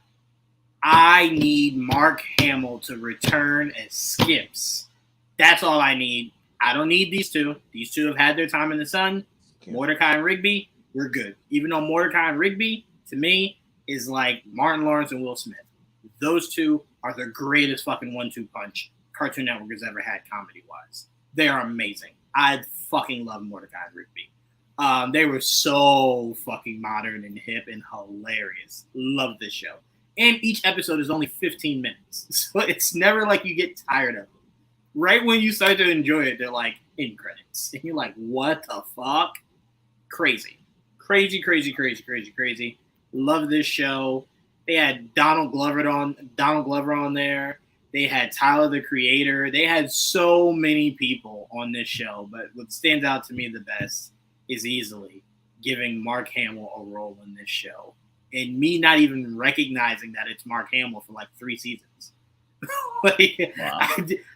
I need Mark Hamill to return as Skips. That's all I need. I don't need these two. These two have had their time in the sun. Mordecai and Rigby, we're good. Even though Mordecai and Rigby, to me, is like Martin Lawrence and Will Smith. Those two are the greatest fucking 1-2 punch Cartoon Network has ever had comedy-wise. They are amazing. I fucking love Mordecai and Rigby. They were so fucking modern and hip and hilarious. Love this show. And each episode is only 15 minutes. So it's never like you get tired of it. Right when you start to enjoy it, they're like, in credits. And you're like, what the fuck? Crazy. Crazy. Love this show. They had Donald Glover on there. They had Tyler, the Creator. They had so many people on this show. But what stands out to me the best is easily giving Mark Hamill a role in this show. And me not even recognizing that it's Mark Hamill for like 3 seasons. Like, Wow.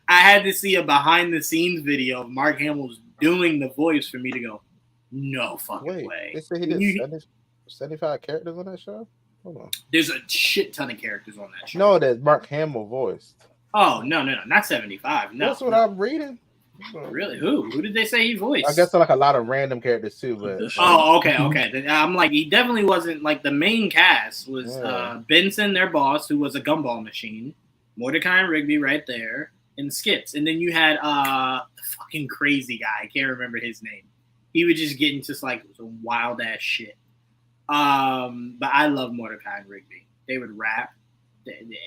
I had to see a behind-the-scenes video of Mark Hamill's doing the voice for me to go, no fucking way. They say he did 75 characters on that show? Hold on. There's a shit ton of characters on that show. No, that Mark Hamill voiced. Oh, no, not 75. No. That's what I'm reading. Really? Who did they say he voiced? I guess like a lot of random characters too, but oh, okay. Then I'm like, he definitely wasn't like the main cast was Benson, their boss, who was a gumball machine, Mordecai and Rigby right there, and Skips. And then you had the fucking crazy guy. I can't remember his name. He would just get into like some wild ass shit. But I love Mordecai and Rigby. They would rap.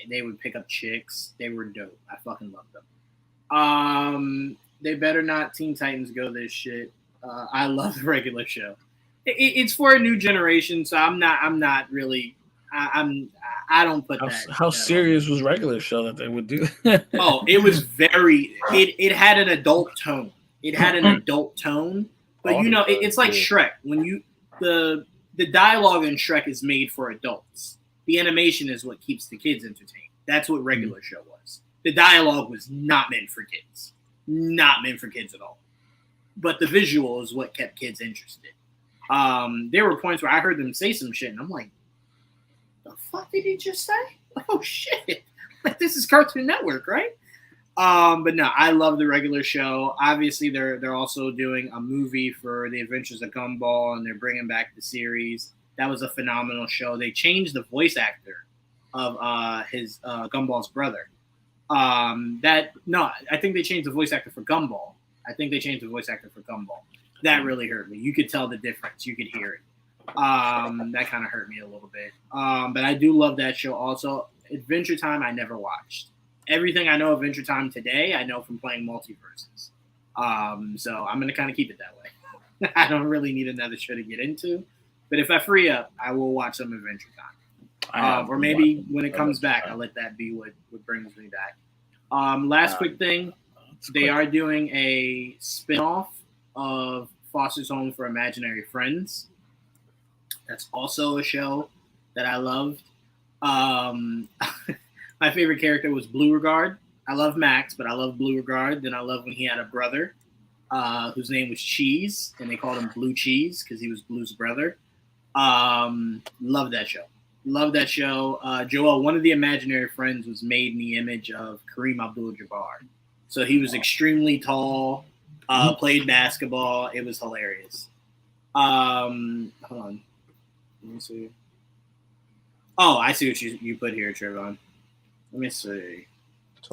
They would pick up chicks. They were dope. I fucking loved them. They better not Teen Titans go this shit. I love the regular show. It's for a new generation, so I'm not really. I don't put that. How serious was regular show that they would do? Oh, it was very. It had an adult tone. It had an adult tone, but you know, it's like Shrek. When you the dialogue in Shrek is made for adults. The animation is what keeps the kids entertained. That's what regular show was. The dialogue was not meant for kids. Not meant for kids at all. But the visual is what kept kids interested. There were points where I heard them say some shit, and I'm like, the fuck did he just say? Oh, shit. Like, this is Cartoon Network, right? But no, I love the regular show. Obviously, they're also doing a movie for The Adventures of Gumball, and they're bringing back the series. That was a phenomenal show. They changed the voice actor of his Gumball's brother. I think they changed the voice actor for Gumball. That really hurt me. You could tell the difference. You could hear it. That kind of hurt me a little bit. But I do love that show also. Adventure Time, I never watched. Everything I know of Adventure Time today, I know from playing Multiverses. So I'm going to kind of keep it that way. I don't really need another show to get into. But if I free up, I will watch some Adventure Time. Or maybe when it comes back, I'll let that be what brings me back. Last quick thing. They are doing a spinoff of Foster's Home for Imaginary Friends. That's also a show that I loved. My favorite character was Beauregard. I love Max, but I love Beauregard. Then I love when he had a brother whose name was Cheese, and they called him Blue Cheese because he was Blue's brother. Love that show. Joel, one of the imaginary friends was made in the image of Kareem Abdul-Jabbar. So he was extremely tall, played basketball. It was hilarious. Hold on. Let me see. Oh, I see what you put here, Trevon. Let me see.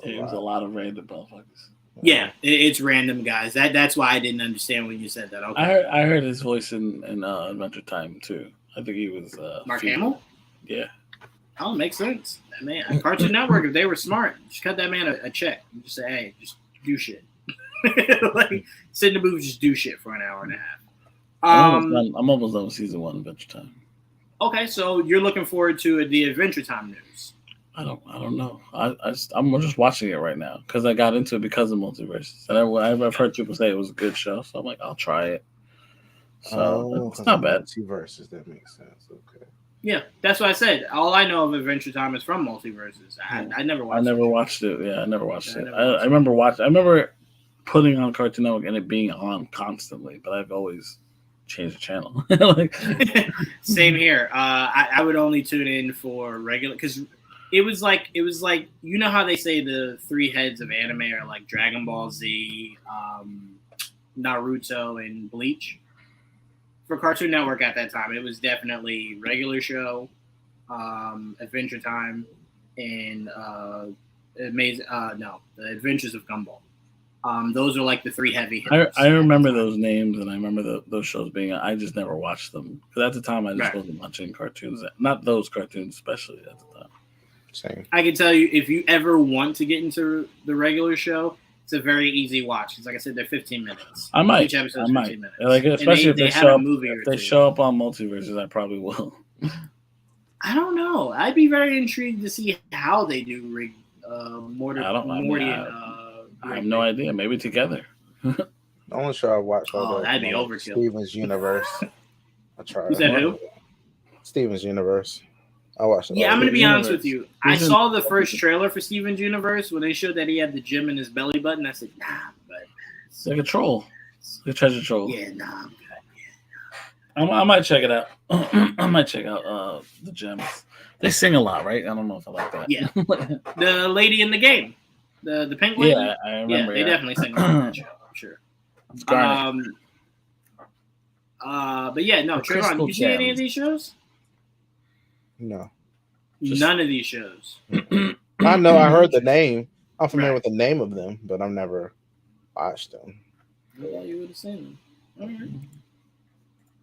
It was a lot of random motherfuckers. Yeah, it's random guys. That's why I didn't understand when you said that. Okay. I heard his voice in Adventure Time too. I think he was Mark Hamill. Yeah. Oh, makes sense. That man, Cartoon Network, if they were smart, just cut that man a check. And just say, hey, just do shit. Like, sit in the booth, just do shit for an hour and a half. I'm almost done with season 1 of Adventure Time. Okay, so you're looking forward to the Adventure Time news. I don't know. I'm just watching it right now because I got into it because of Multiverses, and I've heard people say it was a good show, so I'm like, I'll try it. So it's not bad. Multiverses, that makes sense. Okay. Yeah, that's what I said. All I know of Adventure Time is from Multiverses. I never watched. I never watched it. Yeah, I never watched it. I remember putting on Cartoon Network and it being on constantly, but I've always changed the channel. Like, same here. I would only tune in for regular because it was like you know how they say the 3 heads of anime are like Dragon Ball Z, Naruto, and Bleach. For Cartoon Network at that time, it was definitely regular show, Adventure Time, and the Adventures of Gumball. Those are like the three heavy hitters. I remember those names, and I remember those shows being. I just never watched them because at the time I just Right. wasn't watching cartoons. Not those cartoons, especially at the time. Same. I can tell you, if you ever want to get into the regular show, it's a very easy watch. Because like I said, they're 15 minutes. I might. Each episode's I 15 might. minutes. Like, especially if they have show a up. movie or If they two. show up on Multiverses, I probably will. I don't know. I'd be very intrigued to see how they do Morty and I have no idea. Maybe together. The only show I watched was that'd be overkill. Steven's Universe. I tried. You said who? Steven's Universe. I watched it. Yeah, I'm gonna be Universe. honest with you. I saw the first trailer for Steven's Universe when they showed that he had the gem in his belly button. I said, nah, but It's like a troll. The treasure troll. yeah, nah, I'm good. I might check it out. I might check out the gems. They sing a lot, right? I don't know if I like that. Yeah. The lady in the game, the pink lady. Yeah, I remember. Yeah, they definitely sing on that show. I'm sure. It's Garnet. But yeah, no, The Trayvon, Crystal you see any Gems. of these shows? No. None of these shows. I know. I heard the name. I'm familiar with the name of them, but I've never watched them. Yeah, you would have seen them.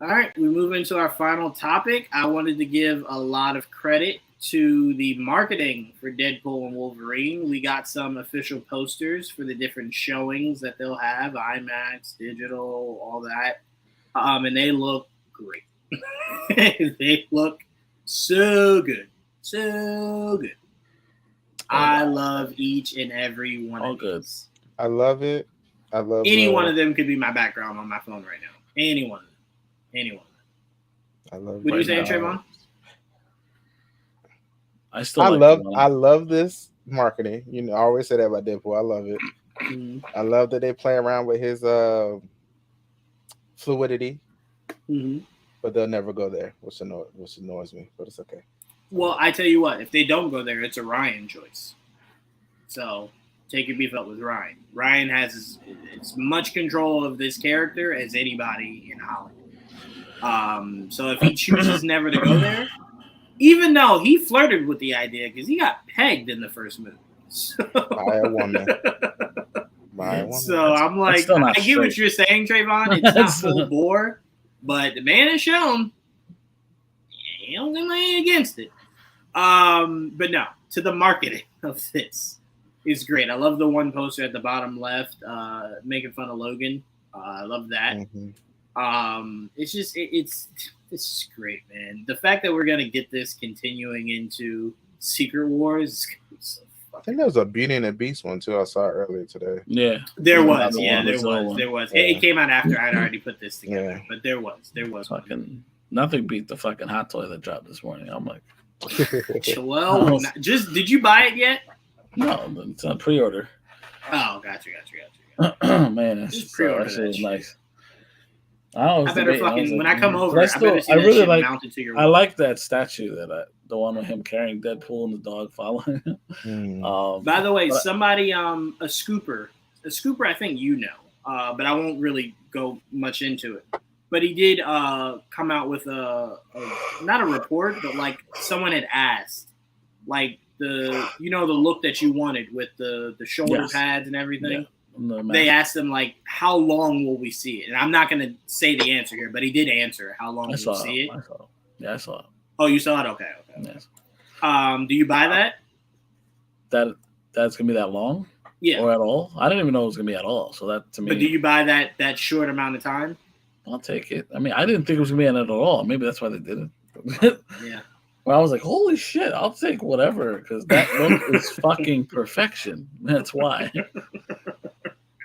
All right, we move into our final topic. I wanted to give a lot of credit to the marketing for Deadpool and Wolverine. We got some official posters for the different showings that they'll have, IMAX, digital, all that. And they look great. They look so good. So good. I love each and every one of these. I love it. I love any one of them could be my background on my phone right now. Anyone. I love. What are you saying, Trayvon? I love this marketing. You know, I always say that about Deadpool. I love it. Mm-hmm. I love that they play around with his fluidity, but they'll never go there, which annoys me. But it's okay. Well, I tell you what, if they don't go there, it's a Ryan choice. So take your beef up with Ryan. Ryan has as much control of this character as anybody in Hollywood. So if he chooses never to go there, even though he flirted with the idea because he got pegged in the first movie. So, by a woman. So I'm like, I get what you're saying, Trayvon. It's not full bore, but the man has shown he don't got nothing against it. But no, to the marketing of this is great. I love the one poster at the bottom left, making fun of Logan. I love that. It's just it's great, man. The fact that we're gonna get this continuing into Secret Wars. I think there was a Beauty and the Beast one too. I saw it earlier today. Yeah, there was. It came out after I'd already put this together, but there was. Fucking nothing beat the fucking hot toy that dropped this morning. I'm like, well, did you buy it yet? No, it's on pre-order. Oh, gotcha. Man, it's pre-order. That was nice. I better when I come over, I better see I that really shit like. mounted to your wall. I like that statue the one with him carrying Deadpool and the dog following him. By the way, somebody a scooper, I think you know, but I won't really go much into it. But he did come out with a not a report, but like someone had asked, like the look that you wanted with the shoulder pads and everything. Yeah. They asked him like, how long will we see it? And I'm not going to say the answer here, but he did answer how long we'll see it. I saw it. Oh, you saw it? Okay. Yes. Do you buy that? That's gonna be that long? Yeah. Or at all? I didn't even know it was gonna be at all. So that to me. But do you buy that short amount of time? I'll take it. I mean, I didn't think it was gonna be in it at all. Maybe that's why they did it. Yeah. Well, I was like, holy shit, I'll take whatever because that look is fucking perfection. That's why.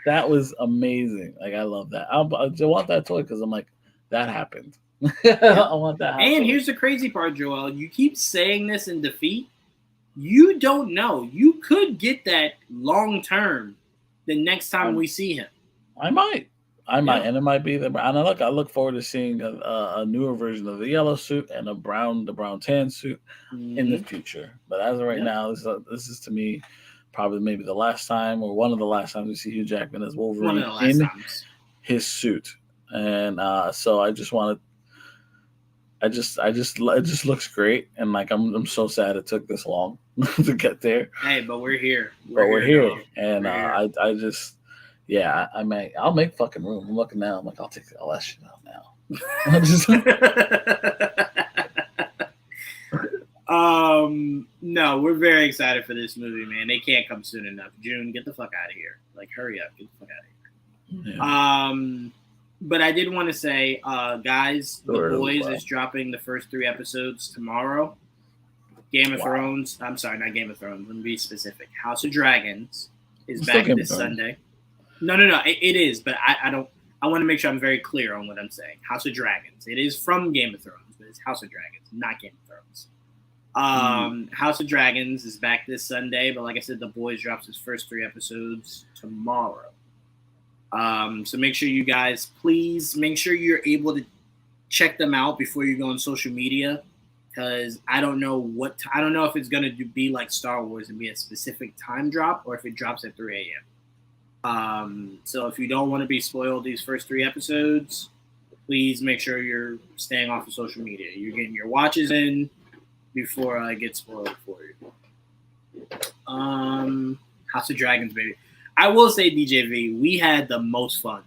That was amazing. Like, I love that. I want that toy because I'm like, that happened. I want that. And here's the crazy part, Joel. You keep saying this in defeat. You don't know. You could get that long term the next time we see him. I might. And it might be and I look forward to seeing a newer version of the yellow suit and the brown tan suit in the future. But as of right now, this is to me probably maybe the last time or one of the last times we see Hugh Jackman as Wolverine in his suit. And so I just wanted. It just looks great, and like I'm so sad it took this long to get there. Hey, but we're here. We're here, and I just Yeah, I'll make fucking room. I'm looking now. I'm like, I'll take all that shit out now. No, we're very excited for this movie, man. They can't come soon enough. June, get the fuck out of here. Like, hurry up, get the fuck out of here. Yeah. But I did want to say, guys, The Boys is dropping the first 3 episodes tomorrow. Game of Thrones. I'm sorry, not Game of Thrones. Let me be specific. House of Dragons is back this Sunday. No. It is, but I don't. I want to make sure I'm very clear on what I'm saying. House of Dragons. It is from Game of Thrones, but it's House of Dragons, not Game of Thrones. House of Dragons is back this Sunday, but like I said, The Boys drops its first 3 episodes tomorrow. So make sure you guys, please make sure you're able to check them out before you go on social media, because I don't know if it's going to be like Star Wars and be a specific time drop or if it drops at 3 a.m. So if you don't want to be spoiled these first 3 episodes, please make sure you're staying off of social media. You're getting your watches in before I get spoiled for you. House of Dragons, baby. I will say, DJV, we had the most fun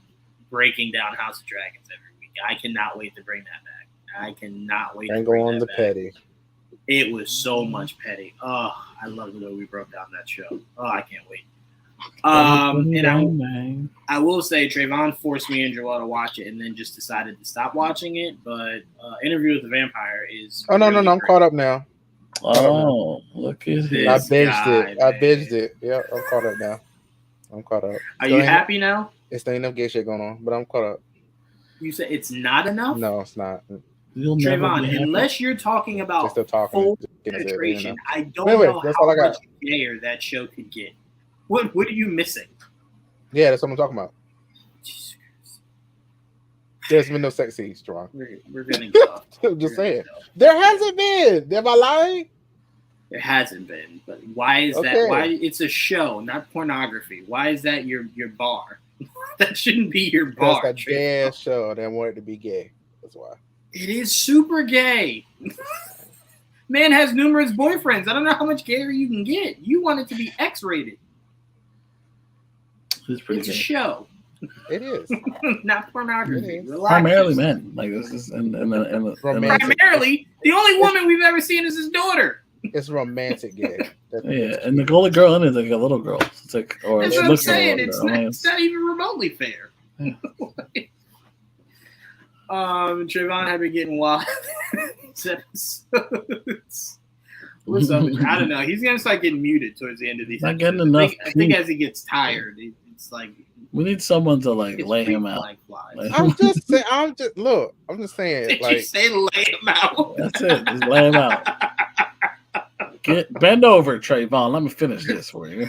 breaking down House of Dragons every week. I cannot wait to bring that back. I cannot wait to bring that back. Petty. It was so much petty. Oh, I love the way we broke down that show. Oh, I can't wait. And I will say, Trayvon forced me and Joel to watch it and then just decided to stop watching it. But Interview with the Vampire is... Oh, no, I'm caught up now. Oh, look at this. I binged it. Yeah, I'm caught up now. I'm caught up. Are you happy now? It's not enough gay shit going on, but I'm caught up. You said it's not enough? No, it's not. Trayvon, unless you're talking about full penetration, I don't know how much gayer that show could get. What are you missing? Yeah, that's what I'm talking about. There's been no sex scenes, Jerron. We're gonna go. I'm just saying. There hasn't been. Am I lying? There hasn't been, but why is that? Why it's a show, not pornography? Why is that your bar? That shouldn't be your bar. That's a gay show. They want it to be gay. That's why. It is super gay. Man has numerous boyfriends. I don't know how much gayer you can get. You want it to be X-rated. It's a show. It is not pornography. Primarily men. Like this is primarily the only woman we've ever seen is his daughter. It's romantic gay. Yeah, and the only girl in it is like a little girl. It's like, or that's what I'm saying. It's not even remotely fair. Yeah. Trayvon had been getting wild these episodes. What's up? I don't know. He's gonna start getting muted towards the end of these. Not getting enough. I think as he gets tired, it's like we need someone to like lay him out. I'm just saying. I'm just saying. Did you say lay him out? That's it. Just lay him out. Bend over, Trayvon. Let me finish this for you.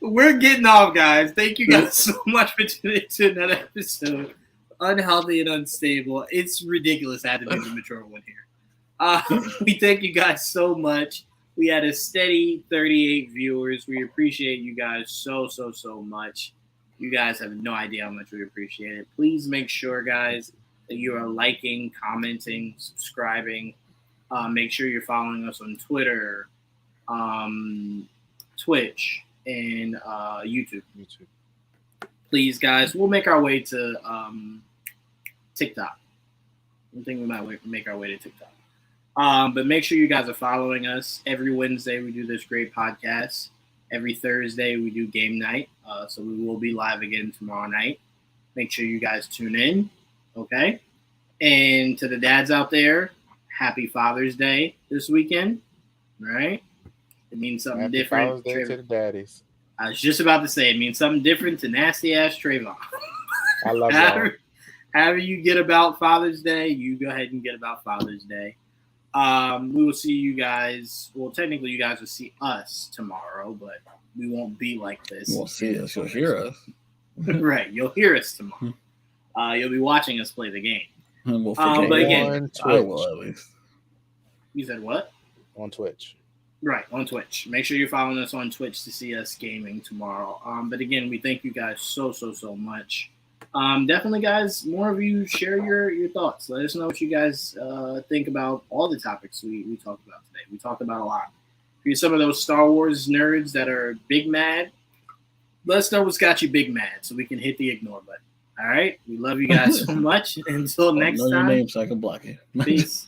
We're getting off, guys. Thank you guys so much for tuning into another episode. Unhealthy and unstable. It's ridiculous. I had to do the mature one here. We thank you guys so much. We had a steady 38 viewers. We appreciate you guys so much. You guys have no idea how much we appreciate it. Please make sure, guys, that you are liking, commenting, subscribing. Make sure you're following us on Twitter, Twitch, and YouTube. Please, guys, we'll make our way to TikTok. I think we might make our way to TikTok. But make sure you guys are following us. Every Wednesday, we do this great podcast. Every Thursday, we do game night. So we will be live again tomorrow night. Make sure you guys tune in. Okay? And to the dads out there, happy Father's Day this weekend. All right? It means something different. Father's Day to the daddies. I was just about to say it means something different to nasty-ass Trayvon. I love that. However you get about Father's Day, you go ahead and get about Father's Day. We will see you guys. Well, technically, you guys will see us tomorrow, but we won't be like this. You won't see us. You'll hear us. Right. You'll hear us tomorrow. You'll be watching us play the game. And we'll but again, I will at least. You said what? On Twitch. Right, on Twitch. Make sure you're following us on Twitch to see us gaming tomorrow. But again, we thank you guys so much. Definitely, guys, more of you share your thoughts. Let us know what you guys think about all the topics we talked about today. We talked about a lot. If you're some of those Star Wars nerds that are big mad, let us know what's got you big mad so we can hit the ignore button. All right? We love you guys so much. Until next Know your time. name so I can block you. Peace.